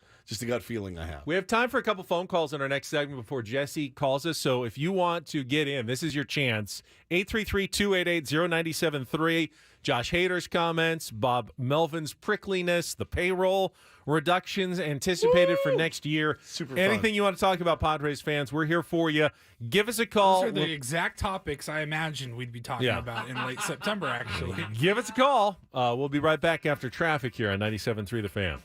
gut feeling I have. We have time for a couple phone calls in our next segment before Jesse calls us. So if you want to get in, this is your chance. 833-288-0973. Josh Hader's comments, Bob Melvin's prickliness, the payroll reductions anticipated for next year. Super Anything fun. you want to talk about, Padres fans, we're here for you. Give us a call. Those are the exact topics I imagined we'd be talking about in late September, actually. Give us a call. We'll be right back after traffic here on 97.3 The Fan.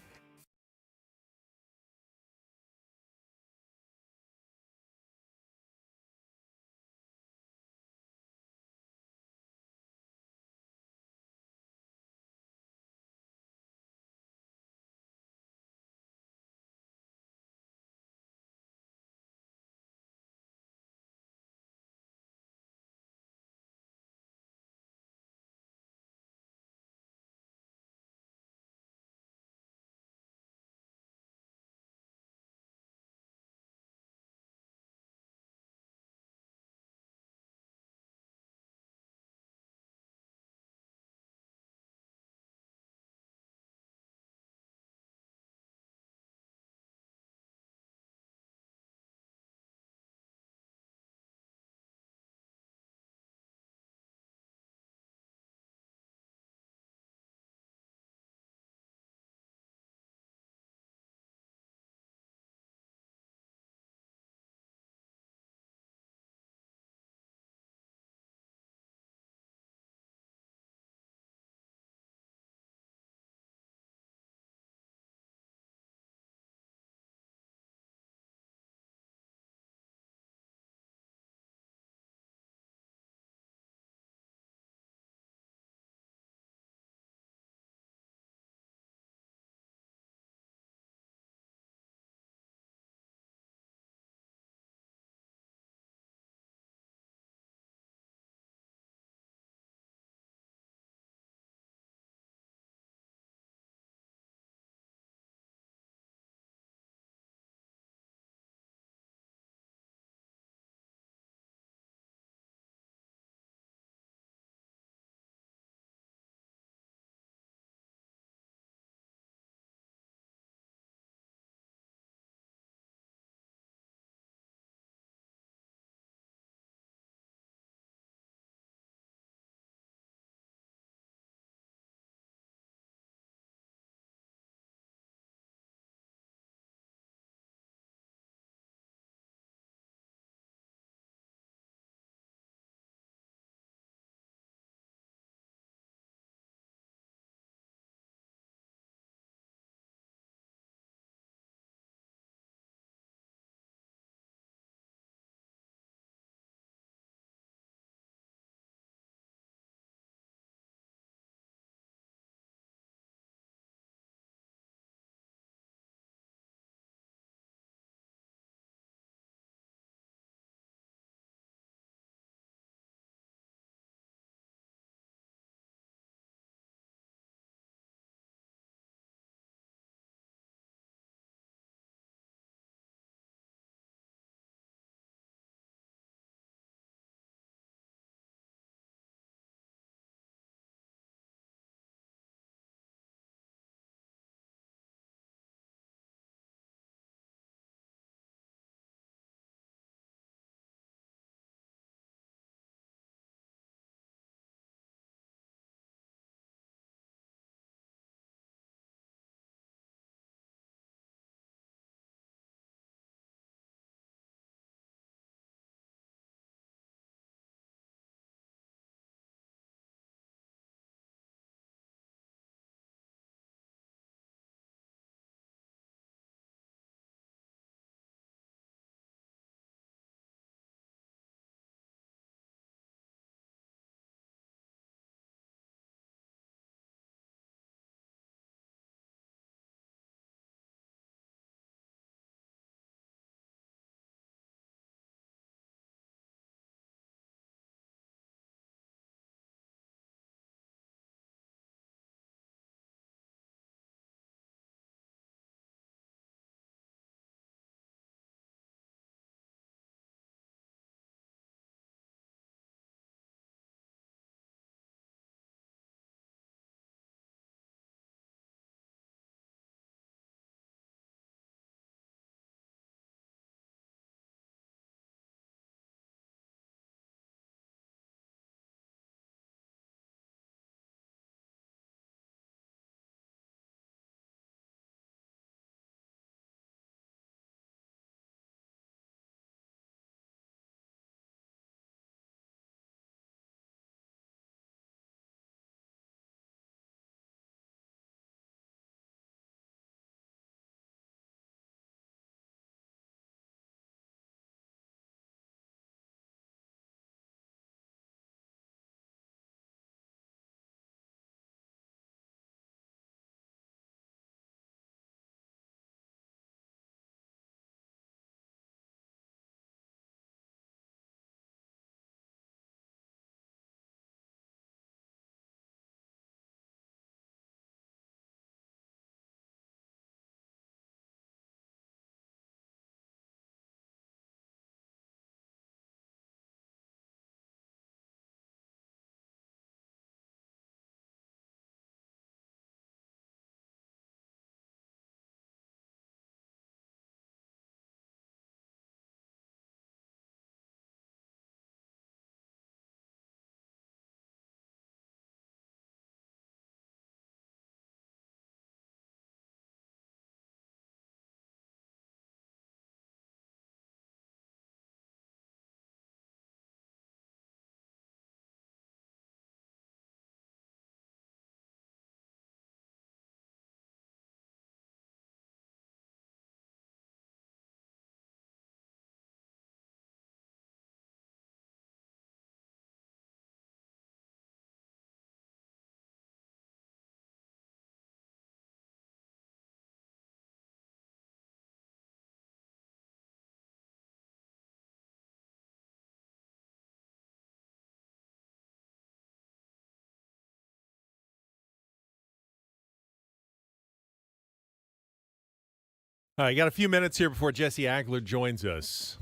All right, got a few minutes here before Jesse Agler joins us.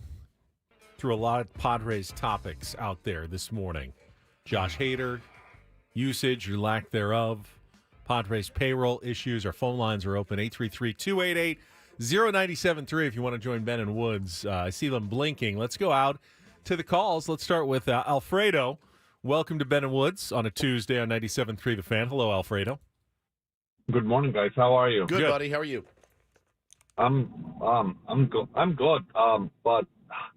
Through a lot of Padres topics out there this morning. Josh Hader, usage or lack thereof, Padres payroll issues. Our phone lines are open, 833-288-0973 if you want to join Ben and Woods. I see them blinking. Let's go out to the calls. Let's start with Alfredo. Welcome to Ben and Woods on a Tuesday on 97.3 The Fan. Hello, Alfredo. Good morning, guys. How are you? Good, buddy. How are you? I'm good. I'm good. But oh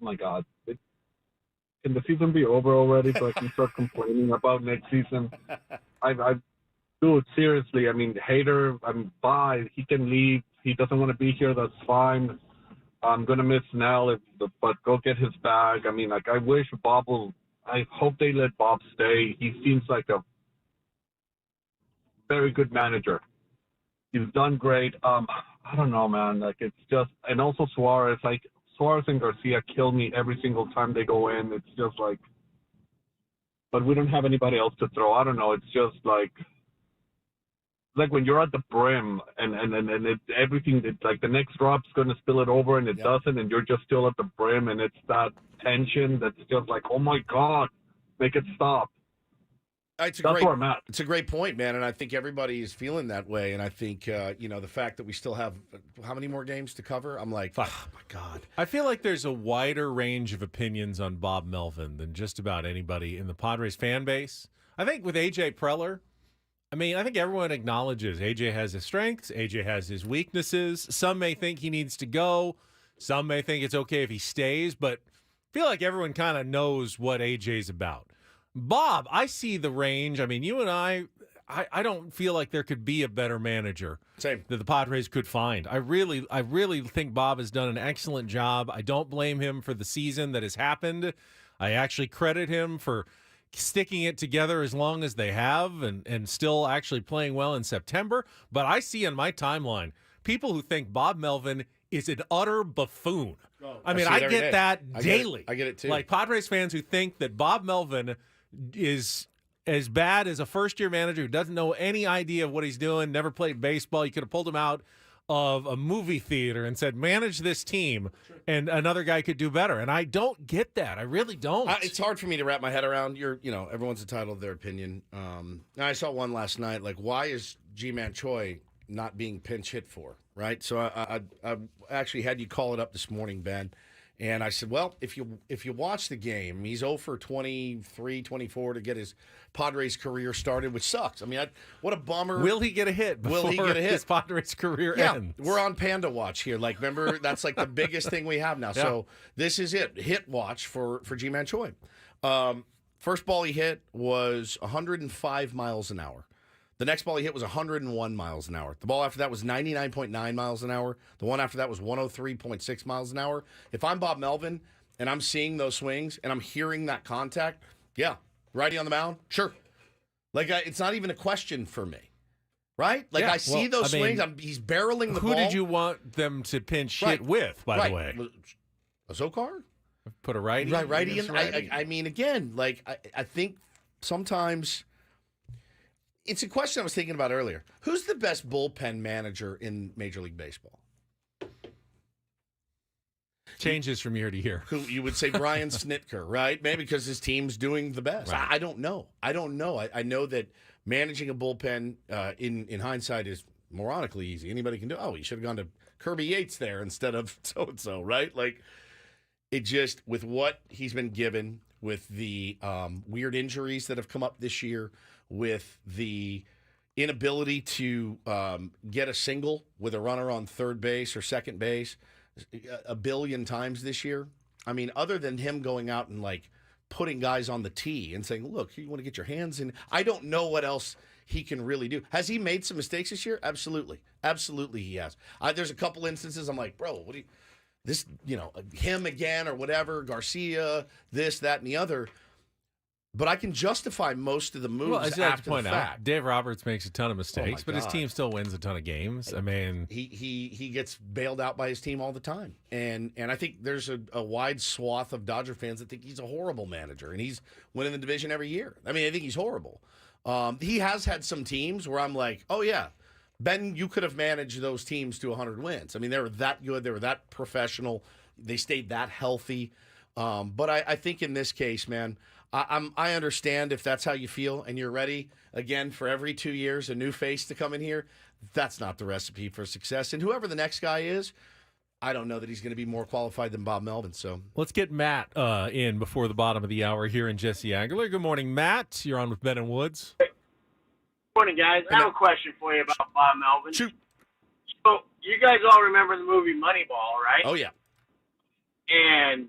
my God, can the season be over already so I can start complaining about next season? Dude, seriously. I mean, Hader, bye. He can leave. He doesn't want to be here. That's fine. I'm gonna miss Snell, but go get his bag. I mean, like, I wish Bob will. I hope they let Bob stay. He seems like a very good manager. He's done great. I don't know, man. Like, it's just, and also Suarez. Like, Suarez and Garcia kill me every single time they go in. It's just like, but we don't have anybody else to throw. I don't know. It's just like when you're at the brim and everything, it's like the next drop's going to spill it over and it doesn't, and you're just still at the brim, and it's that tension that's just like, oh my God, make it stop. That's where I'm at. It's a great point, man, and I think everybody is feeling that way. And I think the fact that we still have how many more games to cover? I'm like, oh my God. I feel like there's a wider range of opinions on Bob Melvin than just about anybody in the Padres fan base. I think with AJ Preller, I think everyone acknowledges AJ has his strengths, AJ has his weaknesses. Some may think he needs to go. Some may think it's okay if he stays, but I feel like everyone kind of knows what AJ's about. Bob, I see the range. I mean, you and I don't feel like there could be a better manager that the Padres could find. I really think Bob has done an excellent job. I don't blame him for the season that has happened. I actually credit him for sticking it together as long as they have and still actually playing well in September. But I see on my timeline people who think Bob Melvin is an utter buffoon. I get that daily. I get it too. Like Padres fans who think that Bob Melvin is as bad as a first-year manager who doesn't know any idea of what he's doing, never played baseball. You could have pulled him out of a movie theater and said, manage this team, and another guy could do better. And I don't get that. I really don't. It's hard for me to wrap my head around. Everyone's entitled to their opinion. I saw one last night, like, why is G-Man Choi not being pinch hit for, right? So I actually had you call it up this morning, Ben. And I said, well, if you watch the game, he's 0 for 23, 24 to get his Padres career started, which sucks. I mean, what a bummer. Will he get a hit before his Padres career ends? We're on Panda Watch here. Like, remember, that's like the biggest thing we have now. Yeah. So this is it. Hit watch for G-Man Choi. First ball he hit was 105 miles an hour. The next ball he hit was 101 miles an hour. The ball after that was 99.9 miles an hour. The one after that was 103.6 miles an hour. If I'm Bob Melvin and I'm seeing those swings and I'm hearing that contact, yeah, righty on the mound, sure. Like, it's not even a question for me, right? Like, I see those swings. He's barreling the ball. Who did you want them to pinch hit with, by the way? A Zokar? Put a righty? Righty. I mean, again, like, I think sometimes... It's a question I was thinking about earlier. Who's the best bullpen manager in Major League Baseball? Changes from year to year. Who you would say Brian Snitker, right? Maybe because his team's doing the best. Right. I don't know. I know that managing a bullpen in hindsight is moronically easy. Anybody can do. Oh, you should have gone to Kirby Yates there instead of so-and-so, right? Like, it just, with what he's been given, with the weird injuries that have come up this year, with the inability to get a single with a runner on third base or second base a billion times this year. I mean, other than him going out and, like, putting guys on the tee and saying, look, you want to get your hands in. I don't know what else he can really do. Has he made some mistakes this year? Absolutely. Absolutely he has. There's a couple instances I'm like, bro, what do you... This, him again or whatever, Garcia, this, that, and the other. But I can justify most of the moves after the fact. Dave Roberts makes a ton of mistakes, but his team still wins a ton of games. I mean, he gets bailed out by his team all the time, and I think there's a wide swath of Dodger fans that think he's a horrible manager, and he's winning the division every year. I mean, I think he's horrible. He has had some teams where I'm like, oh yeah, Ben, you could have managed those teams to 100 wins. I mean, they were that good. They were that professional. They stayed that healthy. But I think in this case, man, I understand if that's how you feel and you're ready, again, for every 2 years, a new face to come in here. That's not the recipe for success. And whoever the next guy is, I don't know that he's going to be more qualified than Bob Melvin. So let's get Matt in before the bottom of the hour here in Jesse Agler. Good morning, Matt. You're on with Ben and Woods. Morning, guys. I have a question for you about Bob Melvin. Shoot. So, you guys all remember the movie Moneyball, right? Oh, yeah. And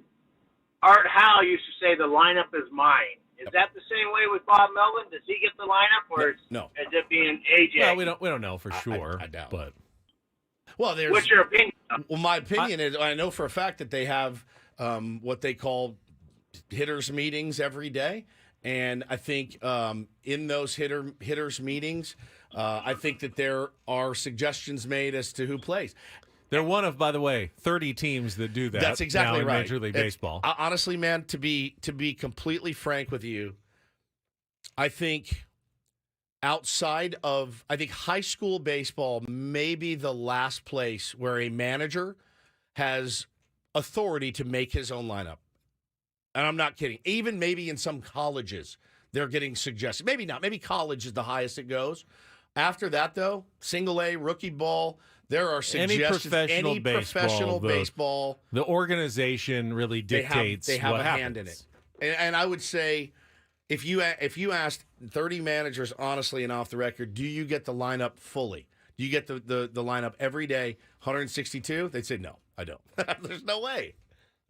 Art Howe used to say the lineup is mine. Is that the same way with Bob Melvin? Does he get the lineup, or no. is it being AJ? Well, we don't know for sure. I doubt. But well, what's your opinion? Well, my opinion is I know for a fact that they have what they call hitters meetings every day. And I think in those hitters meetings, I think that there are suggestions made as to who plays. They're one of, by the way, 30 teams that do that. That's exactly now in right. Major League Baseball. Honestly, man, to be completely frank with you, I think outside of high school baseball may be the last place where a manager has authority to make his own lineup. And I'm not kidding. Even maybe in some colleges, they're getting suggested. Maybe not. Maybe college is the highest it goes. After that, though, single A, rookie ball, there are suggestions. Any professional baseball. The organization really dictates they have what a happens. hand in it. And I would say if you asked 30 managers honestly and off the record, do you get the lineup fully? Do you get the lineup every day, 162? They'd say, no, I don't. There's no way.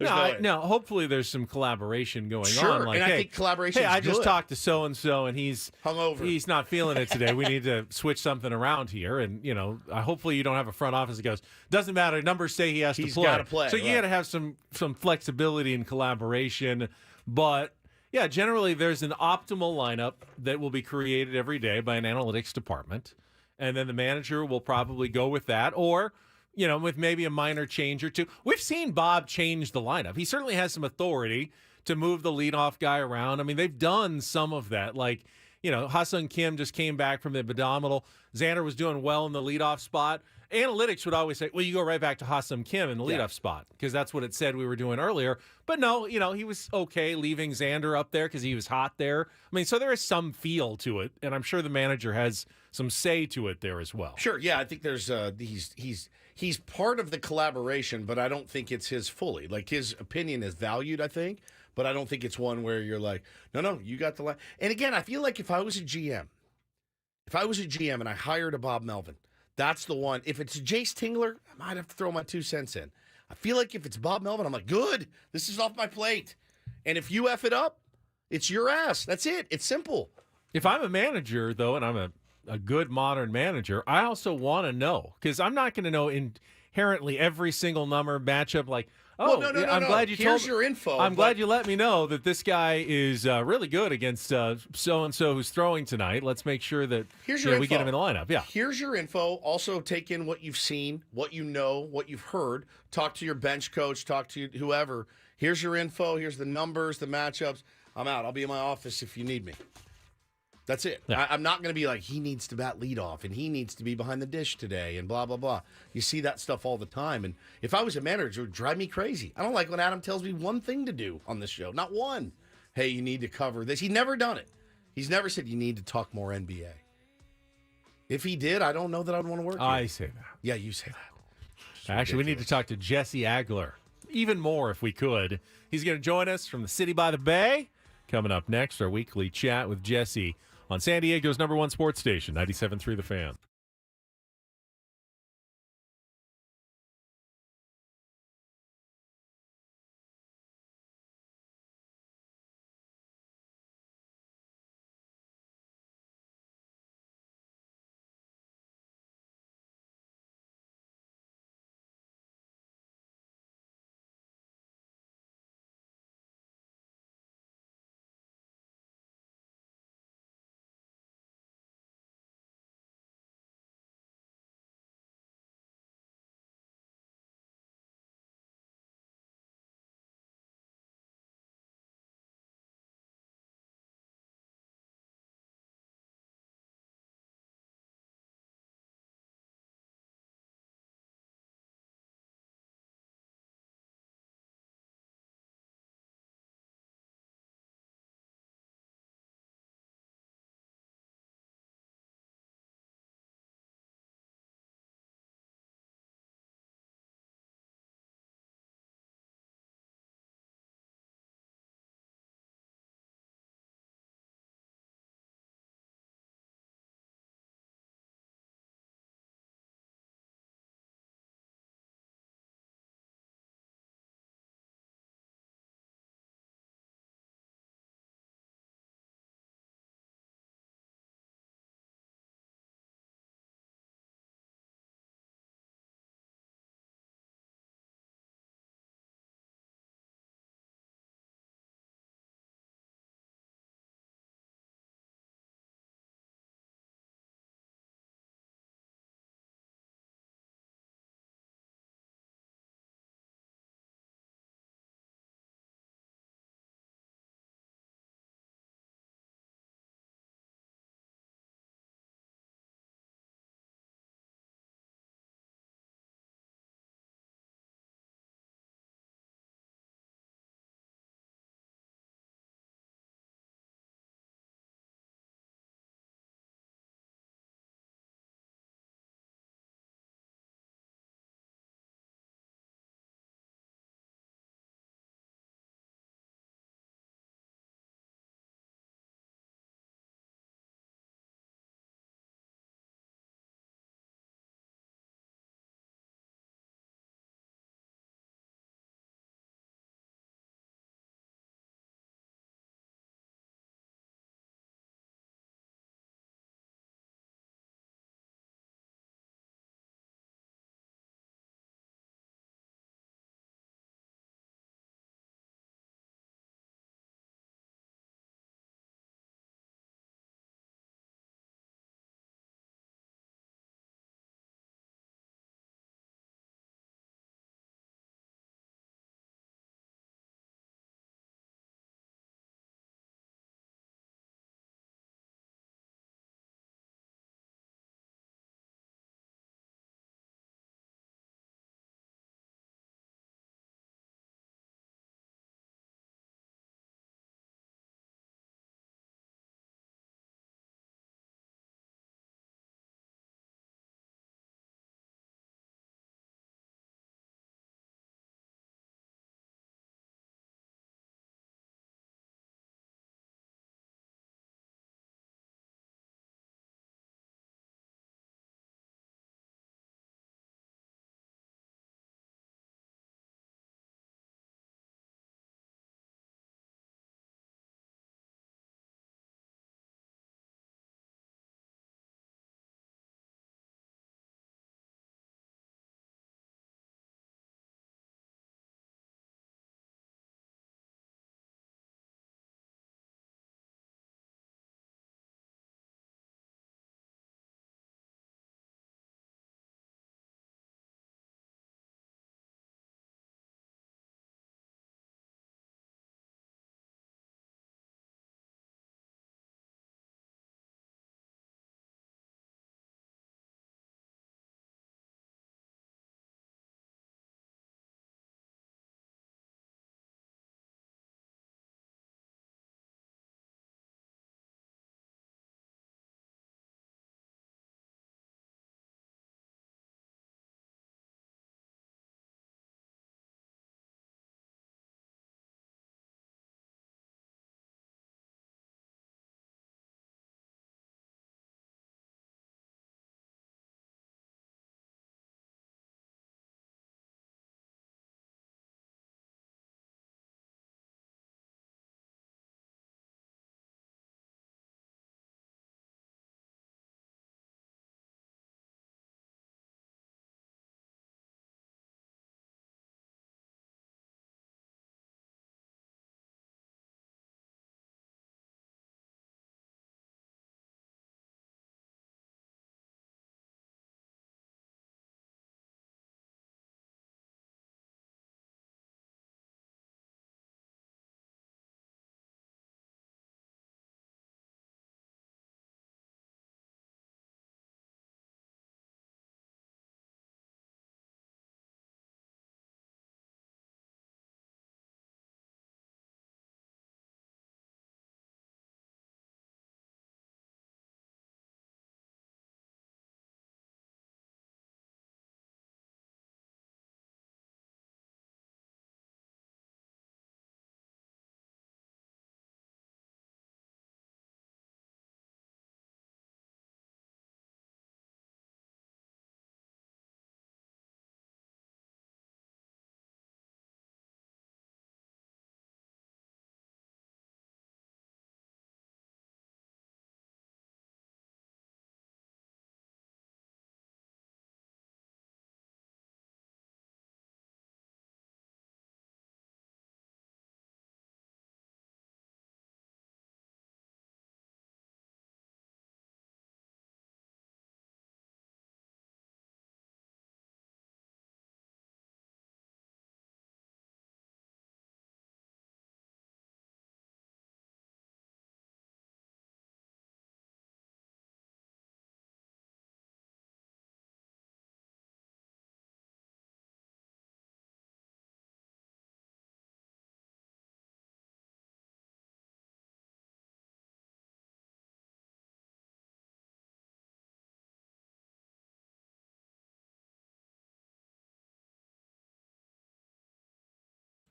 No, hopefully there's some collaboration going Sure, on. Like, and I hey, think collaboration. I just talked to so and and he's hungover. He's not feeling it today. We need to switch something around here. And hopefully you don't have a front office that goes, doesn't matter. Numbers say he has to play. He's got to play. So you got to have some flexibility and collaboration. But yeah, generally there's an optimal lineup that will be created every day by an analytics department, and then the manager will probably go with that, or with maybe a minor change or two. We've seen Bob change the lineup. He certainly has some authority to move the leadoff guy around. I mean, they've done some of that. Like, Ha-Sung Kim just came back from the abdominal. Xander was doing well in the leadoff spot. Analytics would always say, well, you go right back to Ha-Sung Kim in the leadoff spot, because that's what it said we were doing earlier. But no, he was okay leaving Xander up there because he was hot there. I mean, so there is some feel to it, and I'm sure the manager has some say to it there as well. Sure, yeah, I think there's he's part of the collaboration, but I don't think it's his fully. Like, his opinion is valued, I think, but I don't think it's one where you're like, no, you got the And again, I feel like if I was a GM and I hired a Bob Melvin, that's the one. If it's Jace Tingler, I might have to throw my 2 cents in. I feel like if it's Bob Melvin, I'm like, good, this is off my plate. And if you F it up, it's your ass. That's it. It's simple. If I'm a manager, though, and I'm a good modern manager, I also want to know, because I'm not going to know inherently every single number matchup. Like, no. I'm glad you Here's your info. I'm glad you let me know that this guy is really good against so and so who's throwing tonight. Let's make sure that we get him in the lineup. Yeah. Here's your info. Also, take in what you've seen, what you know, what you've heard. Talk to your bench coach. Talk to whoever. Here's your info. Here's the numbers, the matchups. I'm out. I'll be in my office if you need me. That's it. Yeah. I'm not going to be like, he needs to bat leadoff and he needs to be behind the dish today and blah, blah, blah. You see that stuff all the time. And if I was a manager, it would drive me crazy. I don't like when Adam tells me one thing to do on this show. Not one. Hey, you need to cover this. He's never done it. He's never said you need to talk more NBA. If he did, I don't know that I'd want to work here. I say that. Yeah, you say that. Actually, we need to talk to Jesse Agler. Even more if we could. He's going to join us from the city by the bay. Coming up next, our weekly chat with Jesse on San Diego's #1 sports station, 97.3 The Fan.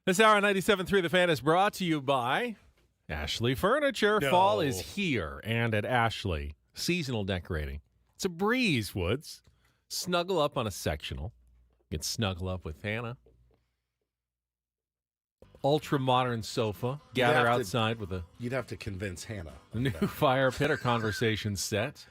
This hour on 97.3 The Fan is brought to you by Ashley Furniture. No. Fall is here, and at Ashley, seasonal decorating. It's a breeze, Woods. Snuggle up on a sectional. You can snuggle up with Hannah. Ultra-modern sofa. Gather outside with a... You'd have to convince Hannah. A new fire pit or conversation set.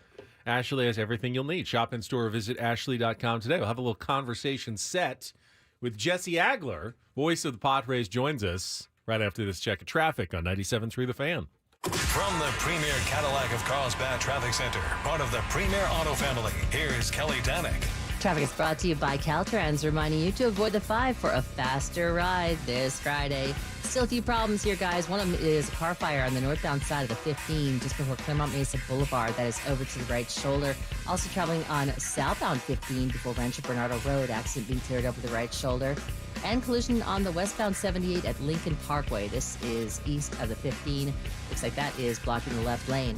Ashley has everything you'll need. Shop in store or visit ashley.com today. We'll have a little conversation set with Jesse Agler, voice of the Padres, joins us right after this check of traffic on 97.3 The Fan. From the premier Cadillac of Carlsbad Traffic Center, part of the premier auto family, here's Kelly Danick. Traffic is brought to you by Caltrans, reminding you to avoid the 5 for a faster ride this Friday. Still a few problems here, guys. One of them is a car fire on the northbound side of the 15, just before Claremont Mesa Boulevard. That is over to the right shoulder. Also traveling on southbound 15 before Rancho Bernardo Road. Accident being cleared over the right shoulder. And collision on the westbound 78 at Lincoln Parkway. This is east of the 15. Looks like that is blocking the left lane.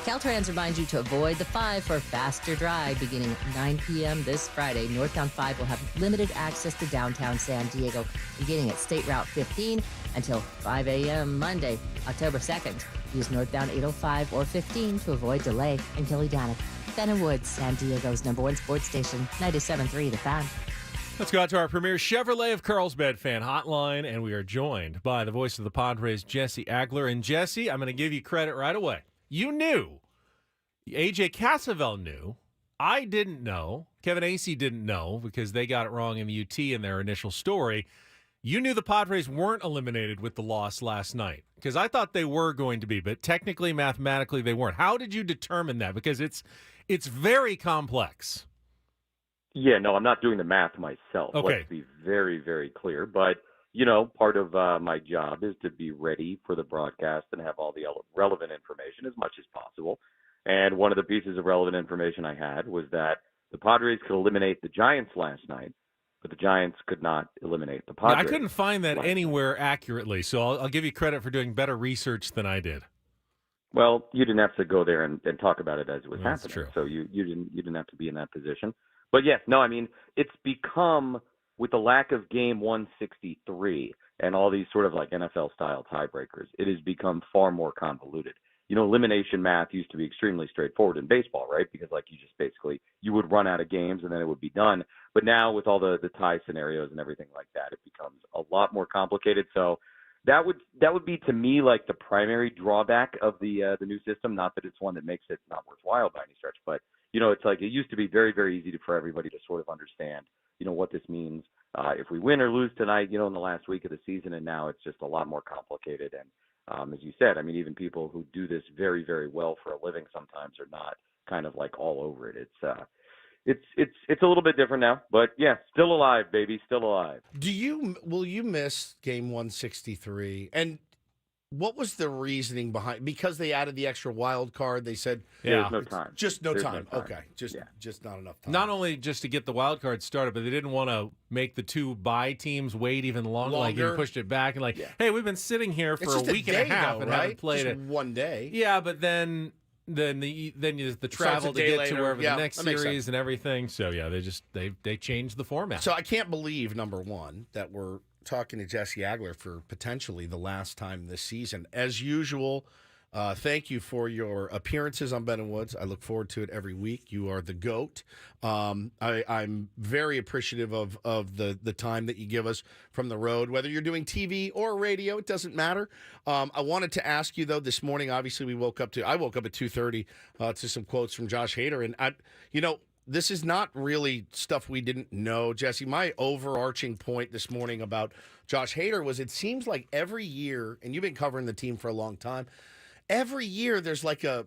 Caltrans reminds you to avoid the 5 for a faster drive beginning 9 p.m. this Friday. Northbound 5 will have limited access to downtown San Diego beginning at State Route 15 until 5 a.m. Monday, October 2nd. Use northbound 805 or 15 to avoid delay. I'm Kelly Danick, Fenton Woods, San Diego's #1 sports station, 97.3 The Fan. Let's go out to our premier Chevrolet of Carlsbad fan hotline, and we are joined by the voice of the Padres, Jesse Agler. And Jesse, I'm going to give you credit right away. You knew. A.J. Cassavell knew. I didn't know. Kevin Acee didn't know because they got it wrong in the UT in their initial story. You knew the Padres weren't eliminated with the loss last night because I thought they were going to be, but technically, mathematically, they weren't. How did you determine that? Because it's very complex. Yeah, no, I'm not doing the math myself. Okay. Let's be very, very clear. But, part of my job is to be ready for the broadcast and have all the relevant information as much as possible. And one of the pieces of relevant information I had was that the Padres could eliminate the Giants last night, but the Giants could not eliminate the Padres. I couldn't find that anywhere accurately, so I'll give you credit for doing better research than I did. Well, you didn't have to go there and talk about it as it was That's happening. true. So you didn't have to be in that position. But yes, no, I mean, it's become, with the lack of game 163 and all these sort of like NFL-style tiebreakers, it has become far more convoluted. Elimination math used to be extremely straightforward in baseball, right? Because you would run out of games and then it would be done. But now with all the tie scenarios and everything like that, it becomes a lot more complicated. So that would be to me like the primary drawback of the new system. Not that it's one that makes it not worthwhile by any stretch, but it's like it used to be very, very easy for everybody to sort of understand, what this means if we win or lose tonight, in the last week of the season. And now it's just a lot more complicated. And as you said, I mean, even people who do this very, very well for a living sometimes are not kind of like all over it. It's a little bit different now, but yeah, still alive, baby, still alive. Will you miss game 163? And what was the reasoning behind? Because they added the extra wild card, they said there's no time. Just no There's time. no time. Okay, just not enough time. Not only just to get the wild card started, but they didn't want to make the two bye teams wait even longer. Like you pushed it back and hey, we've been sitting here for It's a just week day, and a half though, and right? haven't played just it. one day. Yeah, but then the travel to day get later. to wherever Yeah, the next that makes series sense. and everything. So yeah, they changed the format. So I can't believe, number one, that we're talking to Jesse Agler for potentially the last time this season. As usual, thank you for your appearances on Ben and Woods. I look forward to it every week. You are the GOAT. I'm very appreciative of the time that you give us from the road, whether you're doing TV or radio, it doesn't matter. I wanted to ask you, though, this morning, obviously I woke up at 2:30 to some quotes from Josh Hader. And, this is not really stuff we didn't know, Jesse. My overarching point this morning about Josh Hader was it seems like every year, and you've been covering the team for a long time, every year there's like a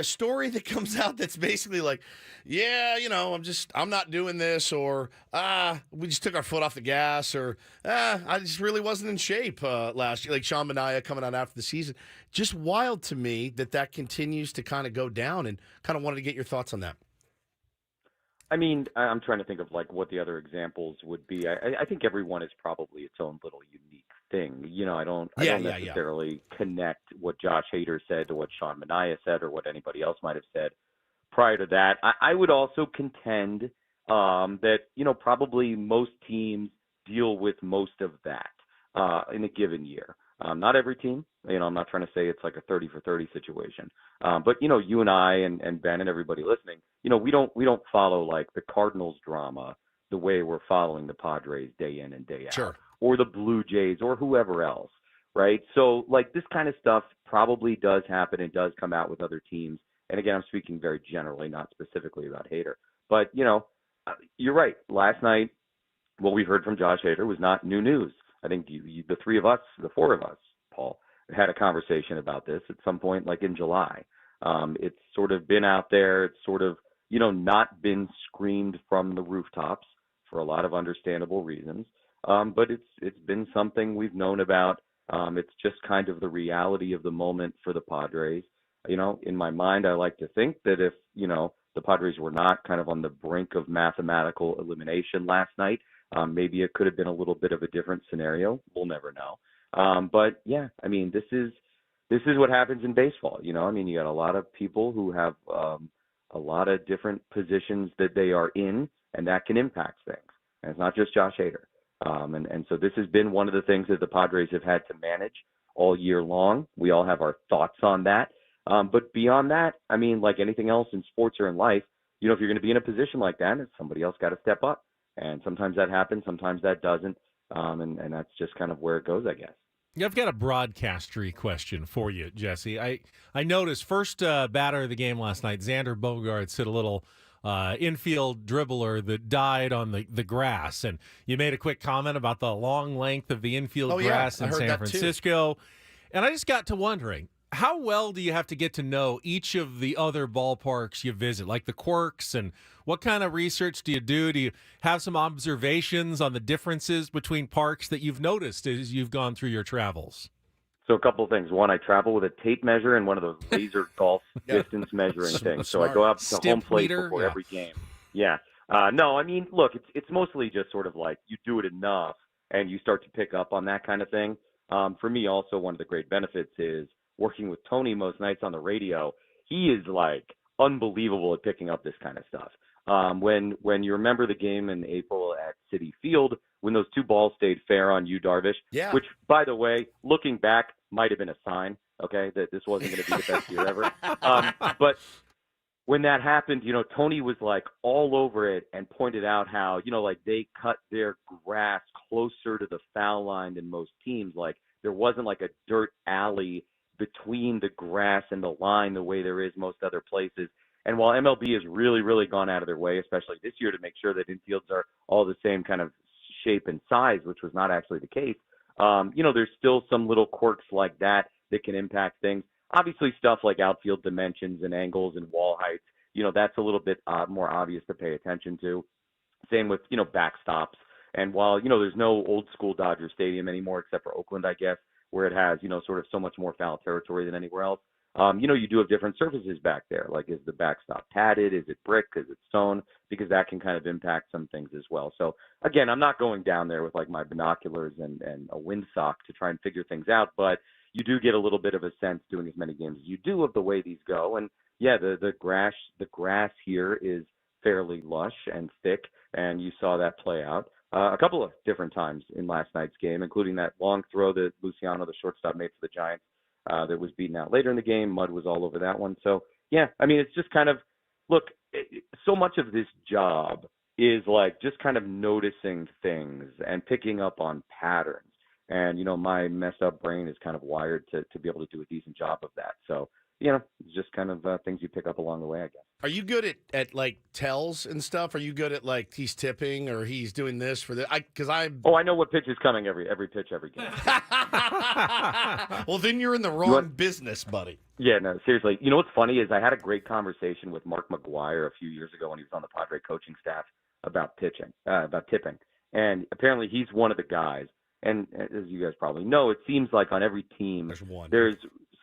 story that comes out that's basically like, yeah, I'm not doing this, or we just took our foot off the gas, or I just really wasn't in shape last year. Like Sean Manaea coming out after the season. Just wild to me that continues to kind of go down, and kind of wanted to get your thoughts on that. I mean, I'm trying to think of like what the other examples would be. I think everyone is probably its own little unique thing. I don't necessarily connect what Josh Hader said to what Sean Manaea said or what anybody else might have said prior to that. I would also contend that, probably most teams deal with most of that in a given year. Not every team. I'm not trying to say it's like a 30 for 30 situation. But you and I and Ben and everybody listening, we don't follow like the Cardinals drama the way we're following the Padres day in and day out, Sure. or the Blue Jays or whoever else, right? So like this kind of stuff probably does happen and does come out with other teams. And again, I'm speaking very generally, not specifically about Hader. But, you're right. Last night, what we heard from Josh Hader was not new news. I think the three of us, the four of us, Paul, had a conversation about this at some point, like in July. It's sort of been out there. It's sort of, not been screamed from the rooftops for a lot of understandable reasons. But it's been something we've known about. It's just kind of the reality of the moment for the Padres. In my mind, I like to think that if, the Padres were not kind of on the brink of mathematical elimination last night, maybe it could have been a little bit of a different scenario. We'll never know. But yeah, I mean, this is what happens in baseball. You got a lot of people who have a lot of different positions that they are in, and that can impact things. And it's not just Josh Hader. And so this has been one of the things that the Padres have had to manage all year long. We all have our thoughts on that. But beyond that, I mean, like anything else in sports or in life, if you're going to be in a position like that, somebody else got to step up. And sometimes that happens, sometimes that doesn't. And that's just kind of where it goes, I guess. Yeah, I've got a broadcastery question for you, Jesse. I noticed first batter of the game last night, Xander Bogaerts hit a little infield dribbler that died on the grass. And you made a quick comment about the long length of the infield grass in San Francisco. And I just got to wondering, how well do you have to get to know each of the other ballparks you visit, like the quirks, and what kind of research do you do? Do you have some observations on the differences between parks that you've noticed as you've gone through your travels? So a couple of things. One, I travel with a tape measure and one of those laser golf distance measuring things. So I go out to home plate before every game. Yeah. No, I mean, look, it's mostly just sort of like you do it enough and you start to pick up on that kind of thing. For me, also, one of the great benefits is working with Tony most nights on the radio. He is like unbelievable at picking up this kind of stuff. When you remember the game in April at Citi Field, when those two balls stayed fair on Yu Darvish, which, by the way, looking back, might have been a sign, okay, that this wasn't going to be the best year ever. But when that happened, Tony was like all over it and pointed out how, like they cut their grass closer to the foul line than most teams. Like there wasn't like a dirt alley between the grass and the line the way there is most other places. And while MLB has really, really gone out of their way, especially this year, to make sure that infields are all the same kind of shape and size, which was not actually the case, there's still some little quirks like that can impact things. Obviously, stuff like outfield dimensions and angles and wall heights, that's a little bit more obvious to pay attention to. Same with, backstops. And while, there's no old school Dodger Stadium anymore, except for Oakland, I guess, where it has, sort of so much more foul territory than anywhere else. You do have different surfaces back there. Like, is the backstop padded? Is it brick? Is it stone? Because that can kind of impact some things as well. So, again, I'm not going down there with, like, my binoculars and a windsock to try and figure things out, but you do get a little bit of a sense doing as many games as you do of the way these go. And, yeah, the grass here is fairly lush and thick, and you saw that play out a couple of different times in last night's game, including that long throw that Luciano, the shortstop, made for the Giants. That was beaten out later in the game. Mud was all over that one. So, yeah, I mean, it's just kind of, look, so much of this job is like just kind of noticing things and picking up on patterns. And, my messed up brain is kind of wired to be able to do a decent job of that. So, it's just kind of things you pick up along the way, I guess. Are you good at like tells and stuff? Are you good at like he's tipping or he's doing this for the? I know what pitch is coming every pitch every game. Well, then you're in the wrong business, buddy. Yeah, no, seriously. You know what's funny is I had a great conversation with Mark McGuire a few years ago when he was on the Padre coaching staff about tipping, and apparently he's one of the guys. And as you guys probably know, it seems like on every team there's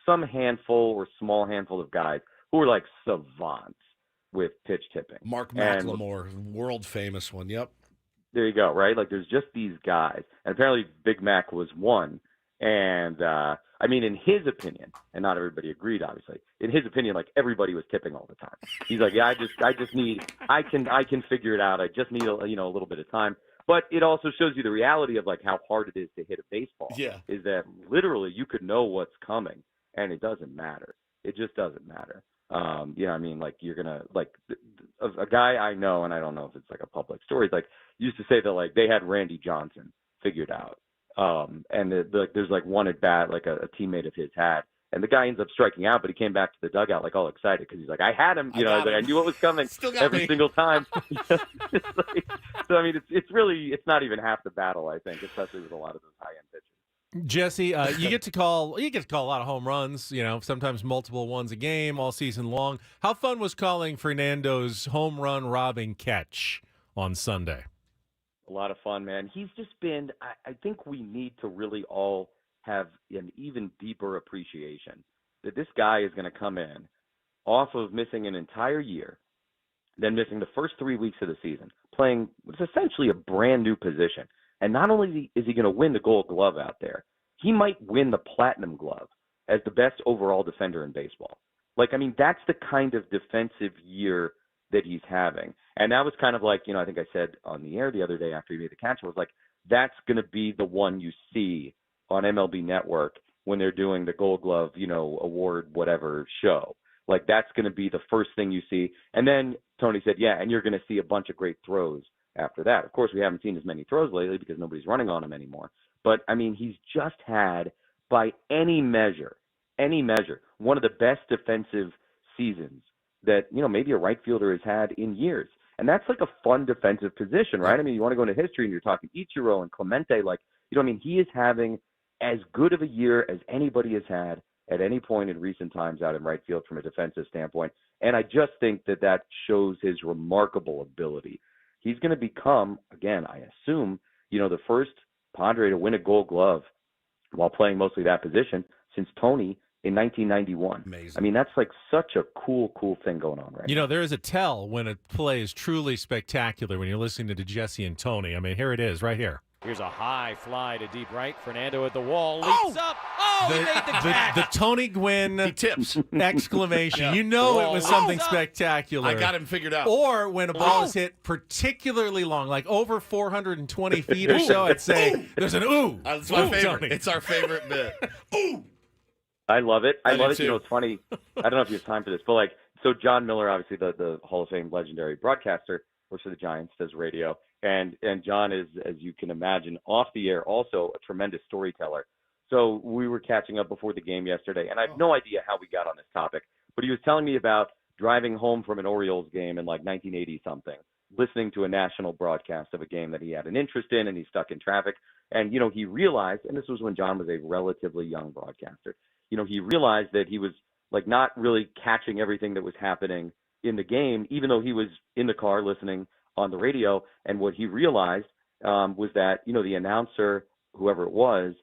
some handful or small handful of guys who are like savants with pitch tipping. Mark McLemore, world famous one. Yep. There you go. Right. Like there's just these guys, and apparently Big Mac was one. And I mean, in his opinion, and not everybody agreed, obviously. In his opinion, like everybody was tipping all the time. He's like, yeah, I just need, I can figure it out. I just need a little bit of time. But it also shows you the reality of like how hard it is to hit a baseball. Yeah. Is that literally you could know what's coming and it doesn't matter. It just doesn't matter. I mean, like you're gonna like a guy I know, and I don't know if it's like a public story. Like used to say that like they had Randy Johnson figured out, and there's like one at bat like a teammate of his had, and the guy ends up striking out, but he came back to the dugout like all excited because he's like, I had him, I knew what was coming every single time. So I mean, it's not even half the battle, I think, especially with a lot of those high end pitchers. Jesse, you get to call a lot of home runs, sometimes multiple ones a game all season long. How fun was calling Fernando's home run robbing catch on Sunday? A lot of fun, man. He's just been I think we need to really all have an even deeper appreciation that this guy is going to come in off of missing an entire year, then missing the first 3 weeks of the season, playing what's essentially a brand new position. And not only is he going to win the Gold Glove out there, he might win the Platinum Glove as the best overall defender in baseball. Like, I mean, that's the kind of defensive year that he's having. And that was kind of like, I think I said on the air the other day after he made the catch, I was like, that's going to be the one you see on MLB Network when they're doing the Gold Glove, award, whatever show. Like, that's going to be the first thing you see. And then Tony said, yeah, and you're going to see a bunch of great throws after that. Of course, we haven't seen as many throws lately because nobody's running on him anymore. But, I mean, he's just had, by any measure, one of the best defensive seasons that, maybe a right fielder has had in years. And that's like a fun defensive position, right? I mean, you want to go into history and you're talking Ichiro and Clemente. Like, he is having as good of a year as anybody has had at any point in recent times out in right field from a defensive standpoint. And I just think that shows his remarkable ability. He's going to become, again, I assume, the first Padre to win a Gold Glove while playing mostly that position since Tony in 1991. Amazing. I mean, that's like such a cool thing going on right now. There is a tell when a play is truly spectacular when you're listening to Jesse and Tony. I mean, here it is right here. Here's a high fly to deep right. Fernando at the wall. Leaps up. Oh, he made the catch. The Tony Gwynn he tips. Exclamation. It was something spectacular. I got him figured out. Or when a ball is hit particularly long, like over 420 feet or so, I'd say there's an ooh. That's my favorite. Tony. It's our favorite bit. Ooh. I love it. I love it. Too. It's funny. I don't know if you have time for this, but so John Miller, obviously the Hall of Fame legendary broadcaster, works for the Giants, does radio. And John is, as you can imagine, off the air, also a tremendous storyteller. So we were catching up before the game yesterday, and I have no idea how we got on this topic, but he was telling me about driving home from an Orioles game in like 1980-something, listening to a national broadcast of a game that he had an interest in, and he's stuck in traffic. And, he realized, and this was when John was a relatively young broadcaster, he realized that he was like not really catching everything that was happening in the game, even though he was in the car listening on the radio. And what he realized was that, the announcer, whoever it was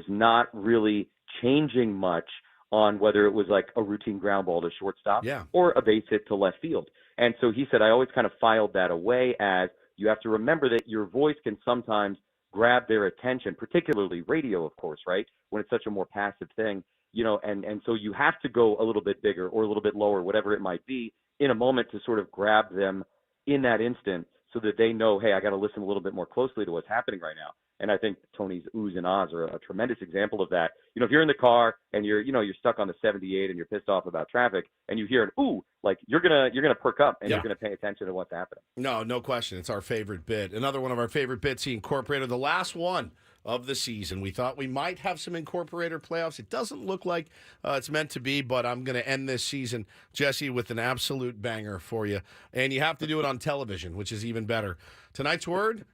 not really changing much on whether it was like a routine ground ball to shortstop or a base hit to left field. And so he said, I always kind of filed that away as you have to remember that your voice can sometimes grab their attention, particularly radio, of course, right? When it's such a more passive thing, and so you have to go a little bit bigger or a little bit lower, whatever it might be, in a moment to sort of grab them in that instant so that they know, hey, I got to listen a little bit more closely to what's happening right now. And I think Tony's oohs and ahs are a tremendous example of that. If you're in the car and you're stuck on the 78 and you're pissed off about traffic and you hear an ooh, like you're gonna perk up and you're gonna pay attention to what's happening. No question. It's our favorite bit. Another one of our favorite bits he incorporated, the last one of the season. We thought we might have some incorporator playoffs. It doesn't look like it's meant to be, but I'm going to end this season, Jesse, with an absolute banger for you. And you have to do it on television, which is even better. Tonight's word,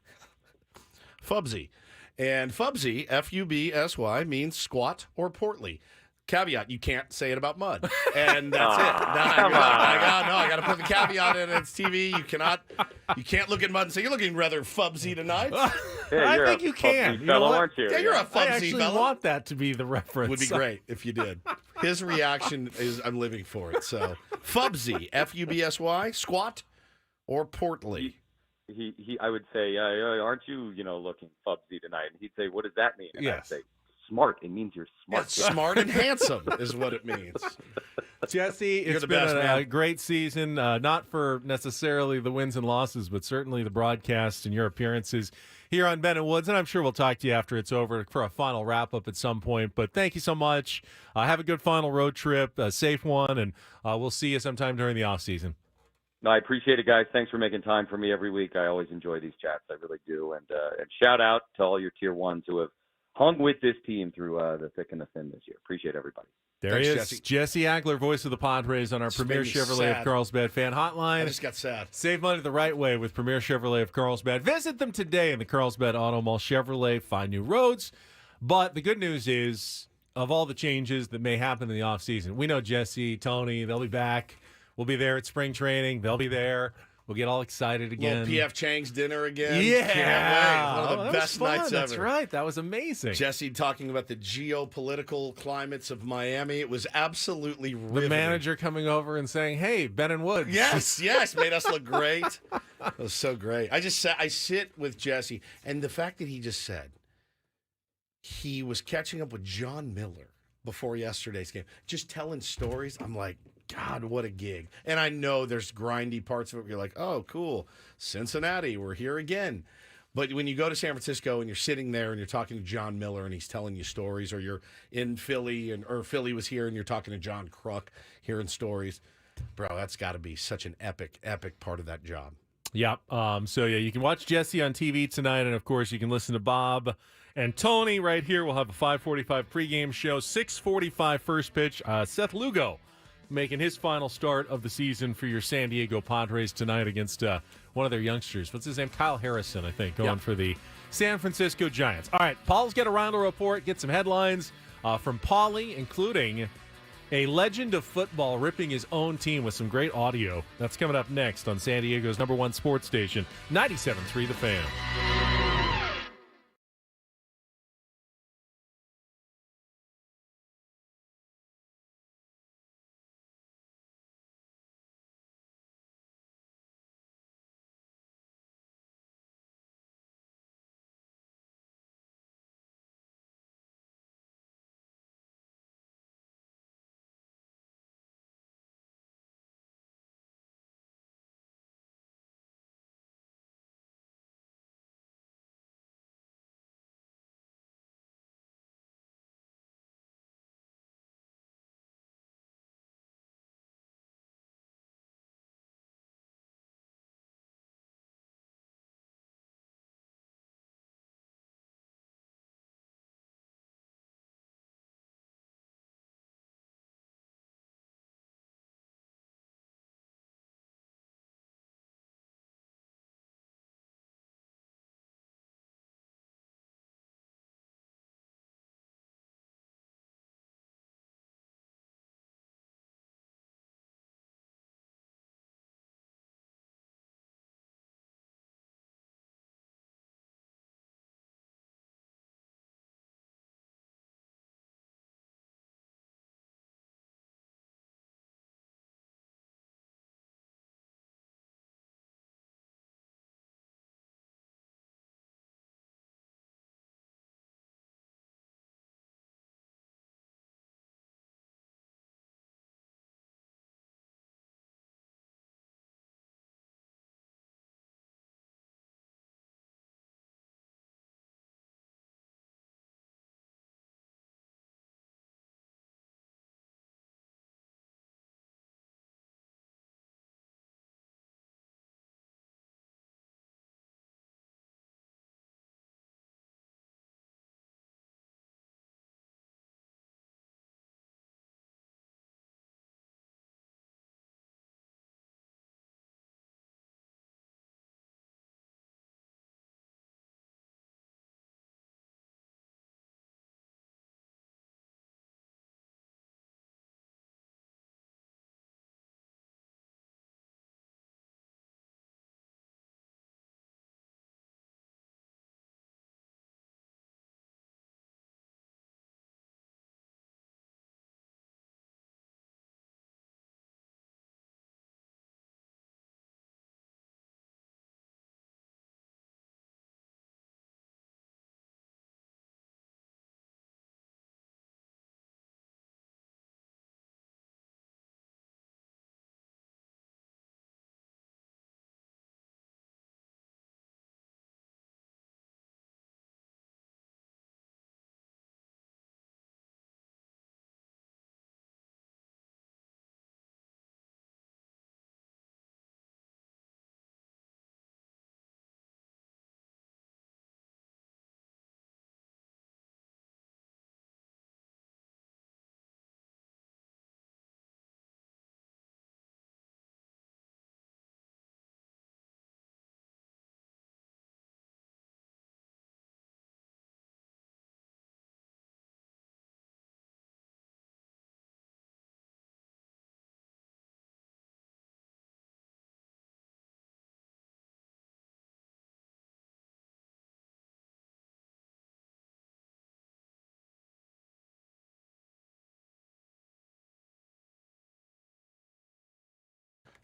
Fubsy. And Fubsy, F-U-B-S-Y, means squat or portly. Caveat, you can't say it about mud. And that's it. I got to put the caveat in. It's TV. You can't look at mud and say, you're looking rather fubsy tonight. Yeah, I think you can. Fellow, aren't you? Yeah, you're a fubsy I actually fellow. want that to be the reference. Would be great if you did. His reaction is, I'm living for it. So, Fubsy, F-U-B-S-Y, squat or portly. I would say, aren't you, looking fubsy tonight? And he'd say, what does that mean? And Yes. I'd say, smart. It means you're smart. Yeah, smart and handsome is what it means. Jesse, You're it's the been best, a man. great season, not for necessarily the wins and losses, but certainly the broadcast and your appearances here on Ben and Woods. And I'm sure we'll talk to you after it's over for a final wrap-up at some point. But thank you so much. Have a good final road trip, a safe one, and we'll see you sometime during the off-season. No, I appreciate it, guys. Thanks for making time for me every week. I always enjoy these chats. I really do. And shout out to all your Tier 1s who have hung with this team through the thick and the thin this year. Appreciate everybody. Thanks, he is, Jesse Agler, voice of the Padres on our Premier Chevrolet of Carlsbad fan hotline. I just got sad. Save money the right way with Premier Chevrolet of Carlsbad. Visit them today in the Carlsbad Auto Mall. Chevrolet, find new roads. But the good news is, of all the changes that may happen in the offseason, we know Jesse, Tony, they'll be back. We'll be there at spring training. They'll be there. We'll get all excited again. Little P.F. Chang's dinner again. Yeah. Can't wait. One of the best nights ever. That's right. That was amazing. Jesse talking about the geopolitical climates of Miami. It was absolutely riveting. The manager coming over and saying, hey, Ben and Woods. Yes, made us look great. It was so great. I sit with Jesse, and the fact that he just said he was catching up with John Miller before yesterday's game, just telling stories. I'm like, God, what a gig. And I know there's grindy parts of it where you're like, oh, cool. Cincinnati, we're here again. But when you go to San Francisco and you're sitting there and you're talking to John Miller and he's telling you stories, or you're in Philly or Philly was here and you're talking to John Kruk hearing stories, bro, that's got to be such an epic part of that job. Yep. So, you can watch Jesse on TV tonight, and, of course, you can listen to Bob and Tony right here. We'll have a 5:45 pregame show, 6:45 first pitch. Seth Lugo making his final start of the season for your San Diego Padres tonight against one of their youngsters. What's his name? Kyle Harrison, I think, going for the San Francisco Giants. All right, Paul's got a round report, get some headlines from Paulie, including a legend of football ripping his own team with some great audio. That's coming up next on San Diego's #1 sports station, 97.3 The Fan.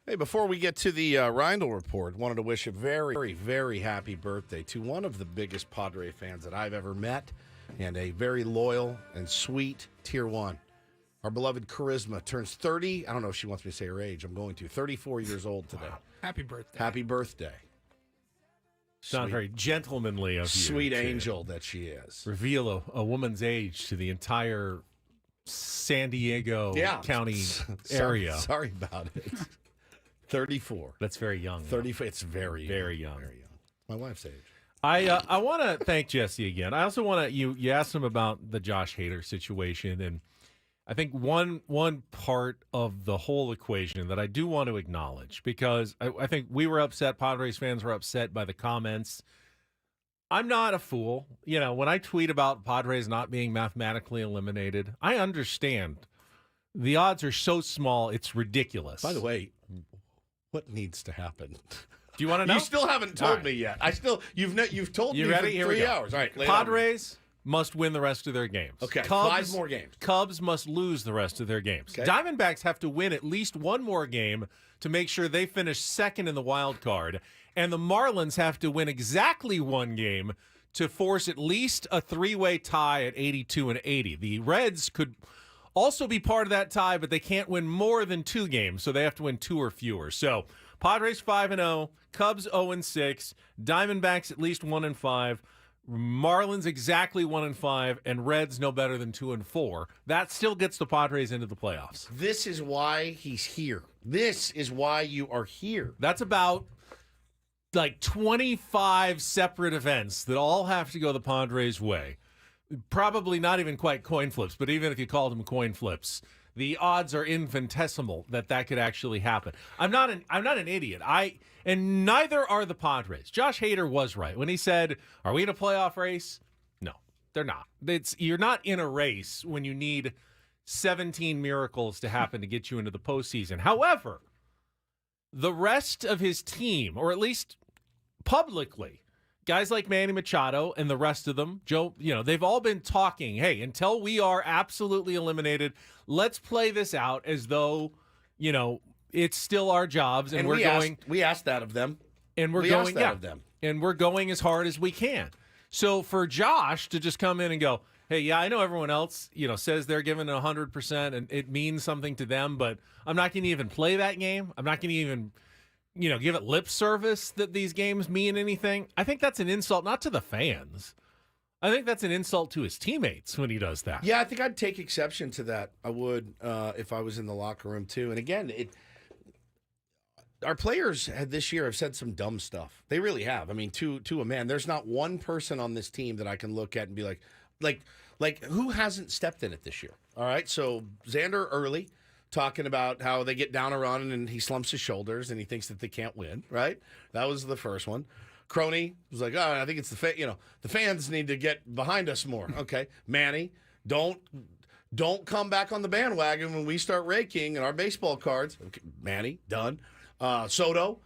Hey, before we get to the Reindl report, wanted to wish a very, very, very happy birthday to one of the biggest Padre fans that I've ever met, and a very loyal and sweet Tier 1. Our beloved Charisma turns 30. I don't know if she wants me to say her age. I'm going to. 34 years old today. Wow. Happy birthday. Happy birthday. Sound very gentlemanly of you. Sweet angel that she is. Reveal a woman's age to the entire San Diego County area. Sorry about it. 34. That's very young. 34. It's very young. Very young. Very young. My wife's age. I want to thank Jesse again. I also want to you asked him about the Josh Hader situation, and I think one part of the whole equation that I do want to acknowledge, because I think we were upset, Padres fans were upset by the comments. I'm not a fool. You know, when I tweet about Padres not being mathematically eliminated, I understand. The odds are so small, it's ridiculous. By the way, what needs to happen? Do you want to know? You still haven't told me yet. You've told me ready? for Here we 3 go. hours. All right, Padres must win the rest of their games. Okay, Cubs, 5 more games. Cubs must lose the rest of their games. Okay. Diamondbacks have to win at least one more game to make sure they finish second in the wild card. And the Marlins have to win exactly one game to force at least a 3-way tie at 82 and 80. The Reds could also be part of that tie, but they can't win more than 2 games, so they have to win 2 or fewer. So Padres 5-0, Cubs 0-6, Diamondbacks at least 1-5, Marlins exactly 1-5, and Reds no better than 2-4. That still gets the Padres into the playoffs. This is why he's here. This is why you are here. That's about like 25 separate events that all have to go the Padres' way. Probably not even quite coin flips, but even if you called them coin flips, the odds are infinitesimal that could actually happen. I'm not an idiot. And neither are the Padres. Josh Hader was right when he said, "Are we in a playoff race?" No, they're not. You're not in a race when you need 17 miracles to happen to get you into the postseason. However, the rest of his team, or at least publicly, guys like Manny Machado and the rest of them, Joe, they've all been talking, hey, until we are absolutely eliminated, let's play this out as though, it's still our jobs, and we asked that of them. And we're going of them. And we're going as hard as we can. So for Josh to just come in and go, hey, yeah, I know everyone else, says they're giving 100% and it means something to them, but I'm not going to even play that game. I'm not going to even give it lip service that these games mean anything. I think that's an insult, not to the fans. I think that's an insult to his teammates when he does that. Yeah, I think I'd take exception to that. I would if I was in the locker room too. And again, our players this year have said some dumb stuff. They really have. I mean, to a man, there's not one person on this team that I can look at and be like who hasn't stepped in it this year? All right, so Xander early, talking about how they get down a run and he slumps his shoulders and he thinks that they can't win, right? That was the first one. Crony was like, I think it's the fans need to get behind us more. Okay. Manny, don't come back on the bandwagon when we start raking and our baseball cards. Okay. Manny, done. Soto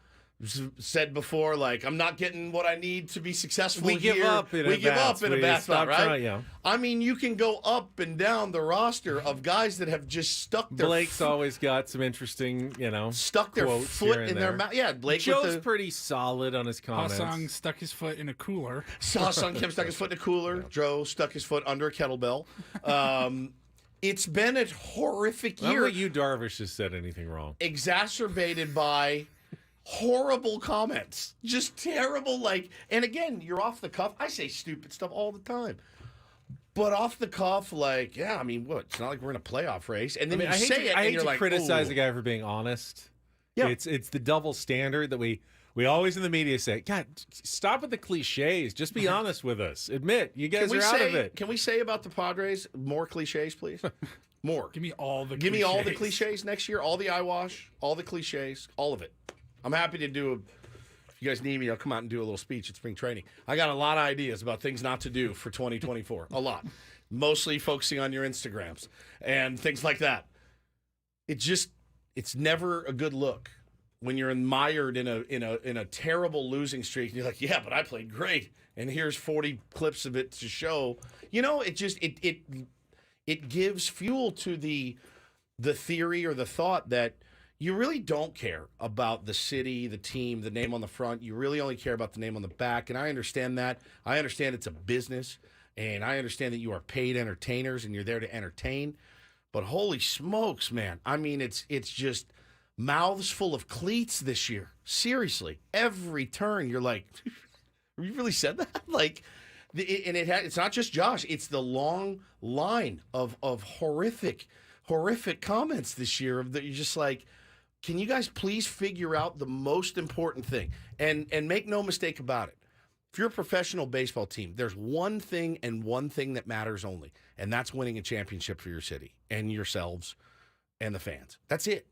said before, I'm not getting what I need to be successful we here. Give up in a bat spot, right? Trying, yeah. I mean, you can go up and down the roster of guys that have just stuck their Blake's always got some interesting, stuck their foot in their mouth. Yeah, Blake. Joe's pretty solid on his comments. Ha-Sung stuck his foot in a cooler. Ha-Sung Kim stuck his foot in a cooler. Yeah. Joe stuck his foot under a kettlebell. It's been a horrific year. I don't think you, Darvish, has said anything wrong. Exacerbated by horrible comments. Just terrible, and again, you're off the cuff. I say stupid stuff all the time. But off the cuff, yeah, I mean, what? It's not like we're in a playoff race. And then I hate to criticize a guy for being honest. Yeah. It's the double standard that we always in the media say, God, stop with the cliches. Just be honest with us. Admit, you guys are out of it. Can we say about the Padres more cliches, please? More. Give me all the cliches next year. All the eyewash, all the cliches, all of it. I'm happy to do if you guys need me, I'll come out and do a little speech at spring training. I got a lot of ideas about things not to do for 2024. A lot. Mostly focusing on your Instagrams and things like that. It's never a good look when you're mired in a terrible losing streak and you're like, yeah, but I played great. And here's 40 clips of it to show. It gives fuel to the theory or the thought that you really don't care about the city, the team, the name on the front. You really only care about the name on the back, and I understand that. I understand it's a business, and I understand that you are paid entertainers, and you're there to entertain. But holy smokes, man. I mean, it's just mouths full of cleats this year. Seriously. Every turn, you're like, you really said that? Like, it's not just Josh. It's the long line of horrific comments this year that you're just like, can you guys please figure out the most important thing? And make no mistake about it. If you're a professional baseball team, there's one thing and one thing that matters only, and that's winning a championship for your city and yourselves and the fans. That's it.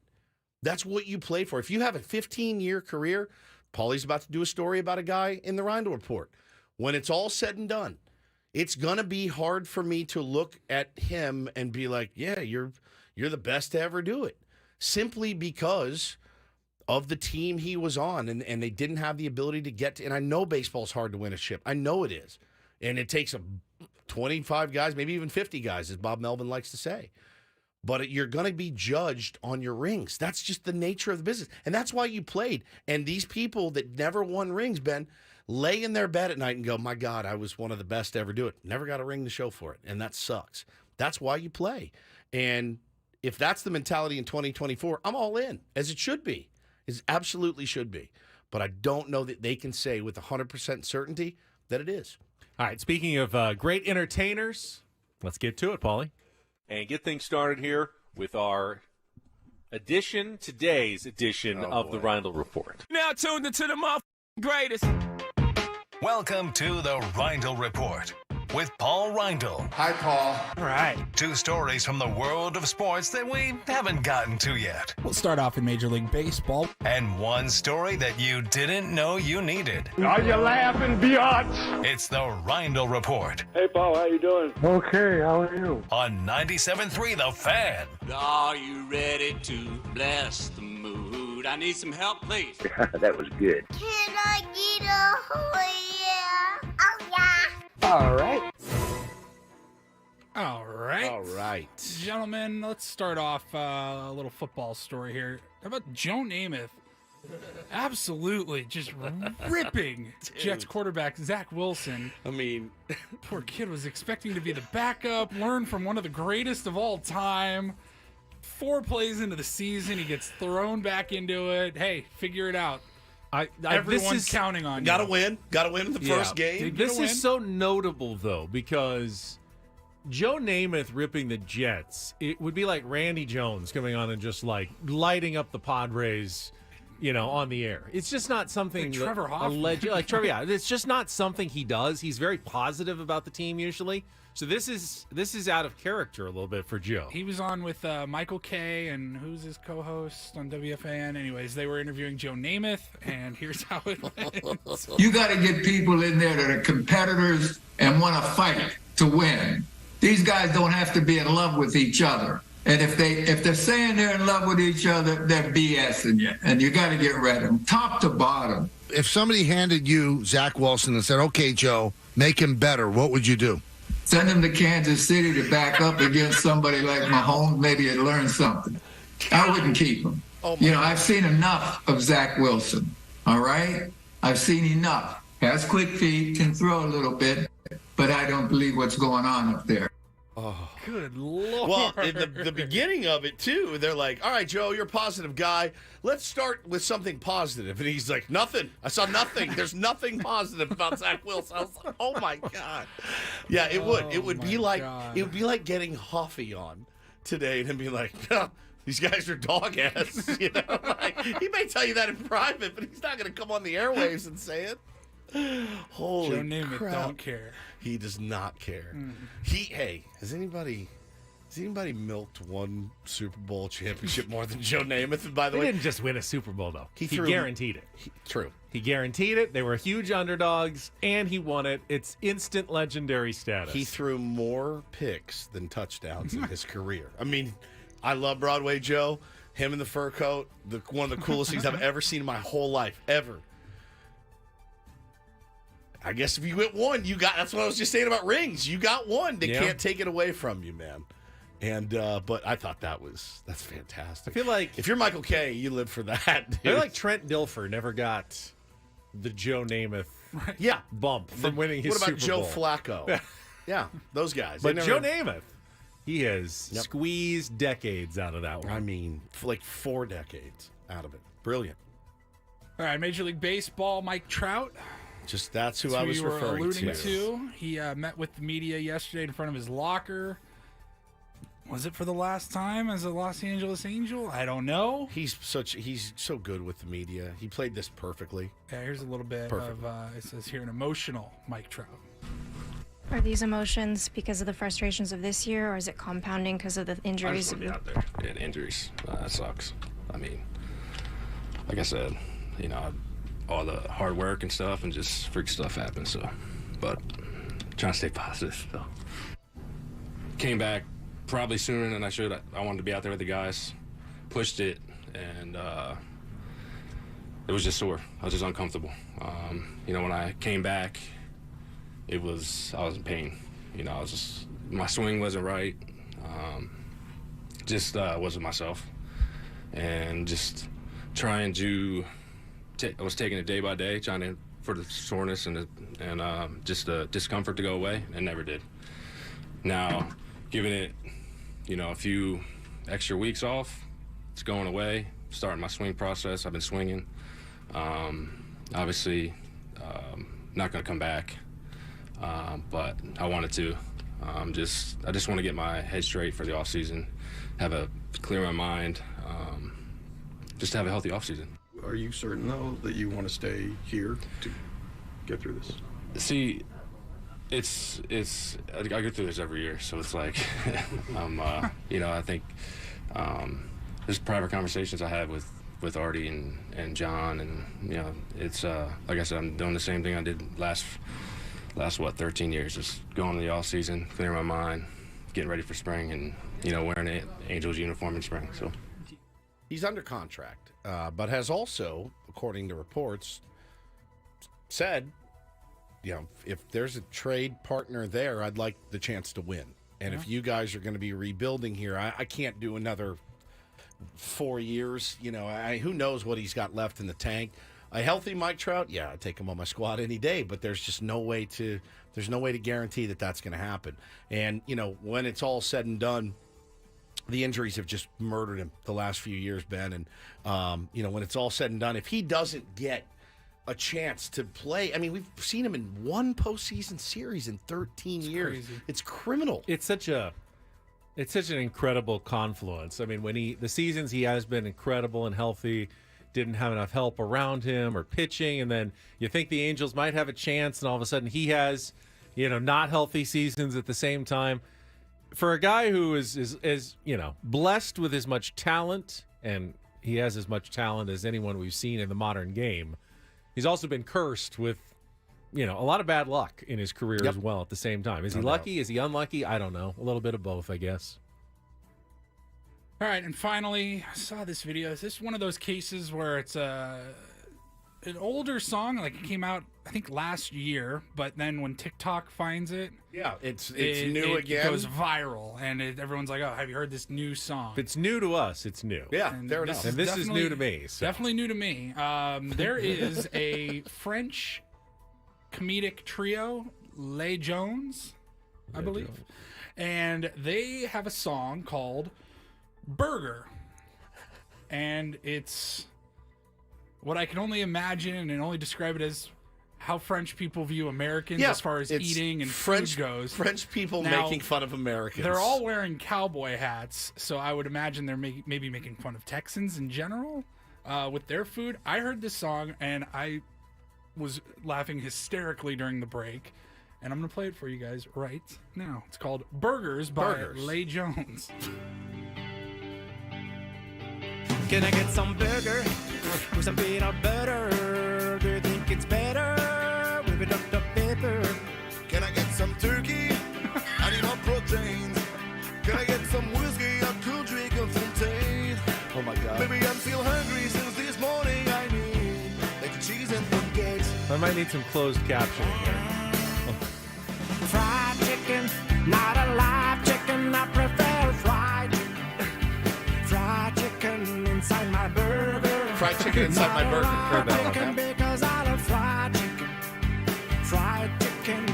That's what you play for. If you have a 15-year career, Paulie's about to do a story about a guy in the Reindl Report. When it's all said and done, it's going to be hard for me to look at him and be like, yeah, you're the best to ever do it. Simply because of the team he was on, and they didn't have the ability to get to, and I know baseball's hard to win a chip. I know it is. And it takes 25 guys, maybe even 50 guys, as Bob Melvin likes to say. But you're going to be judged on your rings. That's just the nature of the business. And that's why you played. And these people that never won rings, Ben, lay in their bed at night and go, my God, I was one of the best to ever do it. Never got a ring to show for it. And that sucks. That's why you play. And if that's the mentality in 2024, I'm all in, as it should be. It absolutely should be. But I don't know that they can say with 100% certainty that it is. All right, speaking of great entertainers, let's get to it, Paulie. And get things started here with our today's edition of the Reindl Report. Now tuned into the greatest. Welcome to the Reindl Report with Paul Reindl. Hi, Paul. All right. 2 stories from the world of sports that we haven't gotten to yet. We'll start off in Major League Baseball. And 1 story that you didn't know you needed. Are you laughing, biatch? It's the Reindl Report. Hey, Paul, how you doing? Okay, how are you? On 97.3 The Fan. Are you ready to bless the mood? I need some help, please. That was good. Can I get a yeah? Oh, yeah. All right. All right. All right. Gentlemen, let's start off a little football story here. How about Joe Namath? Absolutely just ripping Jets quarterback Zach Wilson. I mean, poor kid was expecting to be the backup, learn from one of the greatest of all time. 4 plays into the season, he gets thrown back into it. Hey, figure it out. Everyone's counting on you. Gotta win in the first game. This is so notable, though, because Joe Namath ripping the Jets, it would be like Randy Jones coming on and just like lighting up the Padres, on the air. It's just not something like Trevor Hoffman. It's just not something he does. He's very positive about the team usually. So this is out of character a little bit for Joe. He was on with Michael Kay, and who's his co-host on WFAN? Anyways, they were interviewing Joe Namath, and here's how it went. You got to get people in there that are competitors and want to fight to win. These guys don't have to be in love with each other. And if they're saying they're in love with each other, they're BSing you. And you got to get rid of them, top to bottom. If somebody handed you Zach Wilson and said, okay, Joe, make him better, what would you do? Send him to Kansas City to back up against somebody like Mahomes. Maybe he'd learn something. I wouldn't keep him. I've seen enough of Zach Wilson. All right? I've seen enough. Has quick feet, can throw a little bit, but I don't believe what's going on up there. Oh, good Lord. Well, in the beginning of it, too, they're like, all right, Joe, you're a positive guy. Let's start with something positive. And he's like, nothing. I saw nothing. There's nothing positive about Zach Wilson. I was like, oh, my God. Yeah, it would. It would be like getting Huffy on today and him being like, no, these guys are dog ass. He may tell you that in private, but he's not going to come on the airwaves and say it. Holy Joe Namath crap. don't care. He does not care. Mm-hmm. Has anybody milked one Super Bowl championship more than Joe Namath? And by the He way, didn't just win a Super Bowl, though. He threw- guaranteed it. True. He guaranteed it. They were huge underdogs, and he won it. It's instant legendary status. He threw more picks than touchdowns in his career. I mean, I love Broadway Joe. Him in the fur coat, one of the coolest things I've ever seen in my whole life, ever. I guess if you get one, that's what I was just saying about rings. You got one. They can't take it away from you, man. And but I thought that's fantastic. I feel like if you're Michael Kay, you live for that. I feel like Trent Dilfer never got the Joe Namath bump from winning his Super Bowl. What about Joe Flacco? Yeah, those guys. But Joe Namath, he has squeezed decades out of that one. I mean, like 4 decades out of it. Brilliant. All right, Major League Baseball, Mike Trout. That's who I was referring alluding to. He met with the media yesterday in front of his locker. Was it for the last time as a Los Angeles Angel? I don't know. He's so good with the media. He played this perfectly. Yeah, here's a little bit of it says here an emotional Mike Trout. Are these emotions because of the frustrations of this year, or is it compounding because of the injuries? I just want to be out there. Yeah, the injuries. That sucks. I mean, like I said, all the hard work and stuff, and just freak stuff happens. So, but trying to stay positive. So, came back probably sooner than I should. I wanted to be out there with the guys. Pushed it, and it was just sore. I was just uncomfortable. When I came back, I was in pain. My swing wasn't right. Wasn't myself, and just trying to. I was taking it day by day, for the soreness and just the discomfort to go away, and never did. Now, giving it, a few extra weeks off, it's going away. Starting my swing process. I've been swinging. Obviously, not going to come back, but I wanted to. I just want to get my head straight for the off season, clear my mind, just to have a healthy off season. Are you certain, though, that you want to stay here to get through this? See, I go through this every year, so it's like, I think there's private conversations I have with Artie and John, and, it's, like I said, I'm doing the same thing I did last 13 years, just going to the off season, clearing my mind, getting ready for spring, and, wearing the Angels uniform in spring, so. He's under contract, but has also, according to reports, said, if there's a trade partner there, I'd like the chance to win. And if you guys are going to be rebuilding here, I can't do another 4 years. Who knows what he's got left in the tank. A healthy Mike Trout, yeah, I'd take him on my squad any day, but there's just no way to guarantee that that's going to happen. And, when it's all said and done, the injuries have just murdered him the last few years, Ben. And, when it's all said and done, if he doesn't get a chance to play, we've seen him in one postseason series in 13 years. Crazy. It's criminal. It's such an incredible confluence. The seasons he has been incredible and healthy, didn't have enough help around him or pitching, and then you think the Angels might have a chance, and all of a sudden he has, not healthy seasons at the same time. For a guy who is blessed with as much talent, and he has as much talent as anyone we've seen in the modern game, he's also been cursed with, a lot of bad luck in his career as well at the same time. Is he lucky? Is he unlucky? I don't know. A little bit of both, I guess. All right, and finally, I saw this video. Is this one of those cases where it's an older song, like it came out, I think, last year, but then when TikTok finds it, it's new again. It goes viral, and everyone's like, "Oh, have you heard this new song?" If it's new to us, it's new. Yeah, there it is. And this is new to me. So. Definitely new to me. There is a French comedic trio, Les Jones, I believe, and they have a song called "Burger," and it's what I can only imagine and only describe it as how French people view Americans as far as eating and food goes. French people making fun of Americans. They're all wearing cowboy hats, so I would imagine they're maybe making fun of Texans in general with their food. I heard this song, and I was laughing hysterically during the break, and I'm going to play it for you guys right now. It's called Burgers by Les Jones. Can I get some burger with some peanut butter? Do you think it's better with a Dr. Pepper? Can I get some turkey? I need more proteins. Can I get some whiskey? I could drink a Fontaine. Oh my God. Maybe I'm still hungry since this morning. I need like cheese and pancakes. I might need some closed captioning here. Fried chicken, not a live chicken. I prefer fried Fried chicken inside my burger. Heard that one. Chicken because I love fried chicken. Fried chicken.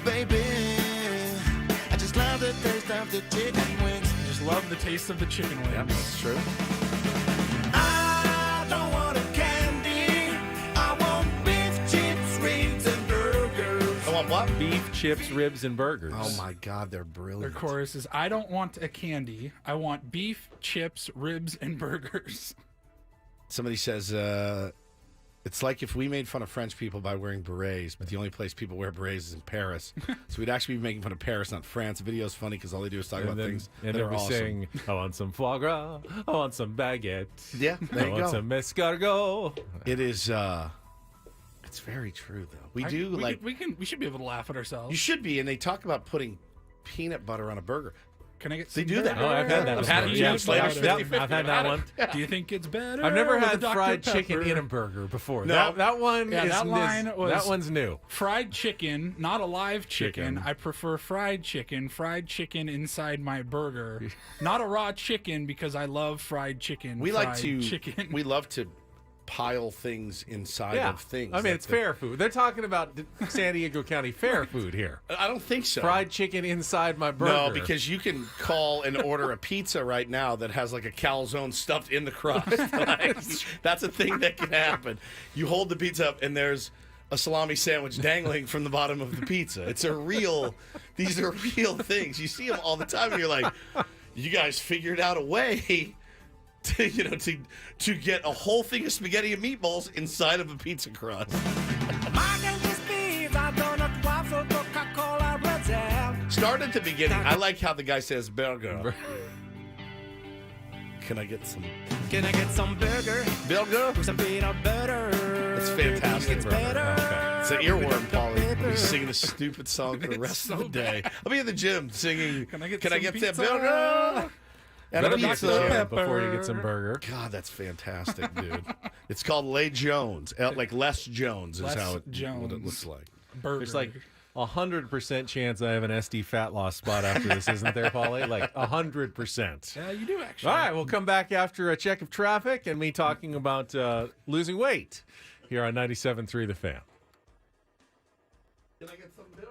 Baby, I just love the taste of the chicken wings. Just love the taste of the chicken wings. Yep, that's true. I don't want a candy. I want beef, chips, ribs, and burgers. I want what? Beef, chips, ribs, and burgers. Oh my God, they're Their brilliant. chorus is, I don't want a candy. I want beef, chips, ribs, and burgers. Somebody says, it's like if we made fun of French people by wearing berets, but the only place people wear berets is in Paris. So we'd actually be making fun of Paris, not France. The video's funny because all they do is talk about things and that then are we awesome. sing, I want some foie gras, I want some baguette. Yeah, there I you want go. some escargot. It is, it's very true, though. We should be able to laugh at ourselves. You should be, and they talk about putting peanut butter on a burger. Can I get They some do that. burger? Oh, I've had that I've had it. before. Yeah, James Slater's yeah, 50-50. I've had that one. Do you think it's better? I've never with had the Dr. fried Pepper? chicken in a burger before. No. That one Yeah, is that line was that one's new. Fried chicken, not a live chicken. Chicken. I prefer fried chicken. Fried chicken inside my burger, not a raw chicken because I love fried chicken. We like to, chicken. we love to pile things inside of things. I mean, it's fair food. They're talking about San Diego County fair food here. I don't think so. Fried chicken inside my burger. No, because you can call and order a pizza right now that has like a calzone stuffed in the crust. Like, that's a thing that can happen. You hold the pizza up and there's a salami sandwich dangling from the bottom of the pizza. These are real things. You see them all the time and you're like, you guys figured out a way to get a whole thing of spaghetti and meatballs inside of a pizza crust. Start at the beginning. I like how the guy says burger. Can I get some? Can I get some burger? Burger? With some peanut butter. That's fantastic. It's better. It's an earworm, Paulie. I'll be singing a stupid song for the rest of the day. I'll be in the gym singing, Can I get that burger? And a Better back to the pizza. gym before you get some burger. God, that's fantastic, dude. It's called Les Jones. Like Les Jones is Les what it Jones. looks like. Burger. There's like 100% chance I have an SD fat loss spot after this, isn't there, Paulie? Like 100%. Yeah, you do actually. All right, we'll come back after a check of traffic and me talking about losing weight here on 97.3 The Fan. Can I get some burger?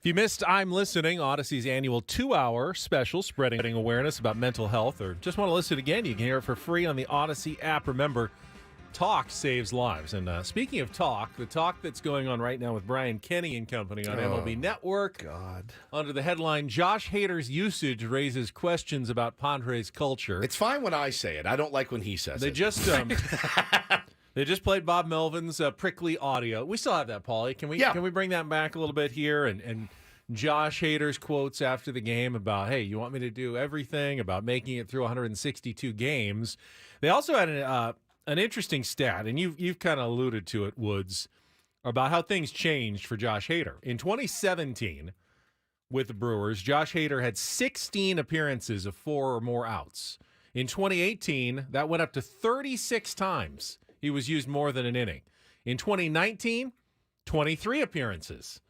If you missed I'm Listening, Odyssey's annual 2-hour special spreading awareness about mental health, or just want to listen again, you can hear it for free on the Odyssey app. Remember, talk saves lives. And speaking of talk, the talk that's going on right now with Brian Kenny and company on MLB Network. God. Under the headline, Josh Hader's usage raises questions about Padres culture. It's fine when I say it. I don't like when he says it. They just played Bob Melvin's prickly audio. We still have that, Paulie. Can we bring that back a little bit here? And Josh Hader's quotes after the game about, hey, you want me to do everything, about making it through 162 games. They also had an interesting stat, and you've kind of alluded to it, Woods, about how things changed for Josh Hader. In 2017, with the Brewers, Josh Hader had 16 appearances of 4 or more outs. In 2018, that went up to 36 times. He was used more than an inning. In 2019, 23 appearances.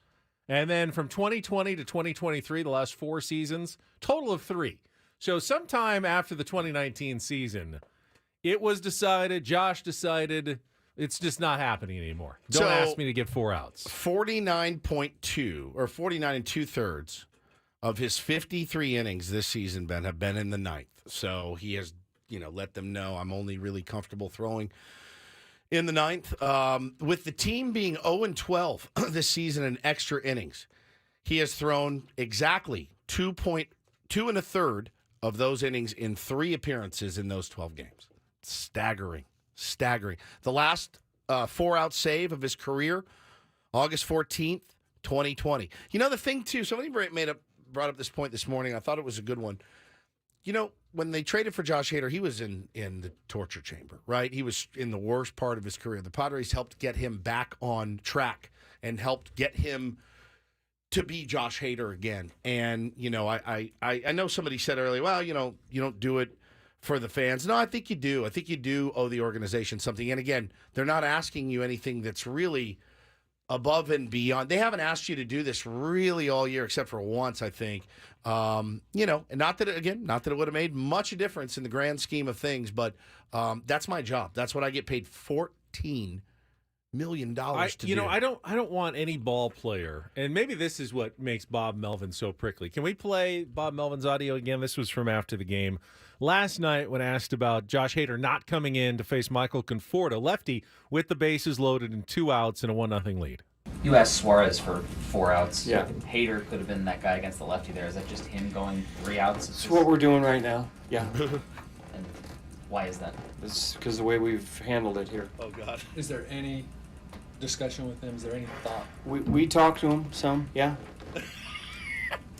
And then from 2020 to 2023, the last 4 seasons, total of 3. So sometime after the 2019 season, it was decided, Josh decided, it's just not happening anymore. Don't ask me to get 4 outs. 49.2 or 49 2/3 of his 53 innings this season, Ben, have been in the 9th. So he has, let them know I'm only really comfortable throwing in the 9th. With the team being 0-12 this season in extra innings, he has thrown exactly 2 1/3 of those innings in 3 appearances in those 12 games. Staggering. The last 4-out save of his career, August 14th, 2020. The thing, too, somebody brought up this point this morning. I thought it was a good one. When they traded for Josh Hader, he was in the torture chamber, right? He was in the worst part of his career. The Padres helped get him back on track and helped get him to be Josh Hader again. And, I know somebody said earlier, well, you don't do it for the fans. No, I think you do. I think you do owe the organization something. And again, they're not asking you anything that's really above and beyond. They haven't asked you to do this really all year, except for once, I think. And not that it would have made much a difference in the grand scheme of things, but that's my job. That's what I get paid $14 million to do. I don't want any ball player, and maybe this is what makes Bob Melvin so prickly. Can we play Bob Melvin's audio again? This was from after the game last night when asked about Josh Hader not coming in to face Michael Conforto, lefty, with the bases loaded and 2 outs and a 1-0 lead. You asked Suarez for 4 outs. Yeah. Hader could have been that guy against the lefty there. Is that just him going 3 outs? It's what we're doing right now. Yeah. And why is that? It's because the way we've handled it here. Oh, God. Is there any discussion with him? Is there any thought? We talked to him some, yeah.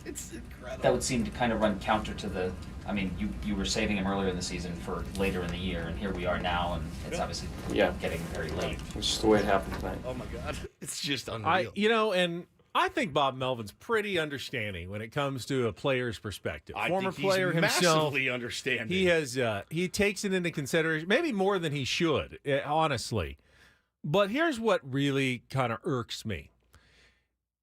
It's incredible. That would seem to kind of run counter to the... I mean, you were saving him earlier in the season for later in the year, and here we are now, and it's obviously getting very late. It's just the way it happened tonight. Oh, my God. It's just unreal. And I think Bob Melvin's pretty understanding when it comes to a player's perspective. Former think player he's himself, massively understanding. He has he takes it into consideration, maybe more than he should, honestly. But here's what really kind of irks me.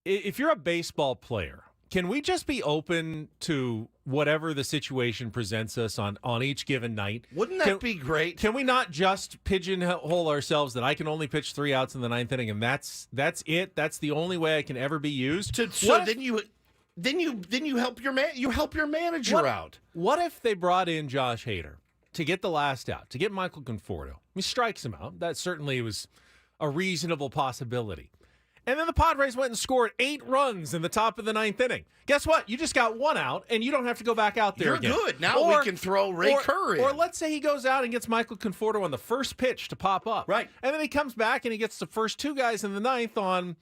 If you're a baseball player, can we just be open to whatever the situation presents us on each given night? Wouldn't that be great? Can we not just pigeonhole ourselves that I can only pitch 3 outs in the 9th inning and that's it? That's the only way I can ever be used. Then you help your manager out. What if they brought in Josh Hader to get the last out, to get Michael Conforto? He strikes him out. That certainly was a reasonable possibility. And then the Padres went and scored 8 runs in the top of the 9th inning. Guess what? You just got 1 out, and you don't have to go back out there You're again. good. Now we can throw Ray Kerr in. Or let's say he goes out and gets Michael Conforto on the first pitch to pop up. Right. And then he comes back and he gets the first 2 guys in the 9th on,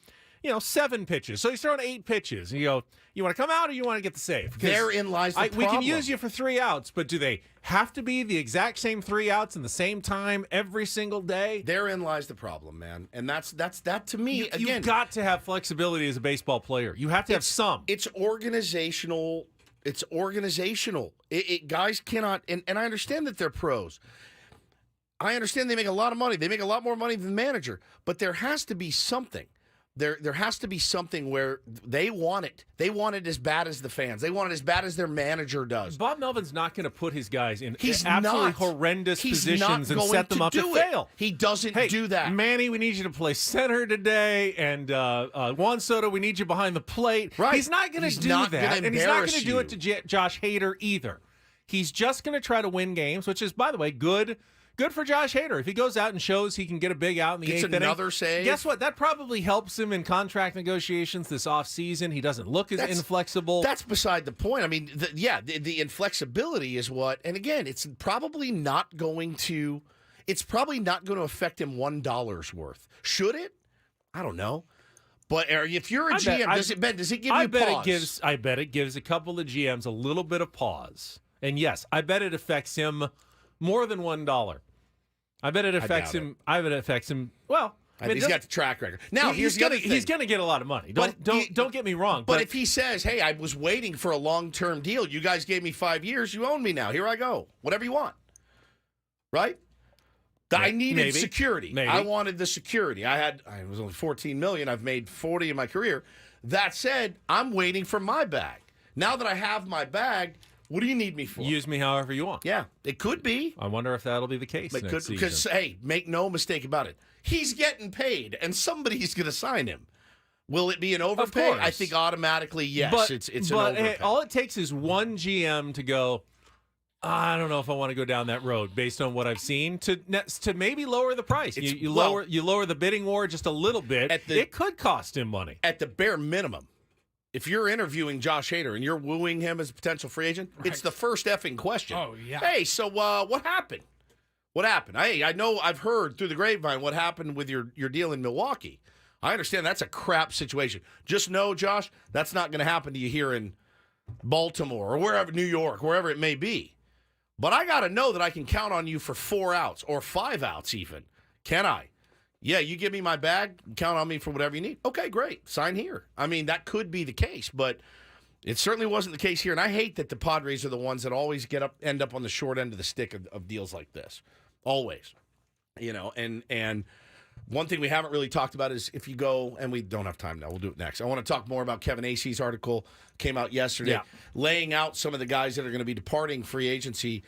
7 pitches. So he's throwing 8 pitches. And you go, you want to come out or you want to get the save? Therein lies the problem. We can use you for 3 outs, but do they have to be the exact same 3 outs in the same time every single day? Therein lies the problem, man. And that's that to me. You've got to have flexibility as a baseball player. You have to have some. It's organizational. Guys cannot, and I understand that they're pros. I understand they make a lot of money. They make a lot more money than the manager. But there has to be something. There has to be something where they want it. They want it as bad as the fans. They want it as bad as their manager does. Bob Melvin's not going to put his guys in He's absolutely not. horrendous He's positions not and set them up to do it. fail. He doesn't do that. Manny, we need you to play center today, and Juan Soto, we need you behind the plate. Right. He's not going to do not that, gonna and he's not going to embarrass do it to Josh Hader either. He's just going to try to win games, which is, by the way, good for Josh Hader. If he goes out and shows he can get a big out in the Gets eighth inning, another save. guess what? That probably helps him in contract negotiations this offseason. He doesn't look as inflexible. That's beside the point. I mean, the inflexibility is what, and again, it's probably not going to affect him $1 worth. Should it? I don't know. But if you're a GM, does it give you pause? I bet it gives a couple of GMs a little bit of pause. And yes, I bet it affects him more than $1. I bet it affects him. I bet it affects him. Well, I mean, he's got the track record. Now, he's going to get a lot of money. Don't get me wrong. But if he says, "Hey, I was waiting for a long-term deal. You guys gave me 5 years. You own me now. Here I go. Whatever you want." Right? I needed security. Maybe. I wanted the security. I was only $14 million. I've made 40 in my career. That said, I'm waiting for my bag. Now that I have my bag, what do you need me for? Use me however you want. Yeah, it could be. I wonder if that'll be the case next season. Because, hey, make no mistake about it. He's getting paid, and somebody's going to sign him. Will it be an overpay? I think automatically, yes. But, it's an but overpay. All it takes is one GM to go, I don't know if I want to go down that road based on what I've seen to maybe lower the price. You lower the bidding war just a little bit. It could cost him money. At the bare minimum. If you're interviewing Josh Hader and you're wooing him as a potential free agent, it's the first effing question. Oh, yeah. Hey, so what happened? What happened? Hey, I know I've heard through the grapevine what happened with your deal in Milwaukee. I understand that's a crap situation. Just know, Josh, that's not going to happen to you here in Baltimore or wherever, New York, wherever it may be. But I got to know that I can count on you for 4 outs or 5 outs even. Can I? Yeah, you give me my bag, count on me for whatever you need. Okay, great. Sign here. I mean, that could be the case, but it certainly wasn't the case here. And I hate that the Padres are the ones that always end up on the short end of the stick of deals like this. Always. You know, and one thing we haven't really talked about is if you go, and we don't have time now, we'll do it next. I want to talk more about Kevin Acey's article, came out yesterday, laying out some of the guys that are going to be departing free agency.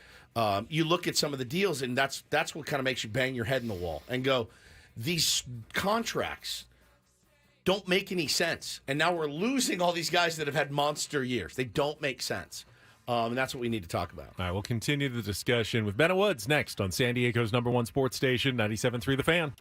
You look at some of the deals, and that's what kind of makes you bang your head in the wall and go, these contracts don't make any sense. And now we're losing all these guys that have had monster years. They don't make sense. And that's what we need to talk about. All right, we'll continue the discussion with Bennett Woods next on San Diego's #1 sports station, 97.3 The Fan.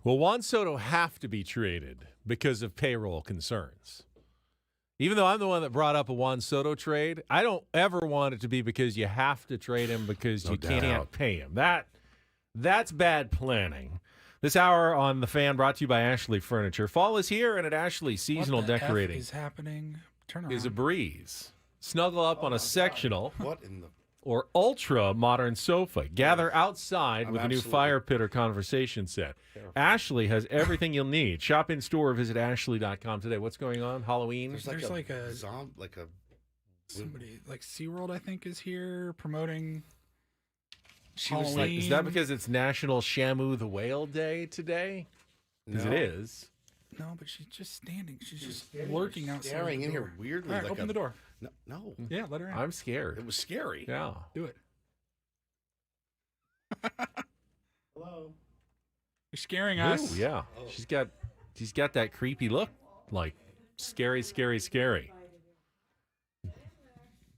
Will Juan Soto have to be traded because of payroll concerns? Even though I'm the one that brought up a Juan Soto trade, I don't ever want it to be because you have to trade him because you can't pay him. That's bad planning. This hour on The Fan brought to you by Ashley Furniture. Fall is here, and at Ashley, seasonal decorating F is happening? Turn around. is a breeze. Snuggle up on a sectional What in the... or ultra modern sofa. Gather outside with a new fire pit or conversation set. Ashley has everything you'll need. Shop in store or visit ashley.com today. What's going on? Halloween? There's like a somebody like SeaWorld, I think, is here promoting. She was like, is that because it's National Shamu the Whale Day today? Because it is. No, but she's just standing. She's just lurking outside. Staring in here weirdly. All right, like open the door. No. Yeah, let her in. I'm scared. It was scary. Yeah. Do it. Hello. You're scaring us. Ooh, yeah. She's got that creepy look, like scary, scary, scary.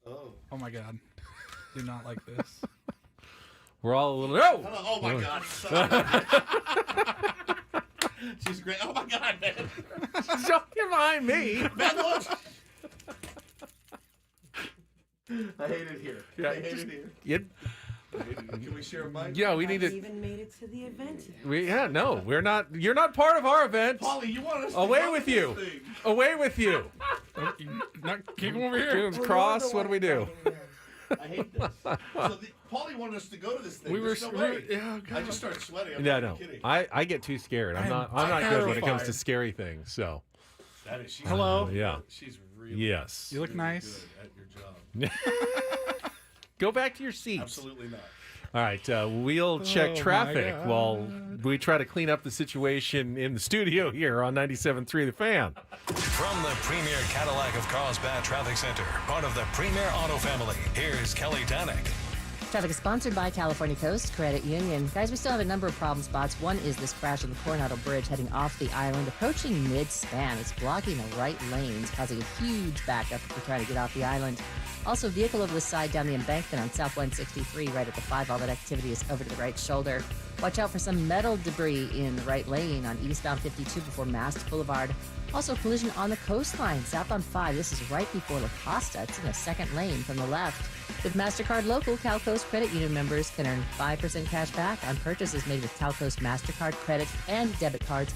Oh my God. Do not like this. We're all a little. No! Oh my God. She's great. Oh my God, man. Don't get behind me. Man, look. I hate it here. Yeah, I hate it here. Can we share a mic? Yeah, we need to. Even made it to the event. We're not. You're not part of our event. Polly, you want us Away to with you. Away with you. Can't come over here. Cross. What do we do? I hate this. So Paulie wanted us to go to this thing. There's no way. I just started sweating. I'm not kidding. I get too scared. I'm not good when it comes to scary things. So. That is. Hello. Yeah. She's really. Yes. You look nice. Good at your job. Go back to your seats. Absolutely not. All right, we'll check traffic while we try to clean up the situation in the studio here on 97.3 The Fan. From the premier Cadillac of Carlsbad Traffic Center, part of the premier auto family, here's Kelly Danick. Traffic is sponsored by California Coast Credit Union. Guys, we still have a number of problem spots. One is this crash on the Coronado Bridge heading off the island, approaching mid-span. It's blocking the right lanes, causing a huge backup if you're trying to get off the island. Also, vehicle over the side down the embankment on South 163 right at the 5. All that activity is over to the right shoulder. Watch out for some metal debris in the right lane on eastbound 52 before Mast Boulevard. Also, collision on the coastline, southbound 5. This is right before La Costa. It's in the second lane from the left. With MasterCard Local, CalCoast Credit Union members can earn 5% cash back on purchases made with CalCoast MasterCard credit and debit cards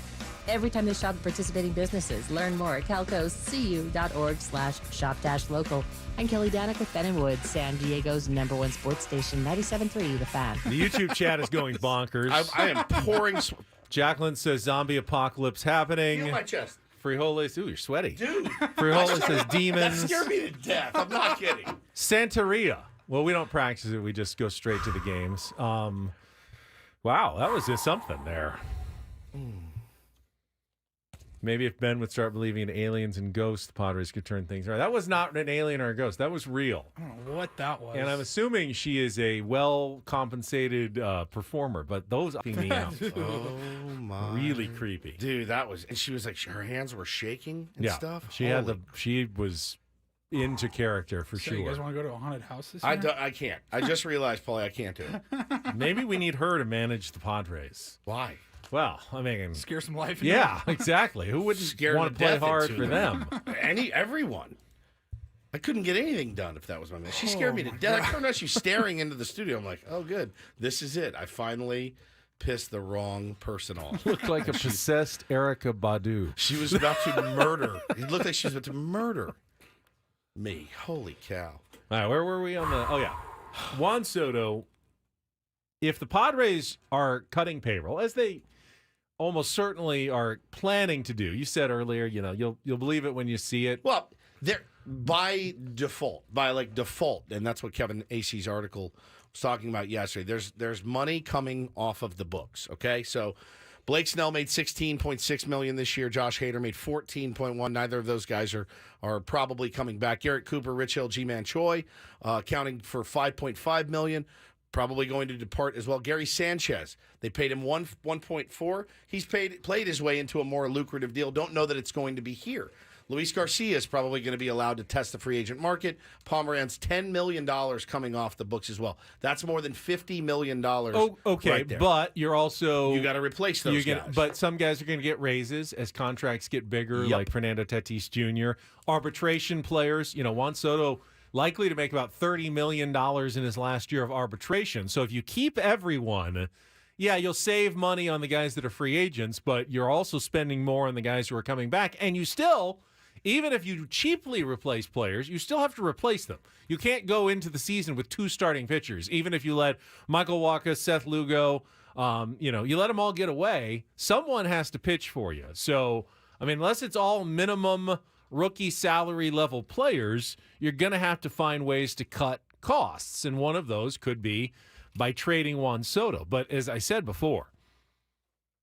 every time they shop at participating businesses. Learn more at calcoastcu.org/shop-local. I'm Kelly Danick with Ben & Wood, San Diego's #1 sports station, 97.3 The Fan. The YouTube chat is going bonkers. I am pouring. Jacqueline says zombie apocalypse happening. Feel my chest. Frijoles, ooh, you're sweaty. Dude. Frijoles says demons. That scared me to death. I'm not kidding. Santeria. Well, we don't practice it. We just go straight to the games. Wow, that was just something there. Maybe if Ben would start believing in aliens and ghosts, the Padres could turn things around. That was not an alien or a ghost. That was real. I don't know what that was. And I'm assuming she is a well-compensated performer, but those up me out. Oh, my. Really creepy. Dude, that was... And she was like... Her hands were shaking and stuff. She was into character for sure. You guys want to go to a haunted house this I year? can't. I just realized, Paulie, I can't do it. Maybe we need her to manage the Padres. Why? Well, I mean... Scare some life into Yeah, exactly. Who wouldn't want to play hard for them? Everyone. I couldn't get anything done if that was my man. She scared me to death. I turned out she's staring into the studio. I'm like, oh, good. This is it. I finally pissed the wrong person off. Looked like a possessed Erykah Badu. She was about to murder. It looked like she was about to murder me. Holy cow. All right, where were we on the... Oh, yeah. Juan Soto, if the Padres are cutting payroll, as they almost certainly are planning to do, you said earlier, you'll believe it when you see it. Well, they're by default, and that's what Kevin Acey's article was talking about yesterday. There's money coming off of the books, okay? So Blake Snell made $16.6 million this year. Josh Hader made $14.1. Neither of those guys are probably coming back. Garrett Cooper, Rich Hill, G-Man Choi, accounting for $5.5 million. Probably going to depart as well. Gary Sanchez, they paid him 1.4. He's played his way into a more lucrative deal. Don't know that it's going to be here. Luis Garcia is probably going to be allowed to test the free agent market. Pomeranz, $10 million coming off the books as well. That's more than $50 million. Oh, okay, right there. but you're also You got to replace those guys. But some guys are going to get raises as contracts get bigger, like Fernando Tatis Jr. Arbitration players, Juan Soto likely to make about $30 million in his last year of arbitration. So if you keep everyone, you'll save money on the guys that are free agents, but you're also spending more on the guys who are coming back. And you still, even if you cheaply replace players, you still have to replace them. You can't go into the season with 2 starting pitchers. Even if you let Michael Wacha, Seth Lugo, you let them all get away, someone has to pitch for you. So, unless it's all minimum rookie salary level players, you're going to have to find ways to cut costs. And one of those could be by trading Juan Soto. But as I said before,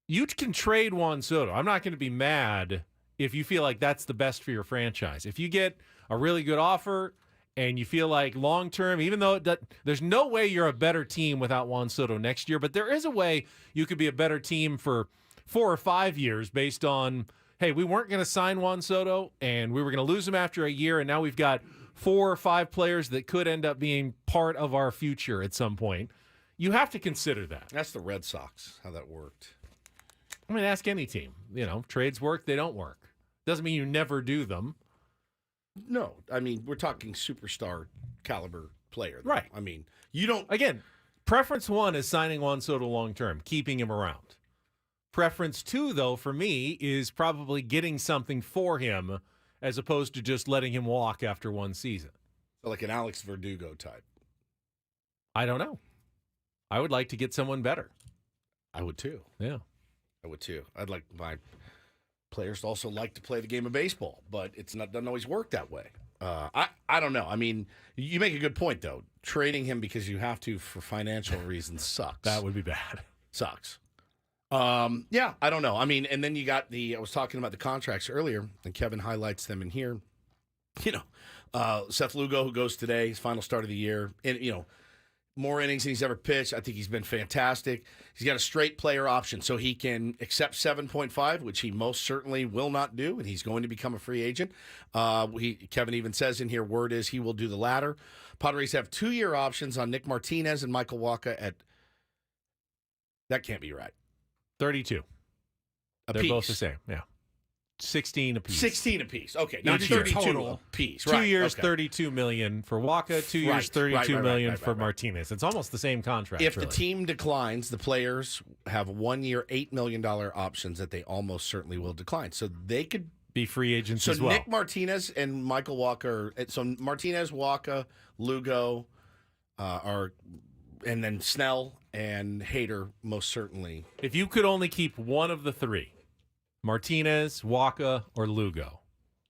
you can trade Juan Soto. I'm not going to be mad if you feel like that's the best for your franchise. If you get a really good offer and you feel like long-term, even though there's no way you're a better team without Juan Soto next year, but there is a way you could be a better team for 4 or 5 years based on, hey, we weren't going to sign Juan Soto, and we were going to lose him after a year, and now we've got 4 or 5 players that could end up being part of our future at some point. You have to consider that. That's the Red Sox, how that worked. Ask any team. Trades work, they don't work. Doesn't mean you never do them. No, we're talking superstar caliber player. Though. Right. You don't... Again, preference 1 is signing Juan Soto long-term, keeping him around. Preference 2, though, for me, is probably getting something for him as opposed to just letting him walk after one season. So like an Alex Verdugo type. I don't know. I would like to get someone better. I would too. Yeah. I would too. I'd like my players to also like to play the game of baseball, but doesn't always work that way. I don't know. You make a good point, though. Trading him because you have to for financial reasons sucks. That would be bad. Sucks. I don't know. And then you got I was talking about the contracts earlier, and Kevin highlights them in here. Seth Lugo, who goes today, his final start of the year, and more innings than he's ever pitched. I think he's been fantastic. He's got a straight player option, so he can accept 7.5, which he most certainly will not do, and he's going to become a free agent. Kevin even says in here, word is he will do the latter. Padres have 2-year options on Nick Martinez and Michael Wacha at, that can't be right, 32. They're both the same, yeah. 16 apiece. 16 apiece. Okay, not 32 total apiece. 2 years, $32 million for Wacha. 2 years, $32 million for Martinez. It's almost the same contract. If the team declines, the players have 1 year, $8 million options that they almost certainly will decline. So they could be free agents as well. So Nick Martinez and Michael Wacha. So Martinez, Wacha, Lugo, and then Snell and Hader most certainly. If you could only keep one of the 3. Martinez, Wacha, or Lugo,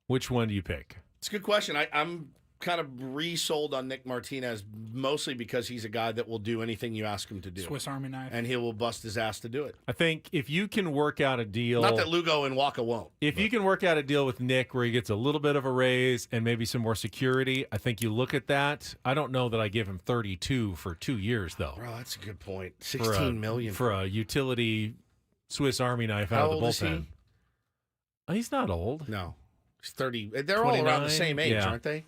which one do you pick? It's a good question. I'm kind of resold on Nick Martinez, mostly because he's a guy that will do anything you ask him to do. Swiss Army knife. And he will bust his ass to do it. I think if you can work out a deal... Not that Lugo and Wacha won't. If you can work out a deal with Nick where he gets a little bit of a raise and maybe some more security, I think you look at that. I don't know that I give him 32 for 2 years, though. Bro, that's a good point. $16 million. For a utility Swiss Army knife out of the bullpen. Is he? He's not old. No. He's 30. They're all around the same age, aren't they?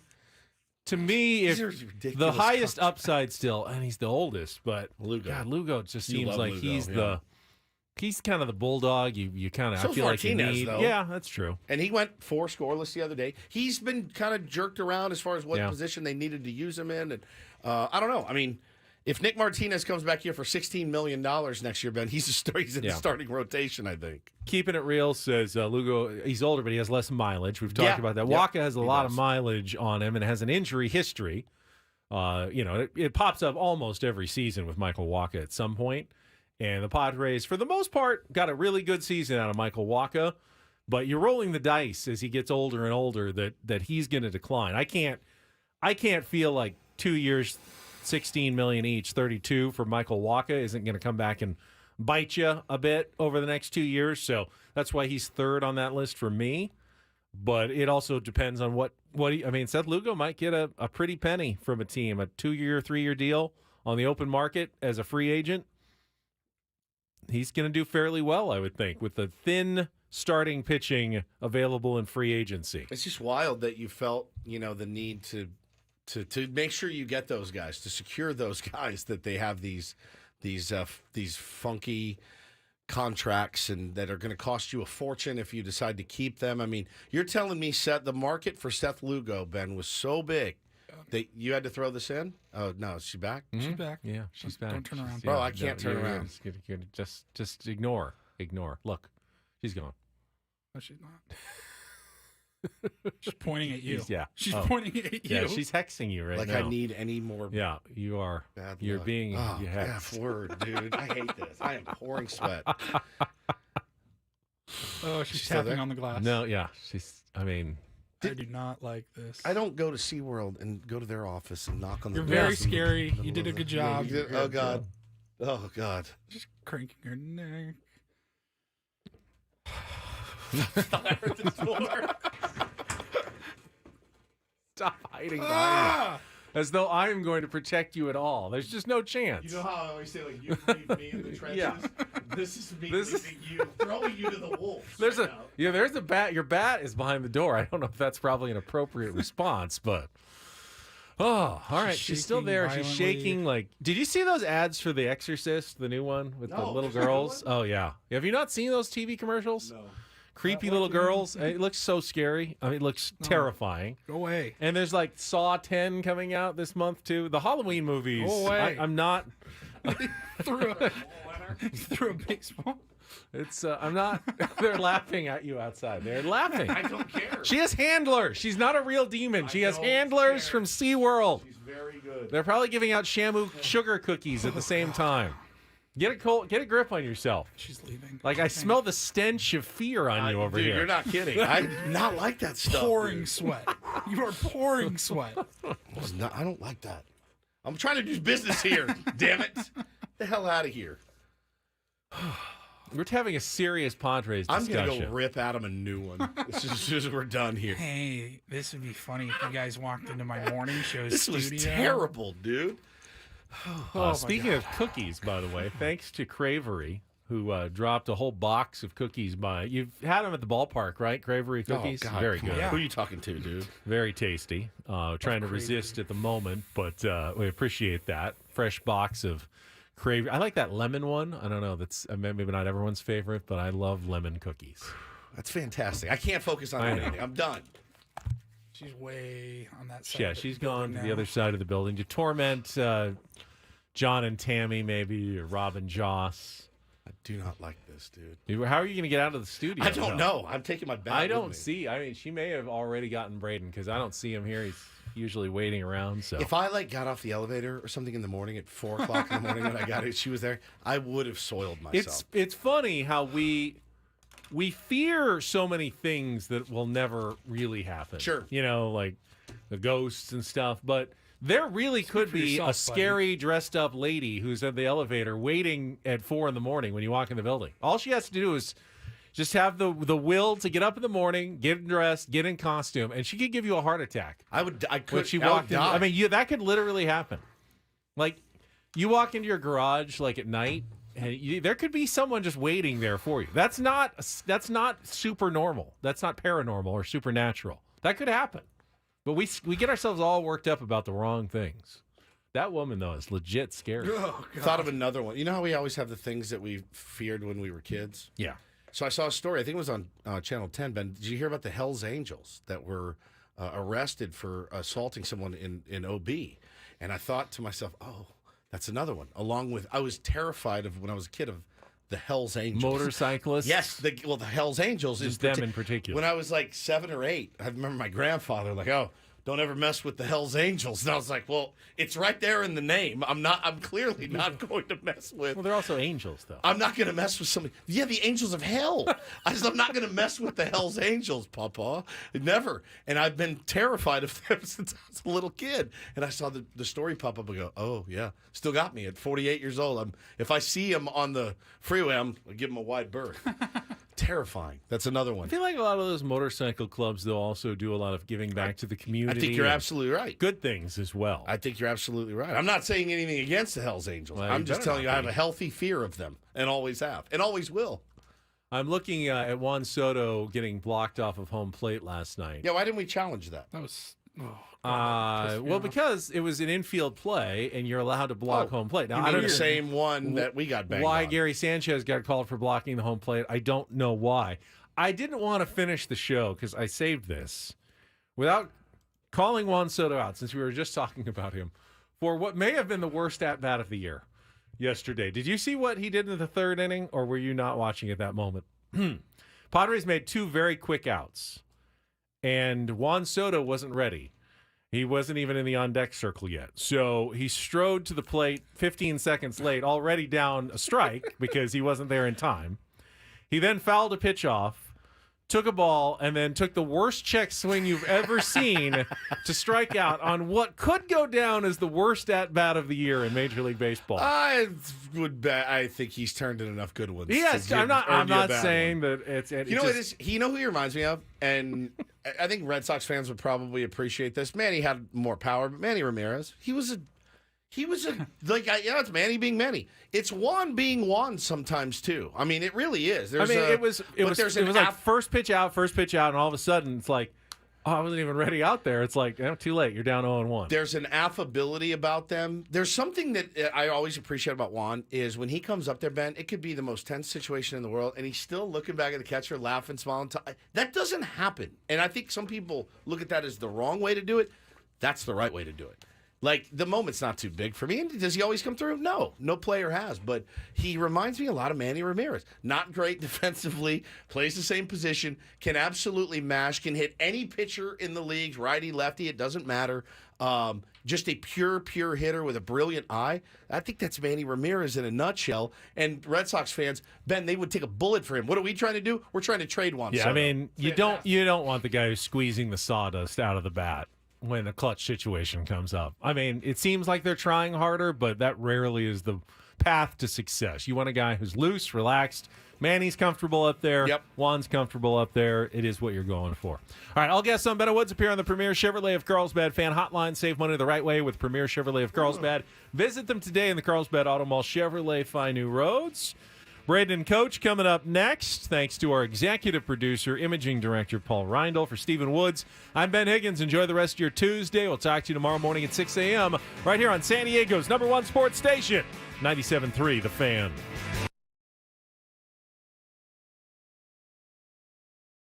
To me, the highest upside still, and he's the oldest, but Lugo just seems like he's kind of the bulldog. You kind of I feel Martinez, like you need. Though. Yeah, that's true. And he went 4 scoreless the other day. He's been kind of jerked around as far as what position they needed to use him in, and I don't know. If Nick Martinez comes back here for $16 million next year, Ben, he's in the starting rotation, I think. Keeping it real says Lugo, he's older, but he has less mileage. We've talked about that. Wacha has a lot of mileage on him and has an injury history. It pops up almost every season with Michael Wacha at some point. And the Padres, for the most part, got a really good season out of Michael Wacha. But you're rolling the dice as he gets older and older that he's going to decline. I can't feel like 2 years, $16 million each, 32 for Michael Wacha isn't going to come back and bite you a bit over the next 2 years. So that's why he's third on that list for me. But it also depends on what Seth Lugo might get a pretty penny from a team, a 2-year, 3-year deal on the open market as a free agent. He's going to do fairly well, I would think, with the thin starting pitching available in free agency. It's just wild that you felt, the need to make sure you get those guys, to secure those guys, that they have these funky contracts and that are going to cost you a fortune if you decide to keep them. I mean, you're telling me the market for Seth Lugo, Ben, was so big that you had to throw this in? Oh, no, is she back? She's back. Yeah, she's back. Don't turn around. Yeah, I can't turn around. Just ignore. Look, she's gone. No, she's not. She's pointing at you. She's Oh. pointing at you. Yeah, she's hexing you right now. I need any more. Yeah, you are. Bad You're luck. being Oh, hexed. F word, dude. I hate this. I am pouring sweat. Oh, she's still tapping there? on the glass. No, yeah, I do not like this. I don't go to SeaWorld and go to their office and knock on the You're door. very scary. You did a good job. Oh, God. Oh, God. Just cranking her neck. I heard the door. Stop hiding behind me. As though I'm going to protect you at all. There's just no chance. You know how I always say, you leave me in the trenches? Yeah. This is me leaving you, throwing you to the wolves. There's a bat. Your bat is behind the door. I don't know if that's probably an appropriate response, but all right. She's still there. Violently. She's shaking. Like, did you see those ads for The Exorcist, the new one with the little there's a new girls? one? Oh yeah. Have you not seen those TV commercials? No. Creepy little girls. It looks so scary. I mean, it looks terrifying. Go away. And there's like Saw 10 coming out this month too. The Halloween movies. Go away. I'm not. threw a baseball. It's I'm not. They're laughing at you outside. They're laughing. I don't care. She has handlers. She's not a real demon. She has handlers from SeaWorld. She's very good. They're probably giving out Shamu sugar cookies at the same time. Get a grip on yourself. She's leaving. Like I smell the stench of fear on you over dude, here. You're not kidding. I do not like that stuff. Pouring dude. sweat. You are pouring sweat. I don't like that. I'm trying to do business here. Damn it. Get the hell out of here. We're having a serious Padres discussion. I'm going to go rip Adam a new one. This is just we're done here. Hey, this would be funny if you guys walked into my morning show This studio. was terrible, dude. Speaking of cookies, by the way, thanks to Cravery, who dropped a whole box of cookies by. You've had them at the ballpark, right? Cravery cookies? Oh, God, very come good. on. Who are you talking to, dude? Very tasty. Trying to resist at the moment, but we appreciate that. Fresh box of Cravery. I like that lemon one. I don't know. That's maybe not everyone's favorite, but I love lemon cookies. That's fantastic. I can't focus on anything. I'm done. She's way on that side. Yeah, of the she's gone to building the now. other side of the building to torment John and Tammy, maybe, or Rob and Joss. I do not like this, dude. How are you going to get out of the studio? I don't know. I'm taking my bat I with don't me. see. I mean, she may have already gotten Braden because I don't see him here. He's usually waiting around. So If I got off the elevator or something in the morning at 4 o'clock in the morning when I got it, she was there, I would have soiled myself. it's funny how we fear so many things that will never really happen. Sure. Like the ghosts and stuff, but there really could for be yourself, a scary dressed up lady who's in the elevator waiting at 4 a.m. when you walk in the building. All she has to do is just have the will to get up in the morning, get dressed, get in costume, and she could give you a heart attack. I could. When she I would walked in, die. I mean, that could literally happen. Like, you walk into your garage like at night, and there could be someone just waiting there for you. That's not super normal. That's not paranormal or supernatural. That could happen. But we get ourselves all worked up about the wrong things. That woman though is legit scary. Oh, God. Thought of another one. You know how we always have the things that we feared when we were kids? Yeah. So I saw a story. I think it was on Channel 10. Ben, did you hear about the Hells Angels that were arrested for assaulting someone in OB? And I thought to myself, oh, that's another one. Along with, I was terrified of when I was a kid of the Hells Angels. Motorcyclists? Yes, the Hells Angels. Just them in particular. When I was like 7 or 8, I remember my grandfather oh, don't ever mess with the Hells Angels. And I was like, well, it's right there in the name. I'm clearly not going to mess with. Well, they're also angels, though. I'm not going to mess with somebody. Yeah, the angels of hell. I'm not going to mess with the Hells Angels, Papa. Never. And I've been terrified of them since I was a little kid. And I saw the story pop up and go, oh, yeah. Still got me at 48 years old. If I see him on the freeway, I'll give him a wide berth. Terrifying. That's another one. I feel like a lot of those motorcycle clubs, though, also do a lot of giving back to the community. I think you're absolutely right. Good things as well. I think you're absolutely right. I'm not saying anything against the Hells Angels. Well, I'm you just better telling you not I have be. a healthy fear of them and always have and always will. I'm looking at Juan Soto getting blocked off of home plate last night. Yeah, why didn't we challenge that? That was. Well, because it was an infield play, and you're allowed to block home plate. Now, I don't the same one that we got banged why on. Gary Sanchez got called for blocking the home plate. I don't know why. I didn't want to finish the show because I saved this without calling Juan Soto out, since we were just talking about him, for what may have been the worst at-bat of the year yesterday. Did you see what he did in the third inning, or were you not watching at that moment? Padres made 2 very quick outs, and Juan Soto wasn't ready. He wasn't even in the on-deck circle yet. So he strode to the plate 15 seconds late, already down a strike because he wasn't there in time. He then fouled a pitch off, took a ball, and then took the worst check swing you've ever seen to strike out on what could go down as the worst at-bat of the year in Major League Baseball. I would bet. I think he's turned in enough good ones. Yes, I'm not saying that it's. You know what it is? You know who he reminds me of? And I think Red Sox fans would probably appreciate this. Manny had more power, but Manny Ramirez, he was a it's Manny being Manny. It's Juan being Juan sometimes too. I mean, it really is. It was like first pitch out, and all of a sudden it's like, oh, I wasn't even ready out there. It's like, too late. You're down 0-1. There's an affability about them. There's something that I always appreciate about Juan is when he comes up there, Ben, it could be the most tense situation in the world, and he's still looking back at the catcher, laughing, smiling. That doesn't happen. And I think some people look at that as the wrong way to do it. That's the right way to do it. Like, the moment's not too big for me. And does he always come through? No player has. But he reminds me a lot of Manny Ramirez. Not great defensively, plays the same position, can absolutely mash, can hit any pitcher in the league, righty, lefty, it doesn't matter. Just a pure hitter with a brilliant eye. I think that's Manny Ramirez in a nutshell. And Red Sox fans, Ben, they would take a bullet for him. What are we trying to do? We're trying to trade Juan Soto. I mean, you don't want the guy who's squeezing the sawdust out of the bat when a clutch situation comes up. I mean, it seems like they're trying harder, but that rarely is the path to success. You want a guy who's loose, relaxed. Manny's comfortable up there. Yep. Juan's comfortable up there. It is what you're going for. All right, all guests on Beto Woods appear on the Premier Chevrolet of Carlsbad fan hotline. Save money the right way with Premier Chevrolet of Carlsbad. Visit them today in the Carlsbad Auto Mall. Chevrolet, find new roads. Braden and Coach coming up next. Thanks to our executive producer, imaging director, Paul Reindl. For Stephen Woods, I'm Ben Higgins. Enjoy the rest of your Tuesday. We'll talk to you tomorrow morning at 6 a.m. right here on San Diego's #1 sports station, 97.3 The Fan.